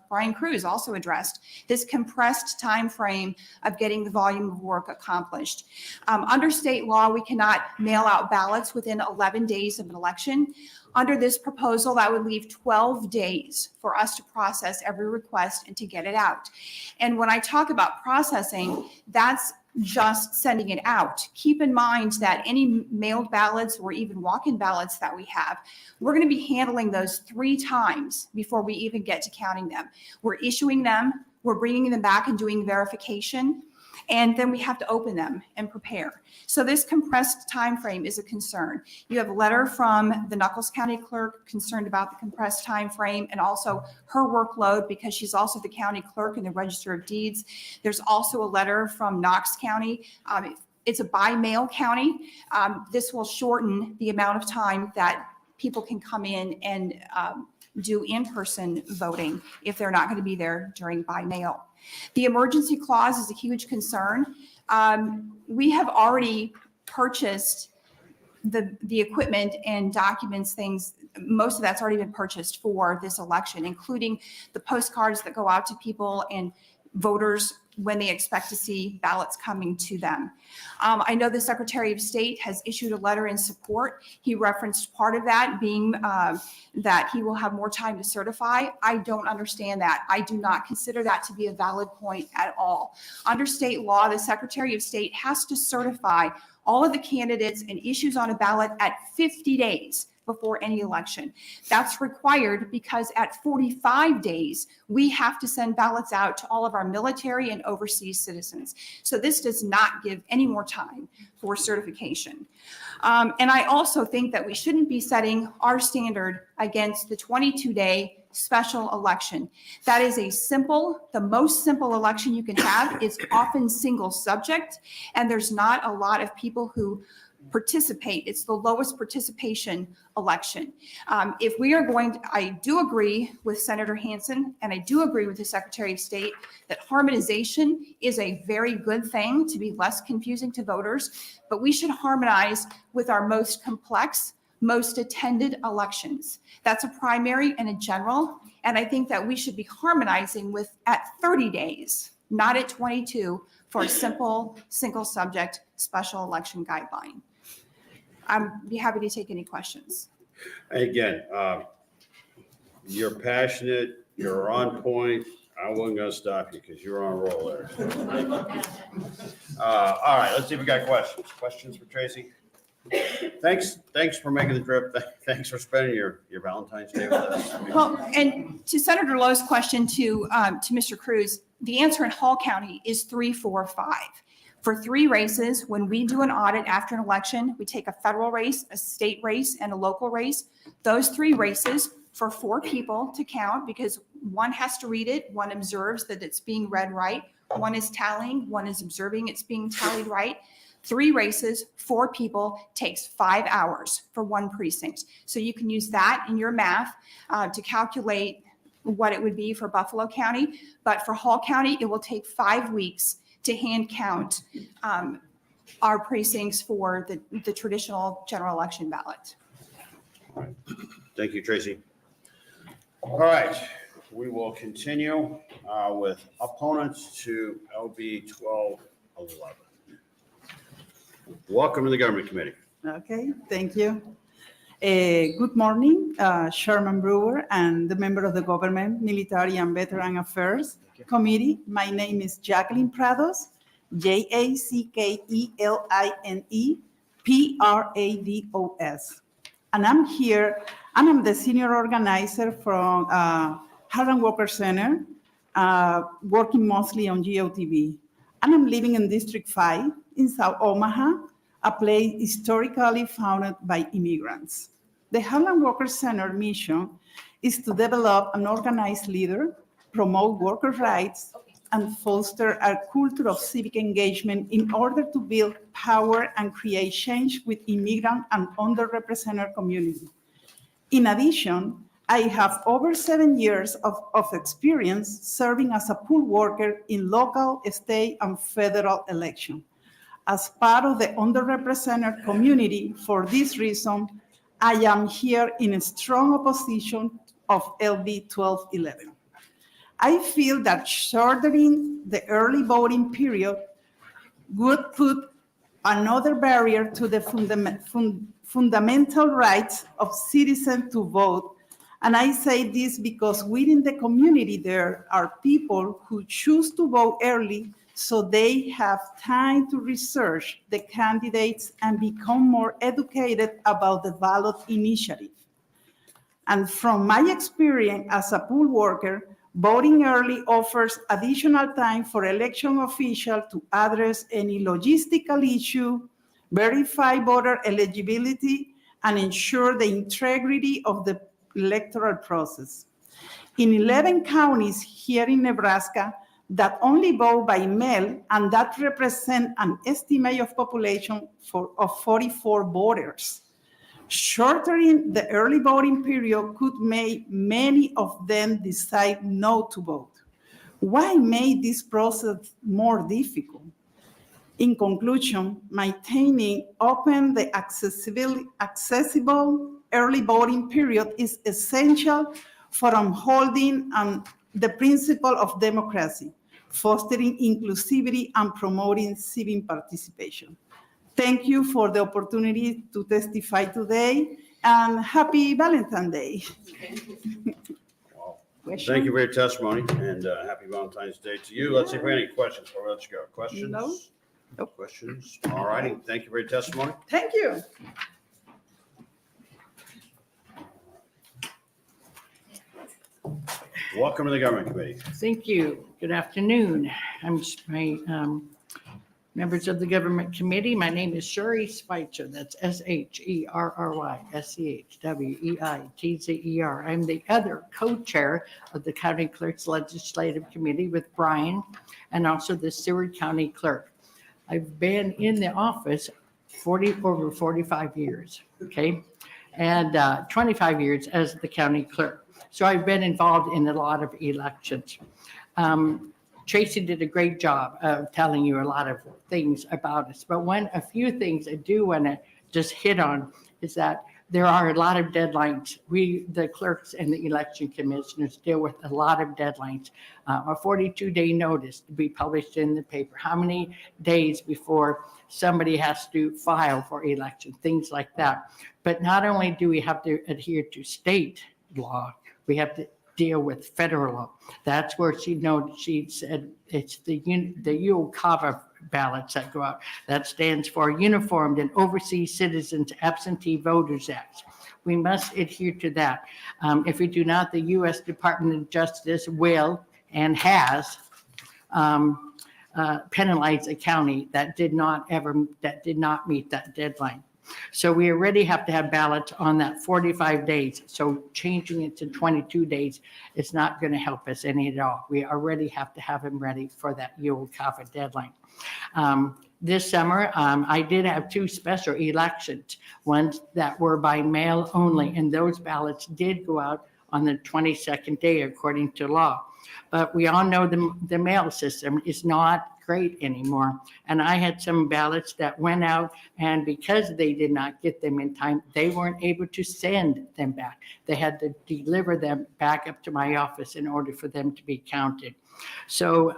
Brian Cruz also addressed, this compressed time frame of getting the volume of work accomplished. Under state law, we cannot mail out ballots within 11 days of an election. Under this proposal, that would leave 12 days for us to process every request and to get it out. And when I talk about processing, that's just sending it out. Keep in mind that any mailed ballots or even walk-in ballots that we have, we're going to be handling those 3 times before we even get to counting them. We're issuing them, we're bringing them back and doing verification, and then we have to open them and prepare. So this compressed time frame is a concern. You have a letter from the Nuckolls County Clerk concerned about the compressed time frame and also her workload because she's also the county clerk in the Register of Deeds. There's also a letter from Knox County. It's a by mail county. This will shorten the amount of time that people can come in and do in-person voting if they're not going to be there during by mail. The emergency clause is a huge concern. We have already purchased the equipment and documents, things, most of that's already been purchased for this election, including the postcards that go out to people and voters when they expect to see ballots coming to them. I know the Secretary of State has issued a letter in support. He referenced part of that being that he will have more time to certify. I don't understand that. I do not consider that to be a valid point at all. Under state law, the Secretary of State has to certify all of the candidates and issues on a ballot at 50 days before any election. That's required because at 45 days, we have to send ballots out to all of our military and overseas citizens. So this does not give any more time for certification. And I also think that we shouldn't be setting our standard against the 22-day special election. That is the most simple election you can have. It's often single subject, and there's not a lot of people who participate. It's the lowest participation election. If we are going to, I do agree with Senator Hansen, and I do agree with the Secretary of State that harmonization is a very good thing to be less confusing to voters, but we should harmonize with our most complex, most attended elections. That's a primary and a general, and I think that we should be harmonizing with at 30 days, not at 22, for a simple, single subject special election guideline. I'd be happy to take any questions. Again, you're passionate, you're on point. I wasn't gonna stop you because you're on a roll there. All right, let's see if we got questions. Questions for Tracy? Thanks for making the trip. Thanks for spending your Valentine's Day with us. Well, and to Senator Lowe's question to Mr. Cruz, the answer in Hall County is 3, 4, 5. For 3 races, when we do an audit after an election, we take a federal race, a state race, and a local race. Those 3 races for 4 people to count, because one has to read it, one observes that it's being read right, one is tallying, one is observing it's being tallied right. 3 races, 4 people, takes 5 hours for 1 precinct. So you can use that in your math to calculate what it would be for Buffalo County. But for Hall County, it will take 5 weeks to hand count our precincts for the traditional general election ballot. All right. Thank you, Tracy. All right, we will continue with opponents to LB 1211. Welcome to the Government Committee. Okay, thank you. Good morning, Chairman Brewer and the member of the Government, Military and Veteran Affairs Committee. My name is Jacqueline Prados, JACKELINE And I'm here, and I'm the senior organizer from Harlem Walker Center, working mostly on GOTV. And I'm living in District 5 in South Omaha, a place historically founded by immigrants. The Harlem Walker Center mission is to develop an organized leader, promote worker rights, and foster a culture of civic engagement in order to build power and create change with immigrant and underrepresented communities. In addition, I have over 7 years of experience serving as a poll worker in local, state, and federal elections. As part of the underrepresented community, for this reason, I am here in a strong opposition of LB 1211. I feel that shortening the early voting period would put another barrier to the fundamental rights of citizens to vote. And I say this because within the community, there are people who choose to vote early so they have time to research the candidates and become more educated about the ballot initiative. And from my experience as a poll worker, voting early offers additional time for election officials to address any logistical issue, verify voter eligibility, and ensure the integrity of the electoral process. In 11 counties here in Nebraska that only vote by mail, and that represent an estimate of population of 44 voters. Shortening the early voting period could make many of them decide not to vote. Why make this process more difficult? In conclusion, maintaining open the accessible early voting period is essential for upholding the principle of democracy, fostering inclusivity, and promoting civic participation. Thank you for the opportunity to testify today, and happy Valentine's Day. Thank you for your testimony, and happy Valentine's Day to you. Let's see if we have any questions before we let you go. Questions? No. Nope. Questions? All righty. Thank you for your testimony. Thank you. Welcome to the Government Committee. Thank you. Good afternoon. I'm members of the Government Committee. My name is Sherry Schweitzer. That's SHERRY-SCHWEITZER. I'm the other co-chair of the County Clerk's Legislative Committee with Brian, and also the Seward County Clerk. I've been in the office over 45 years, okay? And 25 years as the county clerk. So I've been involved in a lot of elections. Tracy did a great job of telling you a lot of things about us, but a few things I do want to just hit on is that there are a lot of deadlines. The clerks and the election commissioners deal with a lot of deadlines. A 42-day notice to be published in the paper. How many days before somebody has to file for election, things like that. But not only do we have to adhere to state law, we have to deal with federal law. That's where she said it's the UOCAVA ballots that go out. That stands for Uniformed and Overseas Citizens Absentee Voters Act. We must adhere to that. If we do not, the U.S. Department of Justice will and has penalized a county that did not meet that deadline. So we already have to have ballots on that 45 days. So changing it to 22 days is not going to help us any at all. We already have to have them ready for that UOCAVA deadline. This summer, I did have 2 special elections, ones that were by mail only, and those ballots did go out on the 22nd day according to law. But we all know the mail system is not great anymore. And I had some ballots that went out, and because they did not get them in time, they weren't able to send them back. They had to deliver them back up to my office in order for them to be counted. So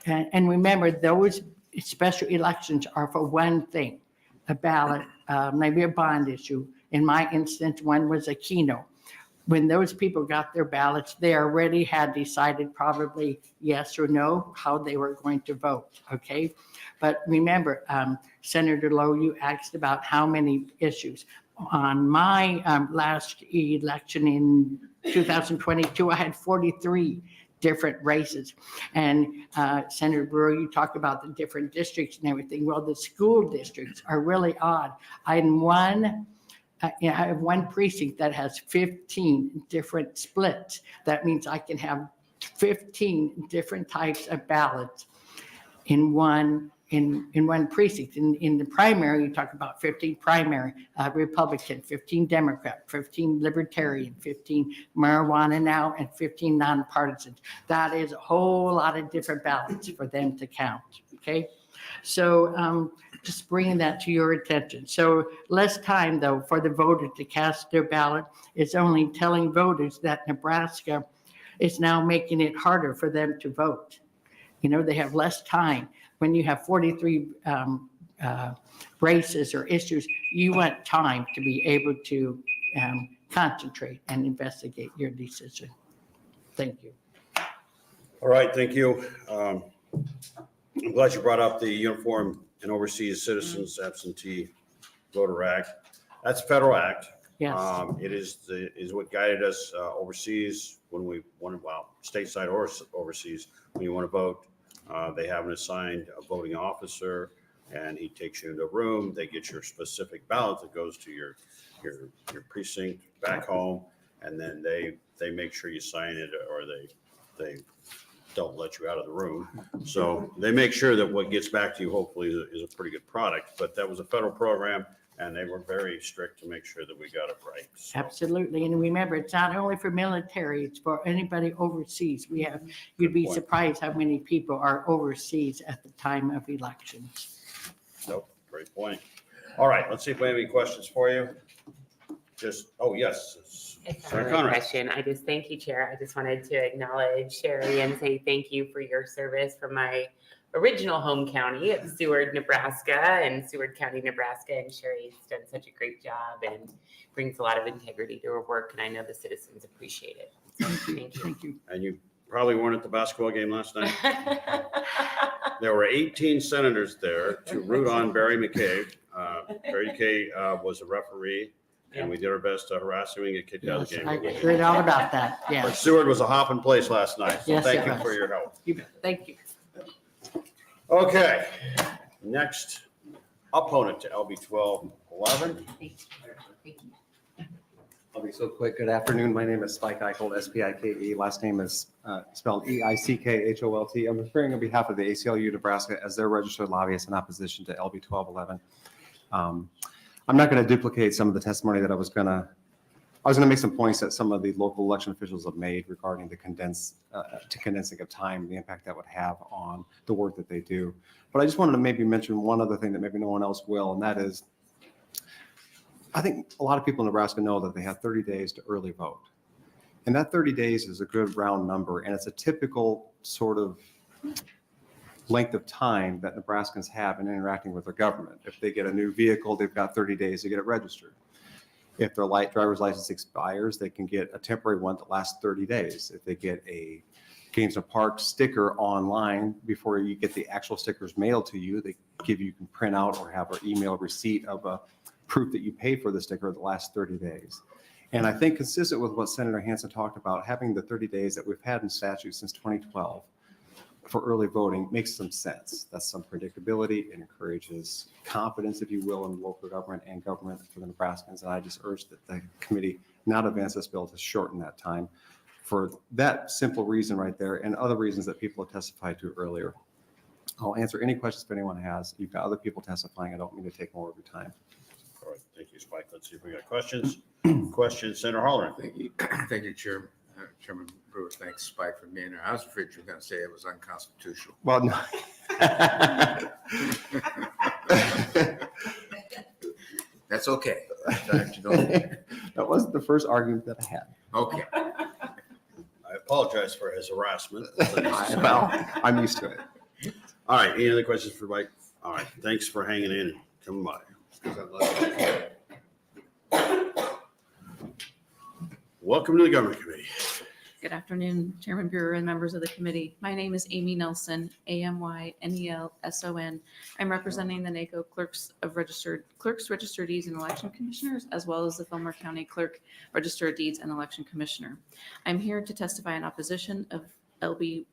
and remember, those special elections are for one thing, a ballot, maybe a bond issue. In my instance, one was a keynote. When those people got their ballots, they already had decided probably yes or no how they were going to vote, okay? But remember, Senator Lowe, you asked about how many issues. On my last election in 2022, I had 43 different races. And Senator Brewer, you talk about the different districts and everything. Well, the school districts are really odd. I have one precinct that has 15 different splits. That means I can have 15 different types of ballots in one precinct. In the primary, you talk about 15 primary Republican, 15 Democrat, 15 Libertarian, 15 marijuana now, and 15 nonpartisans. That is a whole lot of different ballots for them to count, okay? So just bringing that to your attention. So less time, though, for the voter to cast their ballot is only telling voters that Nebraska is now making it harder for them to vote. You know, they have less time. When you have 43 races or issues, you want time to be able to concentrate and investigate your decision. Thank you. All right, thank you. I'm glad you brought up the Uniform and Overseas Citizens Absentee Voter Act. That's a federal act. Yes. It is what guided us overseas when we wanted, well, stateside or overseas, when you want to vote. They have an assigned voting officer, and he takes you into a room. They get your specific ballot that goes to your precinct back home, and then they make sure you sign it, or they don't let you out of the room. So they make sure that what gets back to you hopefully is a pretty good product. But that was a federal program, and they were very strict to make sure that we got it right. So, Absolutely. And remember, it's not only for military, it's for anybody overseas. You'd be surprised how many people are overseas at the time of elections. nope, great point. All right, let's see if we have any questions for you. Yes. It's Sarah not a Conrad. question. I just thank you, Chair. I just wanted to acknowledge Sherry and say thank you for your service from my original home county of Seward, Nebraska, and Seward County, Nebraska. And Sherry's done such a great job and brings a lot of integrity to her work, and I know the citizens appreciate it. So thank you. Thank you. And you probably weren't at the basketball game last night. There were 18 senators there to root on Barry McCabe. Barry McCabe was a referee, and we did our best to harass him and get kicked out of the game. I heard all about that, But yes. Seward was a hopping place last night, so Yes, thank it you was. for your help. You bet. Thank you. Okay, next opponent to LB 1211. I'll be so quick. Good afternoon. My name is Spike Eichholt, S-P-I-K-E. Last name is spelled E-I-C-K-H-O-L-T. I'm appearing on behalf of the ACLU Nebraska as their registered lobbyist in opposition to LB 1211. I'm not going to duplicate some of the testimony that I was going to make some points that some of the local election officials have made regarding the condensing of time, the impact that would have on the work that they do. But I just wanted to maybe mention one other thing that maybe no one else will, and that is I think a lot of people in Nebraska know that they have 30 days to early vote. And that 30 days is a good round number, and it's a typical sort of length of time that Nebraskans have in interacting with their government. If they get a new vehicle, they've got 30 days to get it registered. If their driver's license expires, they can get a temporary one that lasts 30 days. If they get a Games and Park sticker online before you get the actual stickers mailed to you, they give you can print out or have an email receipt of a proof that you paid for the sticker the last 30 days. And I think consistent with what Senator Hansen talked about, having the 30 days that we've had in statute since 2012 for early voting makes some sense. That's some predictability. It encourages confidence, if you will, in local government and government for the Nebraskans. And I just urge that the committee not advance this bill to shorten that time for that simple reason right there and other reasons that people have testified to earlier. I'll answer any questions if anyone has. You've got other people testifying. I don't mean to take more of your time. All right, thank you, Spike. Let's see if we got questions. Questions, Senator Halloran. Thank you, Chairman. Chairman Brewer, thanks, Spike, for being there. I was afraid you were going to say it was unconstitutional. Well, no. That's okay. That wasn't the first argument that I had. Okay. I apologize for his harassment. Well, I'm used to it. All right, any other questions for Mike? All right, thanks for hanging in and coming by. Welcome to the Government Committee. Good afternoon, Chairman Brewer and members of the committee. My name is Amy Nelson, AMYNELSON. I'm representing the NACO Clerks, Registered Deeds and Election Commissioners, as well as the Fillmore County Clerk, Registered Deeds and Election Commissioner. I'm here to testify in opposition of LB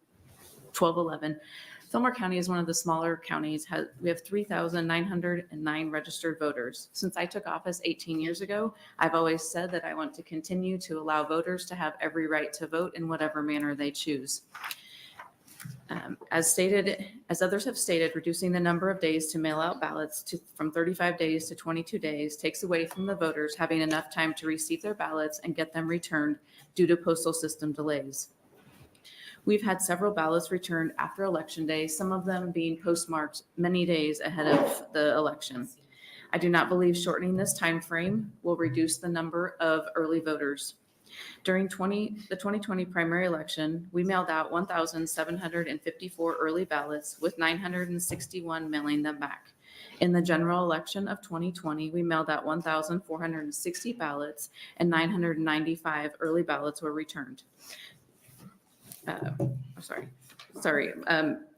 1211. Fillmore County is one of the smaller counties. We have 3,909 registered voters. Since I took office 18 years ago, I've always said that I want to continue to allow voters to have every right to vote in whatever manner they choose. As others have stated, reducing the number of days to mail out ballots from 35 days to 22 days takes away from the voters having enough time to receive their ballots and get them returned due to postal system delays. We've had several ballots returned after Election Day, some of them being postmarked many days ahead of the election. I do not believe shortening this time frame will reduce the number of early voters. During the 2020 primary election, we mailed out 1,754 early ballots, with 961 mailing them back. In the general election of 2020, we mailed out 1,460 ballots, and 995 early ballots were returned.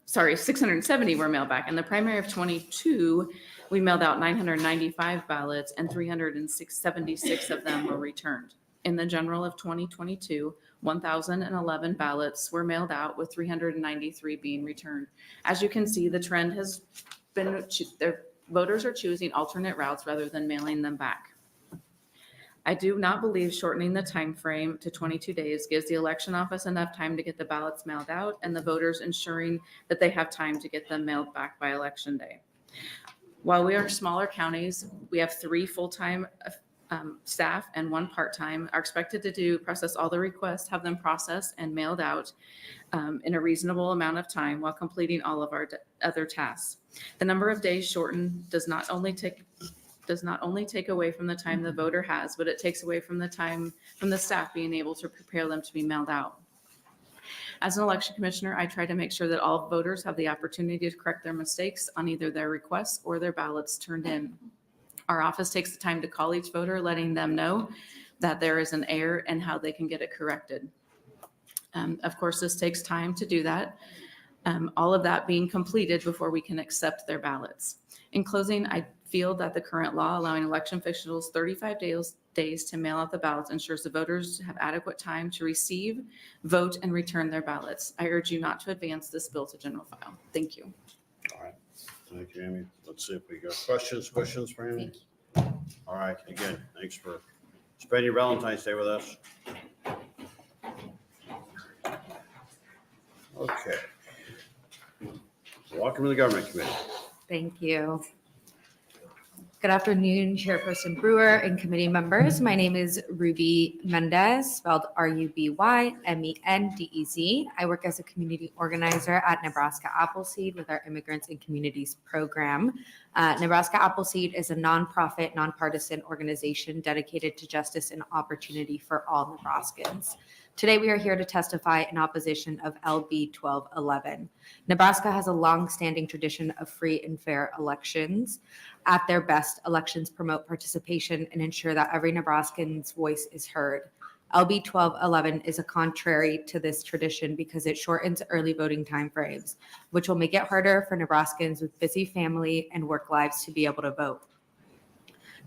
670 were mailed back. In the primary of 22, we mailed out 995 ballots and 376 of them were returned. In the general of 2022, 1,011 ballots were mailed out, with 393 being returned. As you can see, the trend has been voters are choosing alternate routes rather than mailing them back. I do not believe shortening the time frame to 22 days gives the election office enough time to get the ballots mailed out and the voters ensuring that they have time to get them mailed back by Election Day. While we are smaller counties, we have 3 full-time staff and 1 part-time, are expected to process all the requests, have them processed and mailed out in a reasonable amount of time while completing all of our other tasks. The number of days shortened does not only take away from the time the voter has, but it takes away from the time from the staff being able to prepare them to be mailed out. As an election commissioner, I try to make sure that all voters have the opportunity to correct their mistakes on either their requests or their ballots turned in. Our office takes the time to call each voter, letting them know that there is an error and how they can get it corrected. Of course, this takes time to do that. All of that being completed before we can accept their ballots. In closing, I feel that the current law allowing election officials 35 days to mail out the ballots ensures the voters have adequate time to receive, vote, and return their ballots. I urge you not to advance this bill to general file. Thank you. All right, thank you, Amy. Let's see if we got questions for Amy. All right, again, thanks for spending your Valentine's Day with us. Okay. Welcome to the Government Committee. Thank you. Good afternoon, Chairperson Brewer and committee members. My name is Ruby Mendez, spelled RUBY-MENDEZ. I work as a community organizer at Nebraska Appleseed with our Immigrants and Communities program. Nebraska Appleseed is a nonprofit, nonpartisan organization dedicated to justice and opportunity for all Nebraskans. Today, we are here to testify in opposition of LB 1211. Nebraska has a long-standing tradition of free and fair elections. At their best, elections promote participation and ensure that every Nebraskan's voice is heard. LB 1211 is a contrary to this tradition because it shortens early voting timeframes, which will make it harder for Nebraskans with busy family and work lives to be able to vote.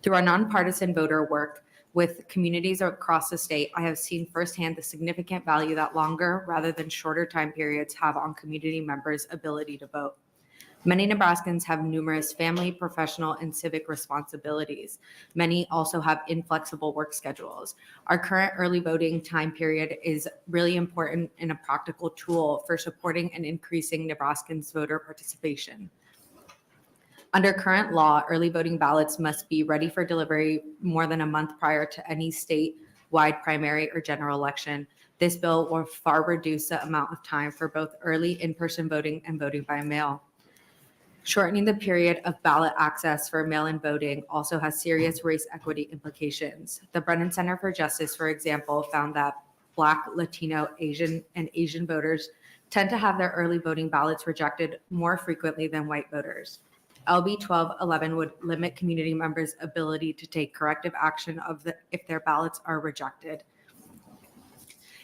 Through our nonpartisan voter work, with communities across the state, I have seen firsthand the significant value that longer rather than shorter time periods have on community members' ability to vote. Many Nebraskans have numerous family, professional, and civic responsibilities. Many also have inflexible work schedules. Our current early voting time period is really important and a practical tool for supporting and increasing Nebraskans' voter participation. Under current law, early voting ballots must be ready for delivery more than a month prior to any statewide primary or general election. This bill will far reduce the amount of time for both early in-person voting and voting by mail. Shortening the period of ballot access for mail-in voting also has serious race equity implications. The Brennan Center for Justice, for example, found that Black, Latino, Asian, and Asian voters tend to have their early voting ballots rejected more frequently than white voters. LB 1211 would limit community members' ability to take corrective action if their ballots are rejected.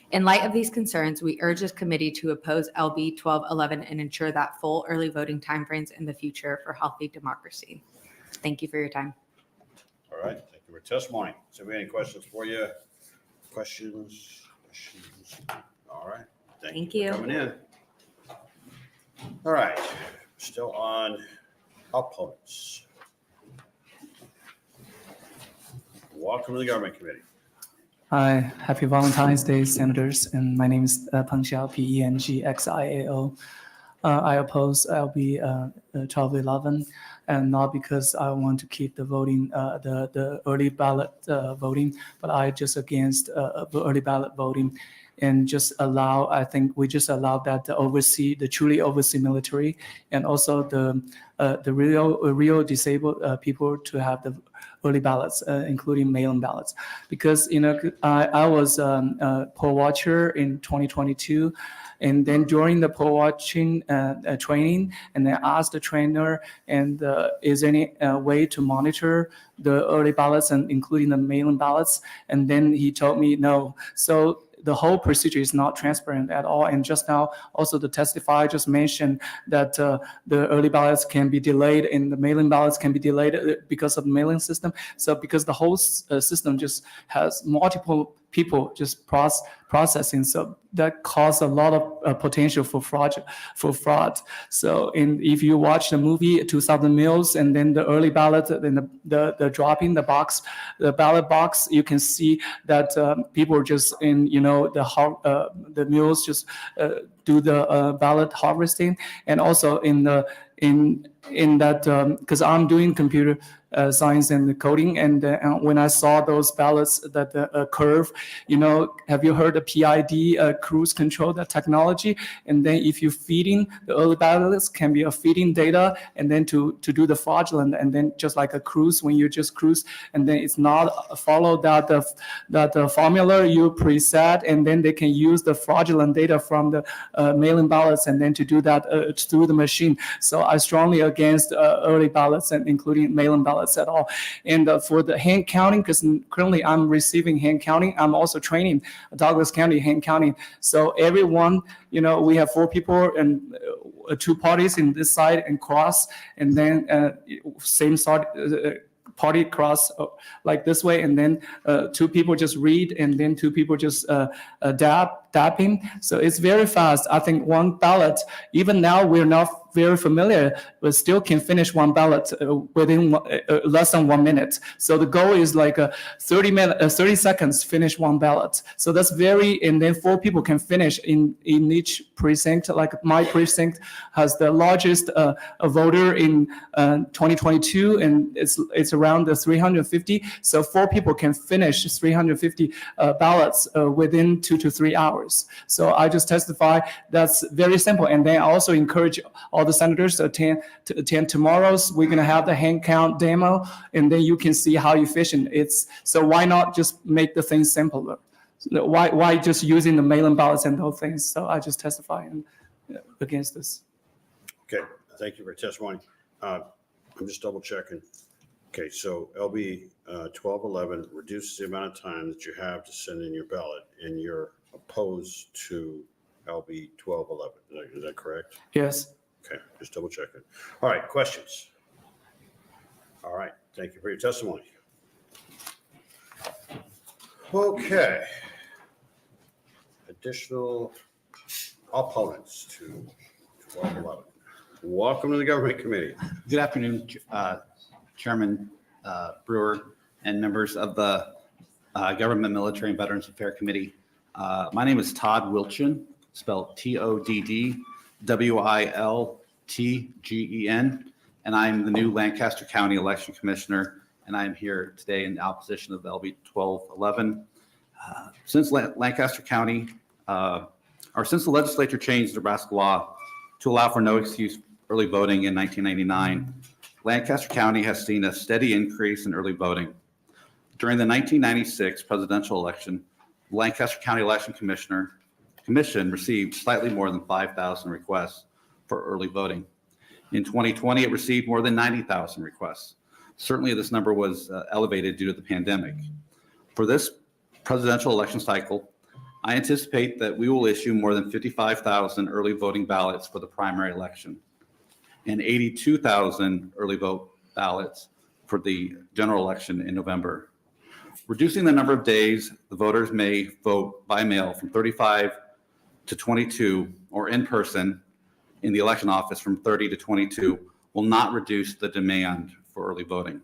In light of these concerns, we urge this committee to oppose LB 1211 and ensure that full early voting timeframes in the future for healthy democracy. Thank you for your time. All right, thank you for testimony. So, we have any questions for you? Questions? All right. Thank you you. for coming in. All right, still on opponents. Welcome to the Government Committee. Hi, happy Valentine's Day, Senators. And my name is Peng Xiao, Pengxiao. I oppose LB 1211, and not because I want to keep the voting, the early ballot voting, but I just against early ballot voting. And just allow, I think we just allow that the truly oversee military and also the real disabled people to have the early ballots, including mail-in ballots. Because, I was a poll watcher in 2022. And then during the poll watching training, and I asked the trainer, and is there any way to monitor the early ballots and including the mail-in ballots? And then he told me no. So the whole procedure is not transparent at all. And just now, also the testifier just mentioned that the early ballots can be delayed and the mail-in ballots can be delayed because of the mailing system. So because the whole system just has multiple people just processing, so that caused a lot of potential for fraud. So if you watch the movie 2000 Mills and then the early ballot, then the dropping the ballot box, you can see that people are just in the mills just do the ballot harvesting, and also in that because I'm doing computer science and coding, and when I saw those ballots, that curve, have you heard of PID cruise control, that technology? And then if you feeding the early ballots, can be a feeding data, and then to do the fraudulent, and then just like a cruise, when you just cruise, and then it's not follow that the formula you preset, and then they can use the fraudulent data from the mail-in ballots, and then to do that through the machine. So I strongly against early ballots and including mail-in ballots at all. And for the hand counting, because currently I'm receiving hand counting, I'm also training Douglas County hand counting. So everyone, we have 4 people and 2 parties in this side and cross, and then same side. Party cross like this way, and then 2 people just read, and then 2 people just dab, tapping. So it's very fast. I think one ballot, even now we're not very familiar, but still can finish one ballot within less than 1 minute. So the goal is like 30 seconds finish one ballot. So that's and then 4 people can finish in each precinct. Like my precinct has the largest voter in 2022, and it's around the 350. So 4 people can finish 350 ballots within 2 to 3 hours. So I just testify that's very simple. And then I also encourage all the senators to attend tomorrow's. We're going to have the hand count demo, and then you can see how efficient it's. So why not just make the thing simpler? Why just using the mail-in ballots and those things? So I just testify against this. Okay, thank you for your testimony. I'm just double checking. Okay, so LB 1211 reduces the amount of time that you have to send in your ballot, and you're opposed to LB 1211. Is that correct? Yes. Okay, just double checking. All right, questions? All right, thank you for your testimony. Okay. Additional opponents to 1211. Welcome to the Government Committee. Good afternoon, Chairman Brewer and members of the Government, Military, and Veterans Affairs Committee. My name is Todd Wilchin, spelled TODDWILTGEN, and I'm the new Lancaster County Election Commissioner, and I'm here today in opposition of LB 1211. Since Lancaster County, or since the legislature changed Nebraska law to allow for no excuse early voting in 1999, Lancaster County has seen a steady increase in early voting. During the 1996 presidential election, the Lancaster County Election Commission received slightly more than 5,000 requests for early voting. In 2020, it received more than 90,000 requests. Certainly, this number was elevated due to the pandemic. For this presidential election cycle, I anticipate that we will issue more than 55,000 early voting ballots for the primary election and 82,000 early vote ballots for the general election in November. Reducing the number of days the voters may vote by mail from 35 to 22 or in person in the election office from 30 to 22 will not reduce the demand for early voting.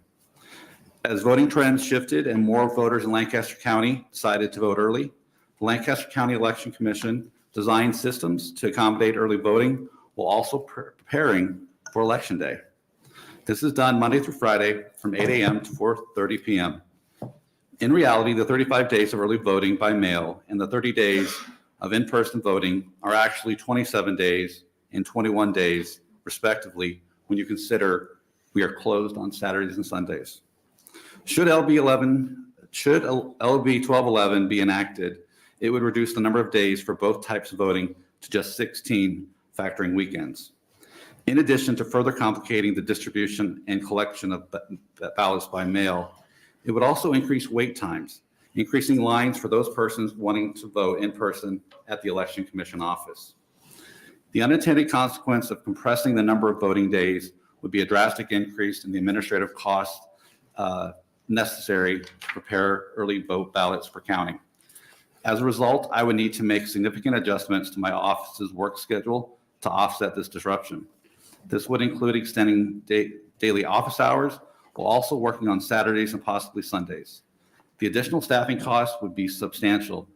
As voting trends shifted and more voters in Lancaster County decided to vote early, the Lancaster County Election Commission designed systems to accommodate early voting while also preparing for Election Day. This is done Monday through Friday from 8 a.m. to 4:30 p.m. In reality, the 35 days of early voting by mail and the 30 days of in-person voting are actually 27 days and 21 days, respectively, when you consider we are closed on Saturdays and Sundays. Should LB 1211 be enacted, it would reduce the number of days for both types of voting to just 16, factoring weekends. In addition to further complicating the distribution and collection of ballots by mail, it would also increase wait times, increasing lines for those persons wanting to vote in person at the Election Commission office. The unintended consequence of compressing the number of voting days would be a drastic increase in the administrative costs necessary to prepare early vote ballots for counting. As a result, I would need to make significant adjustments to my office's work schedule to offset this disruption. This would include extending daily office hours while also working on Saturdays and possibly Sundays. The additional staffing costs would be substantial.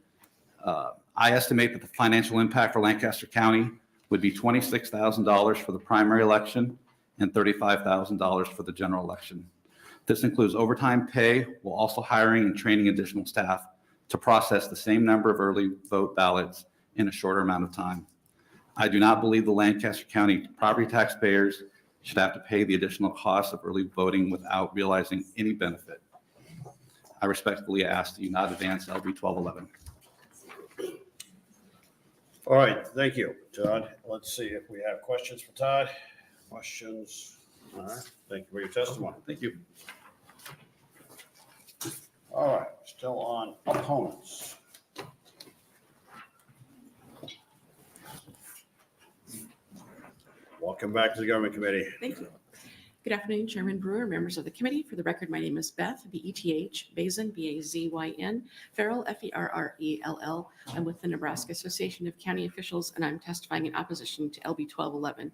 I estimate that the financial impact for Lancaster County would be $26,000 for the primary election and $35,000 for the general election. This includes overtime pay while also hiring and training additional staff to process the same number of early vote ballots in a shorter amount of time. I do not believe the Lancaster County property taxpayers should have to pay the additional cost of early voting without realizing any benefit. I respectfully ask that you not advance LB 1211. All right, thank you, Todd. Let's see if we have questions for Todd. Questions? All right, thank you for your testimony. Thank you. All right, still on opponents. Welcome back to the Government Committee. Thank you. Good afternoon, Chairman Brewer, members of the committee. For the record, my name is Beth, B-E-T-H, Bazin, B-A-Z-Y-N, Farrell, F-E-R-R-E-L-L. I'm with the Nebraska Association of County Officials, and I'm testifying in opposition to LB 1211.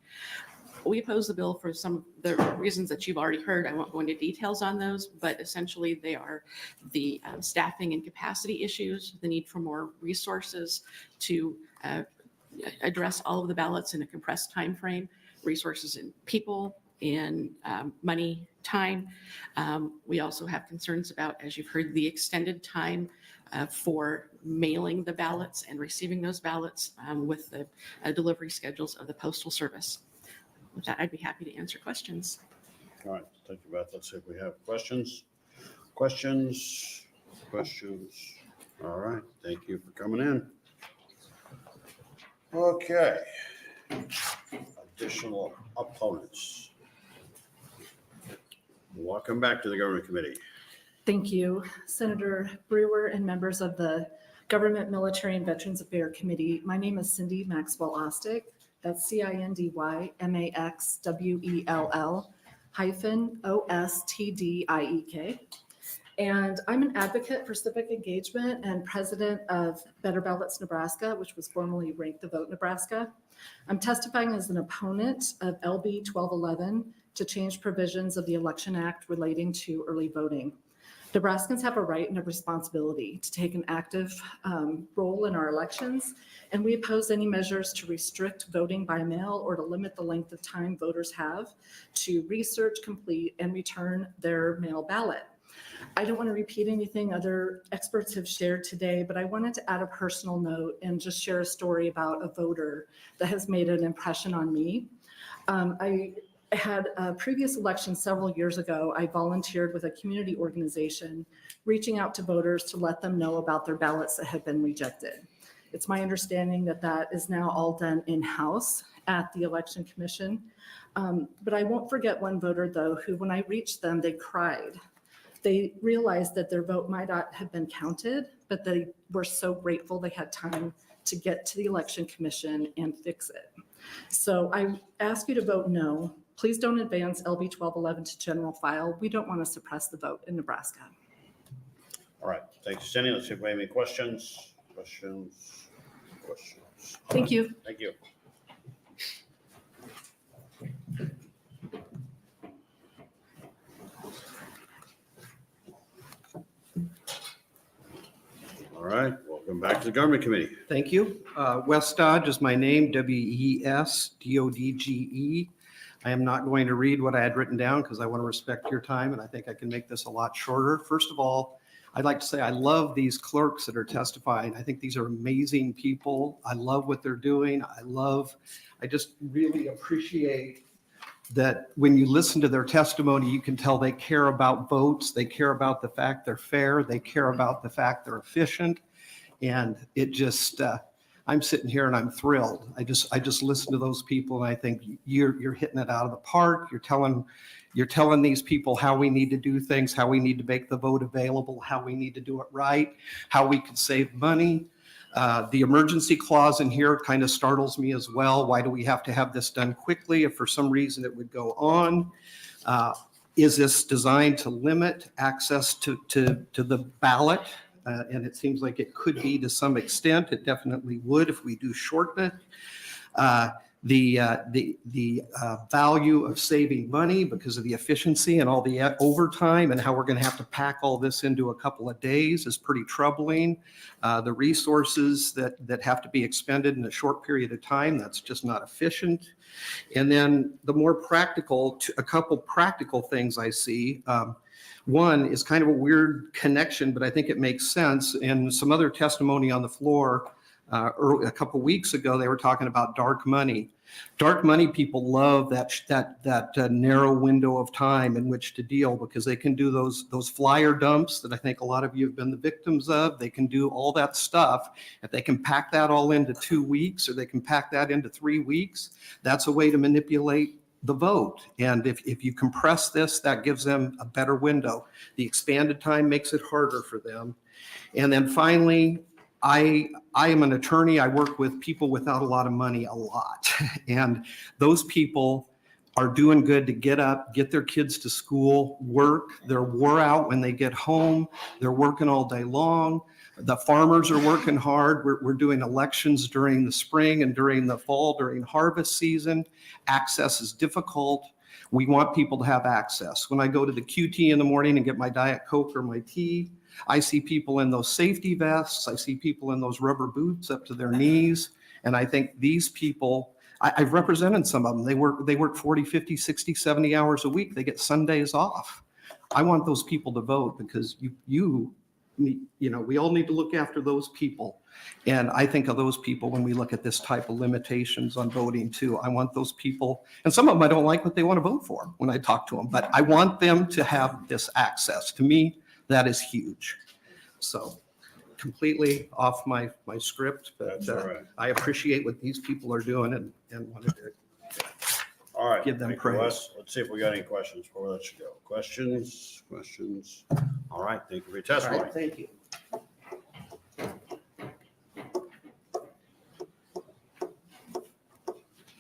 We oppose the bill for some of the reasons that you've already heard. I won't go into details on those, but essentially they are the staffing and capacity issues, the need for more resources to address all of the ballots in a compressed time frame, resources in people, in money, time. We also have concerns about, as you've heard, the extended time for mailing the ballots and receiving those ballots with the delivery schedules of the Postal Service. With that, I'd be happy to answer questions. All right, thank you, Beth. Let's see if we have questions. Questions? All right, thank you for coming in. Okay. Additional opponents. Welcome back to the Government Committee. Thank you, Senator Brewer and members of the Government, Military, and Veterans Affairs Committee. My name is Cindy Maxwell Ostick. That's CINDYMAXWELL-OSTDIEK. And I'm an advocate for civic engagement and president of Better Ballots Nebraska, which was formerly Rank the Vote Nebraska. I'm testifying as an opponent of LB 1211 to change provisions of the Election Act relating to early voting. Nebraskans have a right and a responsibility to take an active role in our elections, and we oppose any measures to restrict voting by mail or to limit the length of time voters have to research, complete, and return their mail ballot. I don't want to repeat anything other experts have shared today, but I wanted to add a personal note and just share a story about a voter that has made an impression on me. I had a previous election several years ago. I volunteered with a community organization, reaching out to voters to let them know about their ballots that had been rejected. It's my understanding that that is now all done in-house at the Election Commission. But I won't forget one voter, though, who, when I reached them, they cried. They realized that their vote might not have been counted, but they were so grateful they had time to get to the Election Commission and fix it. So I ask you to vote no. Please don't advance LB 1211 to general file. We don't want to suppress the vote in Nebraska. All right, thanks, Cindy. Let's see if we have any questions. Thank you. Thank you. All right, welcome back to the Government Committee. Thank you. Wes Dodge is my name, W-E-S-D-O-D-G-E. I am not going to read what I had written down because I want to respect your time, and I think I can make this a lot shorter. First of all, I'd like to say I love these clerks that are testifying. I think these are amazing people. I love what they're doing. I just really appreciate that when you listen to their testimony, you can tell they care about votes. They care about the fact they're fair. They care about the fact they're efficient. And it just, I'm sitting here and I'm thrilled. I just listen to those people and I think you're hitting it out of the park. You're telling these people how we need to do things, how we need to make the vote available, how we need to do it right, how we can save money. The emergency clause in here kind of startles me as well. Why do we have to have this done quickly if for some reason it would go on? Is this designed to limit access to the ballot? And it seems like it could be to some extent. It definitely would if we do shorten it. The value of saving money because of the efficiency and all the overtime and how we're going to have to pack all this into a couple of days is pretty troubling. The resources that have to be expended in a short period of time, that's just not efficient. And then the more practical, a couple practical things I see. One is kind of a weird connection, but I think it makes sense. In some other testimony on the floor a couple weeks ago, they were talking about dark money. Dark money people love that narrow window of time in which to deal because they can do those flyer dumps that I think a lot of you have been the victims of. They can do all that stuff. If they can pack that all into 2 weeks or they can pack that into 3 weeks, that's a way to manipulate the vote. And if you compress this, that gives them a better window. The expanded time makes it harder for them. And then finally, I am an attorney. I work with people without a lot of money a lot. And those people are doing good to get up, get their kids to school, work. They're wore out when they get home. They're working all day long. The farmers are working hard. We're doing elections during the spring and during the fall, during harvest season. Access is difficult. We want people to have access. When I go to the QT in the morning and get my Diet Coke or my tea, I see people in those safety vests. I see people in those rubber boots up to their knees. And I think these people, I've represented some of them. They work 40, 50, 60, 70 hours a week. They get Sundays off. I want those people to vote because we all need to look after those people. And I think of those people when we look at this type of limitations on voting too. I want those people, and some of them I don't like what they want to vote for when I talk to them, but I want them to have this access. To me, that is huge. So completely off my script, but That's all right. I appreciate what these people are doing and wanted to All right. give them thank you, praise. Wes. Let's see if we got any questions before we let you go. Questions? All right, thank you for your All testimony. right, thank you.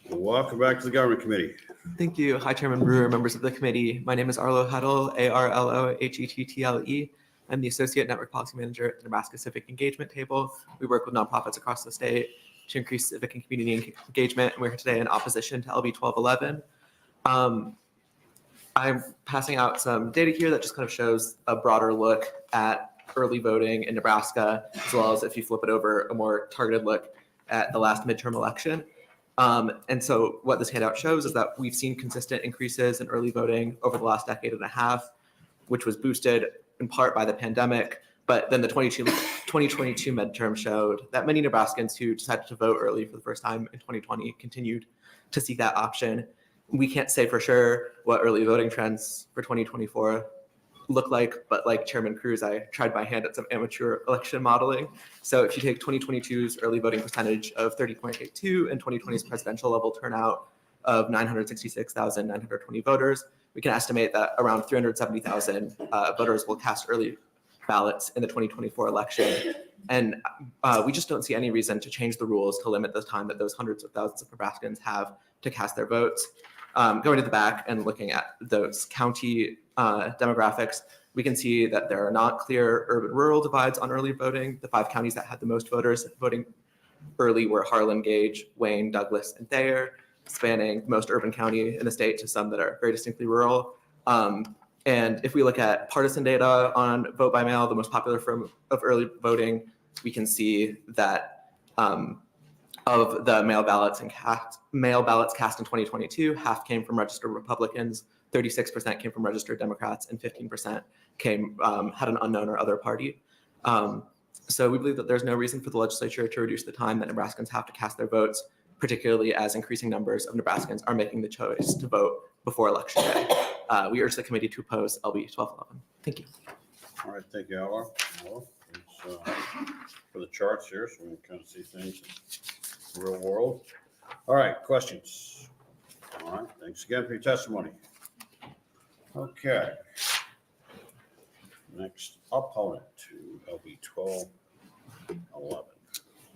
Welcome back to the Government Committee. Thank you. Hi, Chairman Brewer, members of the committee. My name is Arlo Huddle, ARLOHETTLE. I'm the Associate Network Policy Manager at the Nebraska Civic Engagement Table. We work with nonprofits across the state to increase civic and community engagement, and we're here today in opposition to LB 1211. I'm passing out some data here that just kind of shows a broader look at early voting in Nebraska, as well as if you flip it over, a more targeted look at the last midterm election. And so what this handout shows is that we've seen consistent increases in early voting over the last decade and a half, which was boosted in part by the pandemic. But then the 2022 midterm showed that many Nebraskans who decided to vote early for the first time in 2020 continued to seek that option. We can't say for sure what early voting trends for 2024 look like, but like Chairman Cruz, I tried my hand at some amateur election modeling. So if you take 2022's early voting percentage of 30.82 and 2020's presidential level turnout of 966,920 voters, we can estimate that around 370,000 voters will cast early ballots in the 2024 election. And we just don't see any reason to change the rules to limit the time that those hundreds of thousands of Nebraskans have to cast their votes. Going to the back and looking at those county demographics, we can see that there are not clear urban-rural divides on early voting. The 5 counties that had the most voters voting early were Harlan, Gage, Wayne, Douglas, and Thayer, spanning most urban county in the state to some that are very distinctly rural. And if we look at partisan data on vote by mail, the most popular form of early voting, we can see that of the mail ballots cast in 2022, half came from registered Republicans, 36% came from registered Democrats, and 15% had an unknown or other party. So we believe that there's no reason for the legislature to reduce the time that Nebraskans have to cast their votes, particularly as increasing numbers of Nebraskans are making the choice to vote before Election Day. We urge the committee to oppose LB 1211. Thank you. All right, thank you, Alvar. For the charts here, so we can kind of see things in the real world. All right, questions? All right, thanks again for your testimony. Okay. Next opponent to LB 1211.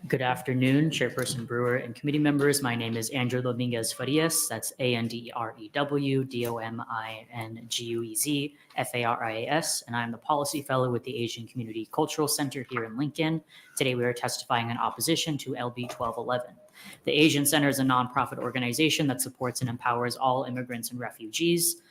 Good afternoon, Chairperson Brewer and committee members. My name is Andrew Dominguez Farias. That's ANDREW-DOMINGUEZ-FARIAS, and I'm the policy fellow with the Asian Community Cultural Center here in Lincoln. Today we are testifying in opposition to LB 1211. The Asian Center is a nonprofit organization that supports and empowers all immigrants and refugees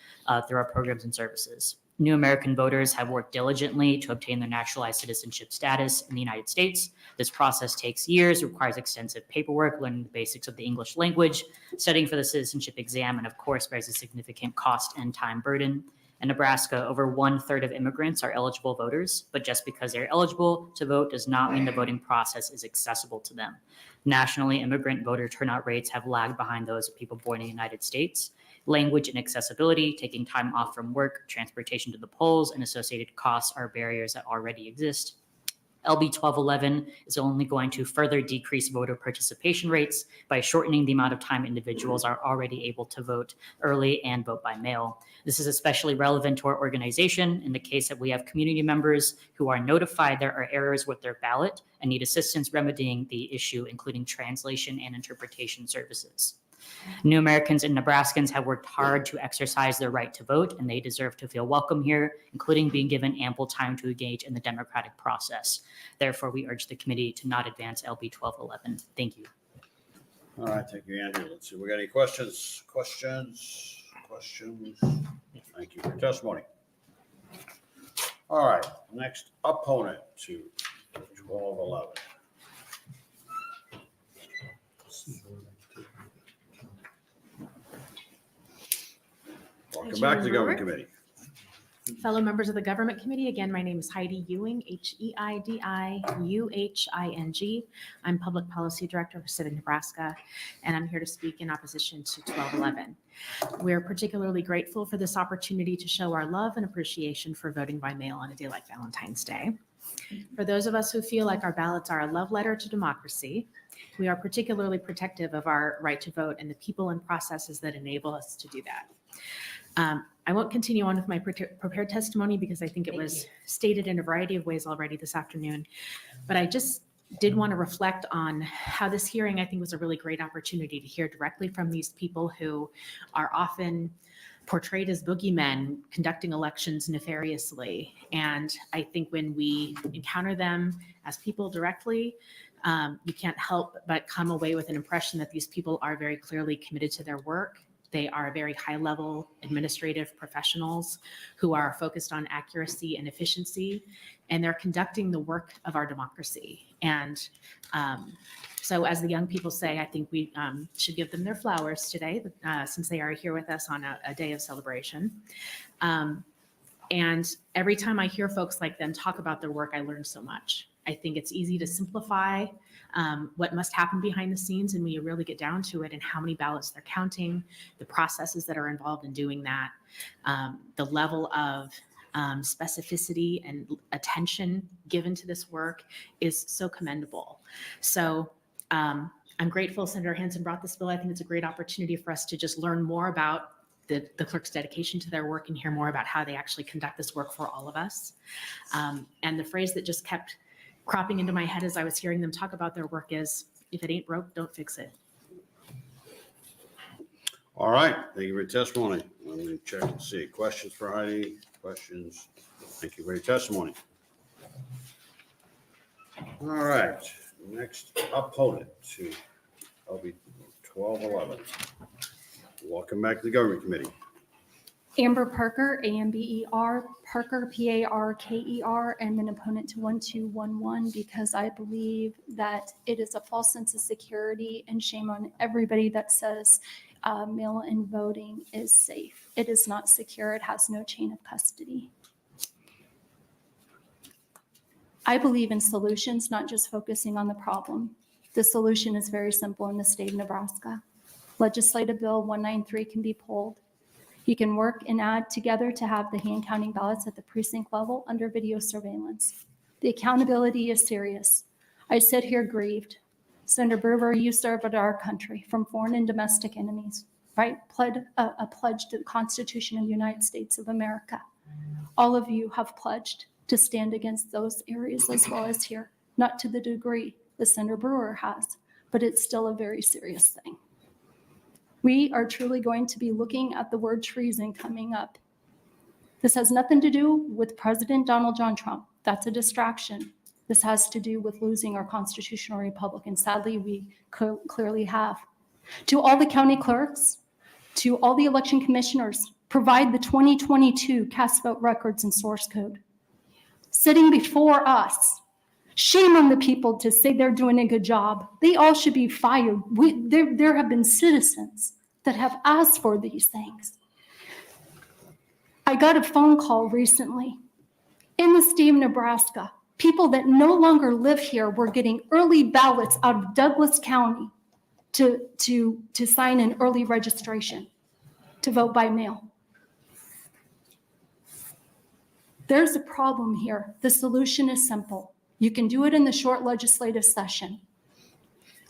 through our programs and services. New American voters have worked diligently to obtain their naturalized citizenship status in the United States. This process takes years, requires extensive paperwork, learning the basics of the English language, studying for the citizenship exam, and of course bears a significant cost and time burden. In Nebraska, over 1/3 of immigrants are eligible voters, but just because they're eligible to vote does not mean the voting process is accessible to them. Nationally, immigrant voter turnout rates have lagged behind those of people born in the United States. Language inaccessibility, taking time off from work, transportation to the polls, and associated costs are barriers that already exist. LB 1211 is only going to further decrease voter participation rates by shortening the amount of time individuals are already able to vote early and vote by mail. This is especially relevant to our organization in the case that we have community members who are notified there are errors with their ballot and need assistance remedying the issue, including translation and interpretation services. New Americans and Nebraskans have worked hard to exercise their right to vote, and they deserve to feel welcome here, including being given ample time to engage in the democratic process. Therefore, we urge the committee to not advance LB 1211. Thank you. All right, thank you, Andrew. Let's see, we got any questions? Thank you for your testimony. All right, next opponent to 1211. Welcome back to the Government Committee. Fellow members of the Government Committee, again, my name is Heidi Ewing, Heidiuing. I'm Public Policy Director for Civic Nebraska, and I'm here to speak in opposition to 1211. We're particularly grateful for this opportunity to show our love and appreciation for voting by mail on a day like Valentine's Day. For those of us who feel like our ballots are a love letter to democracy, we are particularly protective of our right to vote and the people and processes that enable us to do that. I won't continue on with my prepared testimony because I think it was stated in a variety of ways already this afternoon, but I just did want to reflect on how this hearing, I think, was a really great opportunity to hear directly from these people who are often portrayed as boogeymen conducting elections nefariously. And I think when we encounter them as people directly, you can't help but come away with an impression that these people are very clearly committed to their work. They are very high-level administrative professionals who are focused on accuracy and efficiency, and they're conducting the work of our democracy. And so as the young people say, I think we should give them their flowers today, since they are here with us on a day of celebration. And every time I hear folks like them talk about their work, I learn so much. I think it's easy to simplify what must happen behind the scenes, and when you really get down to it and how many ballots they're counting, the processes that are involved in doing that, the level of specificity and attention given to this work is so commendable. So I'm grateful Senator Hansen brought this bill. I think it's a great opportunity for us to just learn more about the clerk's dedication to their work and hear more about how they actually conduct this work for all of us. And the phrase that just kept cropping into my head as I was hearing them talk about their work is, if it ain't broke, don't fix it. All right, thank you for your testimony. Let me check and see. Questions for Heidi? Questions? Thank you for your testimony. All right, next opponent to LB 1211. Welcome back to the Government Committee. Amber Parker, AMBER, Parker, PARKER. I'm an opponent to 1211 because I believe that it is a false sense of security, and shame on everybody that says mail-in voting is safe. It is not secure. It has no chain of custody. I believe in solutions, not just focusing on the problem. The solution is very simple in the state of Nebraska. Legislative Bill 193 can be pulled. You can work and add together to have the hand counting ballots at the precinct level under video surveillance. The accountability is serious. I sit here grieved. Senator Brewer, you served our country from foreign and domestic enemies, right? A pledge to the Constitution of the United States of America. All of you have pledged to stand against those areas as well as here, not to the degree that Senator Brewer has, but it's still a very serious thing. We are truly going to be looking at the word treason coming up. This has nothing to do with President Donald John Trump. That's a distraction. This has to do with losing our constitutional republic, and sadly, we clearly have. To all the county clerks, to all the election commissioners, provide the 2022 cast vote records and source code. Sitting before us, shame on the people to say they're doing a good job. They all should be fired. There have been citizens that have asked for these things. I got a phone call recently in the state of Nebraska. People that no longer live here were getting early ballots out of Douglas County to sign an early registration to vote by mail. There's a problem here. The solution is simple. You can do it in the short legislative session.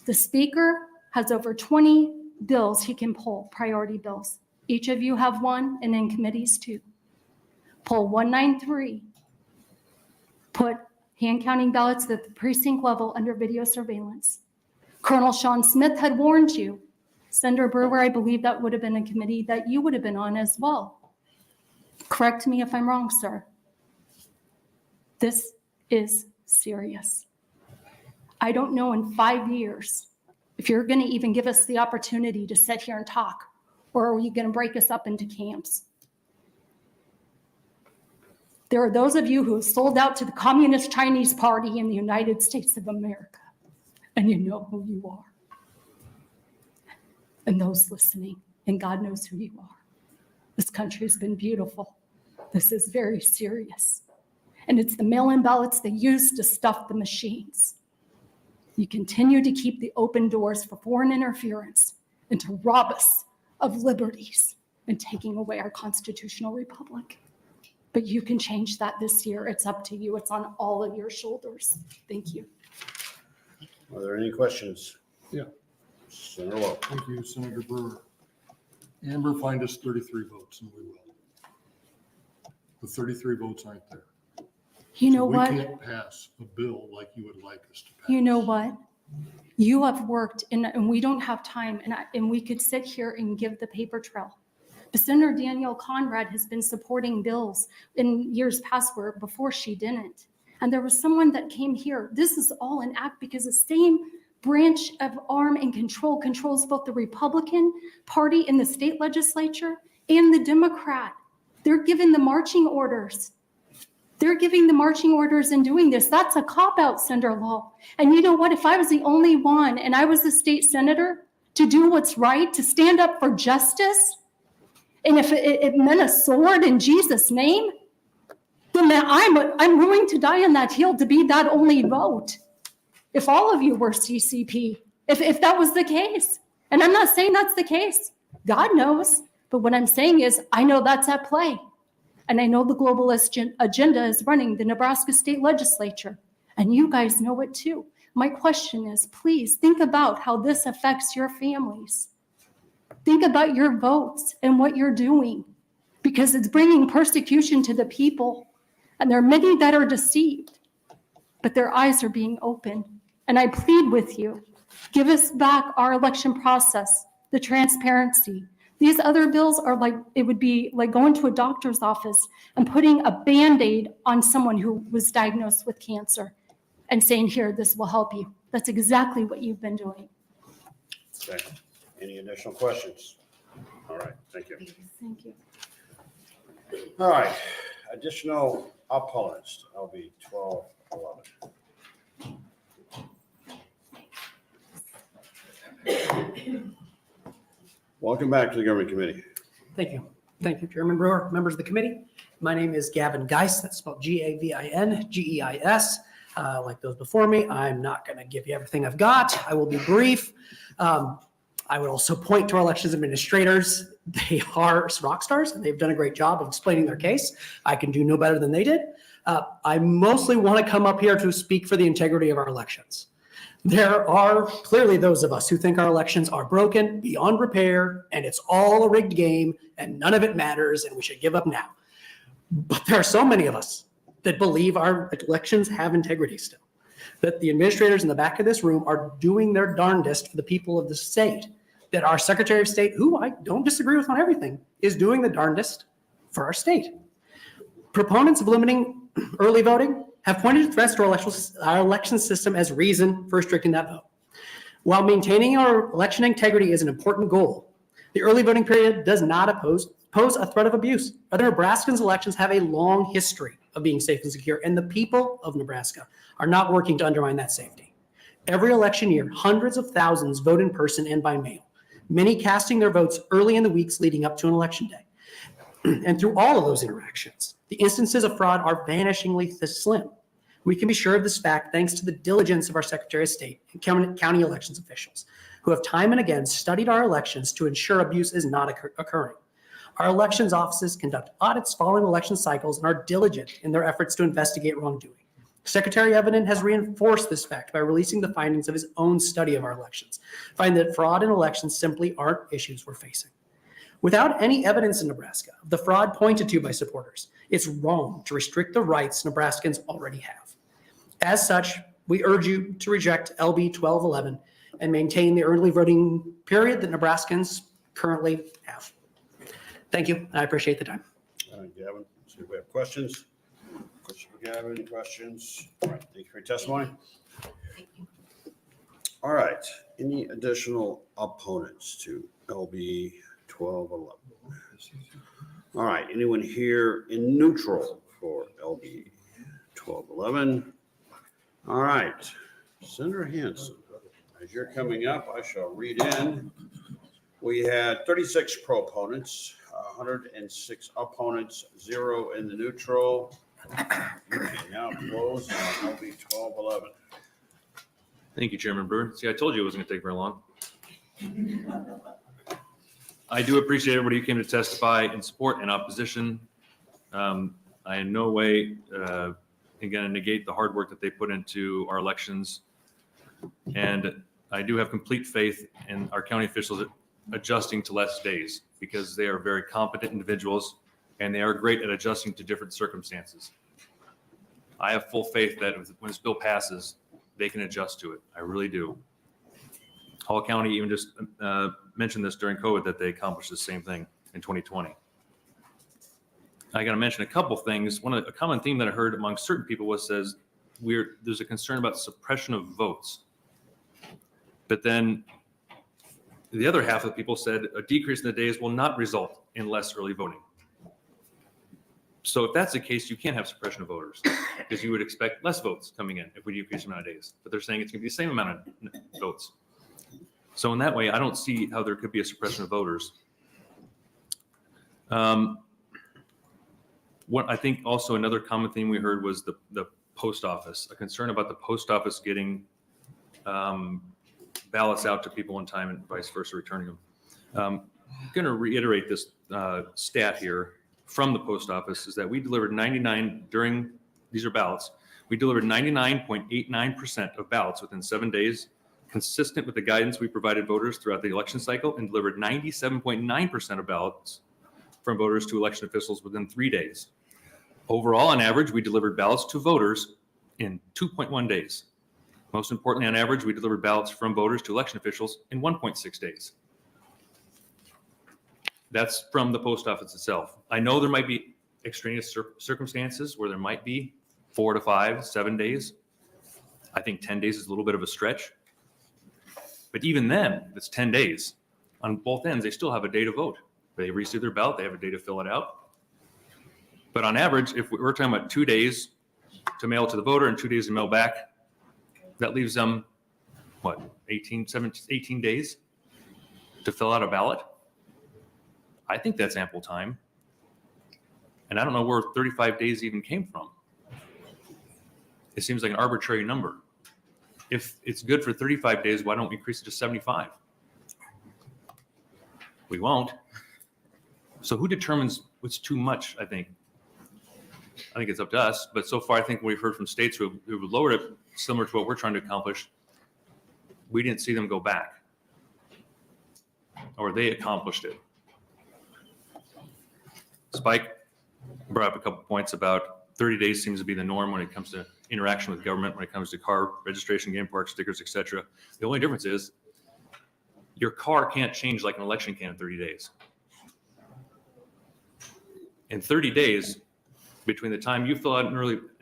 The speaker has over 20 bills he can pull, priority bills. Each of you have one, and in committees too. Pull 193. Put hand counting ballots at the precinct level under video surveillance. Colonel Sean Smith had warned you Senator Brewer, I believe that would have been a committee that you would have been on as well. Correct me if I'm wrong, sir. This is serious. I don't know in 5 years if you're going to even give us the opportunity to sit here and talk, or are you going to break us up into camps? There are those of you who have sold out to the Communist Chinese Party in the United States of America, and you know who you are. And those listening, and God knows who you are. This country has been beautiful. This is very serious. And it's the mail-in ballots they use to stuff the machines. You continue to keep the open doors for foreign interference and to rob us of liberties and taking away our constitutional republic. But you can change that this year. It's up to you. It's on all of your shoulders. Thank you. Are there any questions? Yeah. Senator Lowe. Thank you, Senator Brewer. Amber, find us 33 votes, and we will. The 33 votes aren't there. You know So what? we can't pass a bill like you would like us to pass. You know what? You have worked, and we don't have time, and we could sit here and give the paper trail. But Senator Danielle Conrad has been supporting bills in years past before she didn't. And there was someone that came here. This is all an act because the same branch of arm and control controls both the Republican Party in the state legislature and the Democrat. They're giving the marching orders. They're giving the marching orders and doing this. That's a cop-out, Senator Law. And you know what? If I was the only one and I was the state senator to do what's right, to stand up for justice, and if it meant a sword in Jesus' name, then I'm willing to die on that hill to be that only vote. If all of you were CCP, if that was the case. And I'm not saying that's the case. God knows. But what I'm saying is I know that's at play. And I know the globalist agenda is running the Nebraska State Legislature. And you guys know it too. My question is, please think about how this affects your families. Think about your votes and what you're doing, because it's bringing persecution to the people. And there are many that are deceived, but their eyes are being opened. And I plead with you, give us back our election process, the transparency. These other bills are like, it would be like going to a doctor's office and putting a Band-Aid on someone who was diagnosed with cancer and saying, here, this will help you. That's exactly what you've been doing. Okay. Any additional questions? All right, thank you. Thank you. All right, additional opponents, LB 1211. Welcome back to the Government Committee. Thank you. Thank you, Chairman Brewer, members of the committee. My name is Gavin Geis. That's spelled Gavin, Geis. Like those before me, I'm not going to give you everything I've got. I will be brief. I would also point to our elections administrators. They are rock stars, and they've done a great job of explaining their case. I can do no better than they did. I mostly want to come up here to speak for the integrity of our elections. There are clearly those of us who think our elections are broken, beyond repair, and it's all a rigged game, and none of it matters, and we should give up now. But there are so many of us that believe our elections have integrity still, that the administrators in the back of this room are doing their darndest for the people of the state, that our Secretary of State, who I don't disagree with on everything, is doing the darndest for our state. Proponents of limiting early voting have pointed to threats to our election system as reason for restricting that vote. While maintaining our election integrity is an important goal, the early voting period does not pose a threat of abuse. Other Nebraskans' elections have a long history of being safe and secure, and the people of Nebraska are not working to undermine that safety. Every election year, hundreds of thousands vote in person and by mail, many casting their votes early in the weeks leading up to an election day. And through all of those interactions, the instances of fraud are vanishingly slim. We can be sure of this fact thanks to the diligence of our Secretary of State and county elections officials, who have time and again studied our elections to ensure abuse is not occurring. Our elections offices conduct audits following election cycles and are diligent in their efforts to investigate wrongdoing. Secretary Evans has reinforced this fact by releasing the findings of his own study of our elections, finding that fraud in elections simply aren't issues we're facing. Without any evidence in Nebraska of the fraud pointed to by supporters, it's wrong to restrict the rights Nebraskans already have. As such, we urge you to reject LB 1211 and maintain the early voting period that Nebraskans currently have. Thank you. I appreciate the time. All right, Gavin, see if we have questions. Question for Gavin, any questions? All right, thank you for your testimony. All right, any additional opponents to LB 1211? All right, anyone here in neutral for LB 1211? All right, Senator Hansen, as you're coming up, I shall read in. We had 36 proponents, 106 opponents, 0 in the neutral. Now close on LB 1211. Thank you, Chairman Brewer. See, I told you it wasn't going to take very long. I do appreciate everybody who came to testify in support and opposition. I in no way am going to negate the hard work that they put into our elections. And I do have complete faith in our county officials adjusting to less days because they are very competent individuals and they are great at adjusting to different circumstances. I have full faith that when this bill passes, they can adjust to it. I really do. Hall County even just mentioned this during COVID that they accomplished the same thing in 2020. I got to mention a couple things. A common theme that I heard among certain people was there's a concern about suppression of votes. But then the other half of the people said a decrease in the days will not result in less early voting. So if that's the case, you can't have suppression of voters because you would expect less votes coming in if we decrease the amount of days. But they're saying it's going to be the same amount of votes. So in that way, I don't see how there could be a suppression of voters. What I think also another common theme we heard was the post office, a concern about the post office getting ballots out to people in time and vice versa, returning them. I'm going to reiterate this stat here from the post office is that we delivered 99 during, these are ballots, we delivered 99.89% of ballots within 7 days, consistent with the guidance we provided voters throughout the election cycle, and delivered 97.9% of ballots from voters to election officials within 3 days. Overall, on average, we delivered ballots to voters in 2.1 days. Most importantly, on average, we delivered ballots from voters to election officials in 1.6 days. That's from the post office itself. I know there might be extraneous circumstances where there might be 4 to 5, 7 days. I think 10 days is a little bit of a stretch. But even then, it's 10 days. On both ends, they still have a day to vote. They receive their ballot, they have a day to fill it out. But on average, if we're talking about 2 days to mail to the voter and 2 days to mail back, that leaves them, what, 18 days to fill out a ballot? I think that's ample time. And I don't know where 35 days even came from. It seems like an arbitrary number. If it's good for 35 days, why don't we increase it to 75? We won't. So who determines what's too much, I think it's up to us. But so far, I think we've heard from states who have lowered it, similar to what we're trying to accomplish. We didn't see them go back. Or they accomplished it. Spike brought up a couple points about 30 days seems to be the norm when it comes to interaction with government, when it comes to car registration, game park stickers, etc. The only difference is your car can't change like an election can in 30 days. In 30 days, between the time you fill out an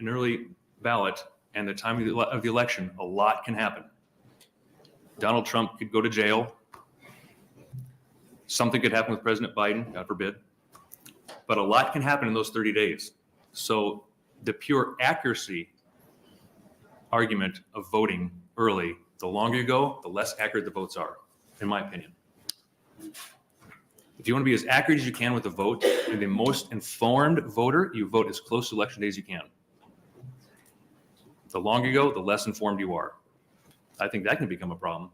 early ballot and the time of the election, a lot can happen. Donald Trump could go to jail. Something could happen with President Biden, God forbid. But a lot can happen in those 30 days. So the pure accuracy argument of voting early, the longer you go, the less accurate the votes are, in my opinion. If you want to be as accurate as you can with the vote, and the most informed voter, you vote as close to election day as you can. The longer you go, the less informed you are. I think that can become a problem.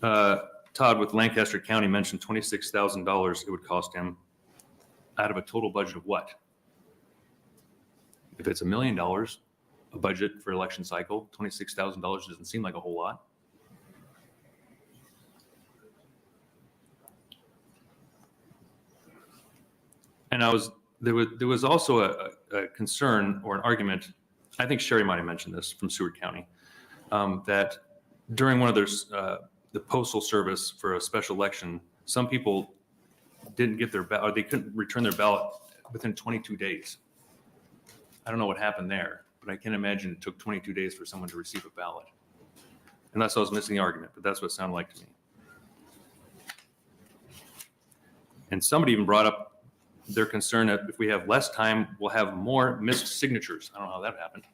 Todd with Lancaster County mentioned $26,000 it would cost him out of a total budget of what? If it's $1 million, a budget for election cycle, $26,000 doesn't seem like a whole lot. And there was also a concern or an argument, I think Sherry might have mentioned this from Seward County, that during one of their, the postal service for a special election, some people didn't get their ballot, or they couldn't return their ballot within 22 days. I don't know what happened there, but I can imagine it took 22 days for someone to receive a ballot. Unless I was missing the argument, but that's what it sounded like to me. And somebody even brought up their concern that if we have less time, we'll have more missed signatures. I don't know how that happened.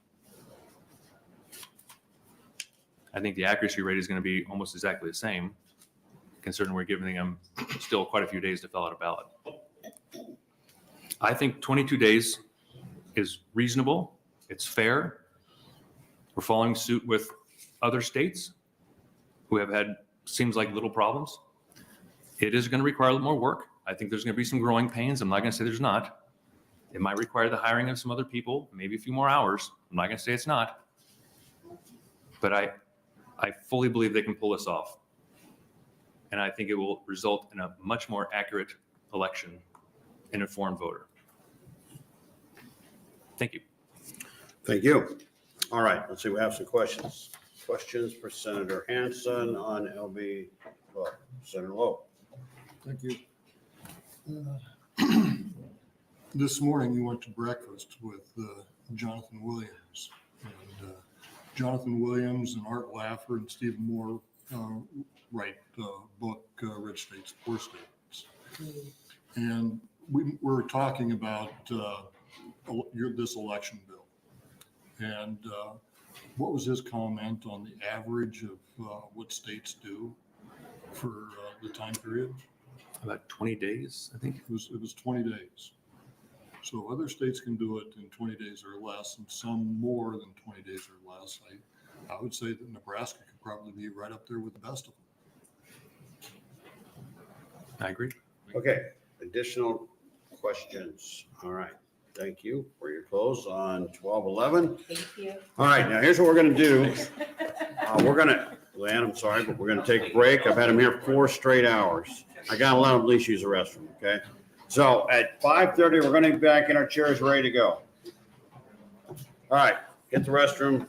I think the accuracy rate is going to be almost exactly the same, considering we're giving them still quite a few days to fill out a ballot. I think 22 days is reasonable. It's fair. We're following suit with other states who have had, seems like, little problems. It is going to require a little more work. I think there's going to be some growing pains. I'm not going to say there's not. It might require the hiring of some other people, maybe a few more hours. I'm not going to say it's not. But I fully believe they can pull this off. And I think it will result in a much more accurate election and informed voter. Thank you. Thank you. All right, let's see, we have some questions. Questions for Senator Hansen on LB 12. Senator Lowe. Thank you. This morning you went to breakfast with Jonathan Williams. And Jonathan Williams and Art Laffer and Stephen Moore write the book, Rich States, Poor States. And we were talking about this election bill. And what was his comment on the average of what states do for the time period? About 20 days, I think. It was 20 days. So other states can do it in 20 days or less, and some more than 20 days or less. I would say that Nebraska could probably be right up there with the best of them. I agree. Okay, additional questions. All right, thank you for your close on 1211. Thank you. All right, now here's what we're gonna do. Luann, I'm sorry, but we're gonna take a break. I've had him here 4 straight hours. I gotta let him at least use the restroom, okay? So at 5:30, we're gonna be back in our chairs ready to go. All right, get the restroom,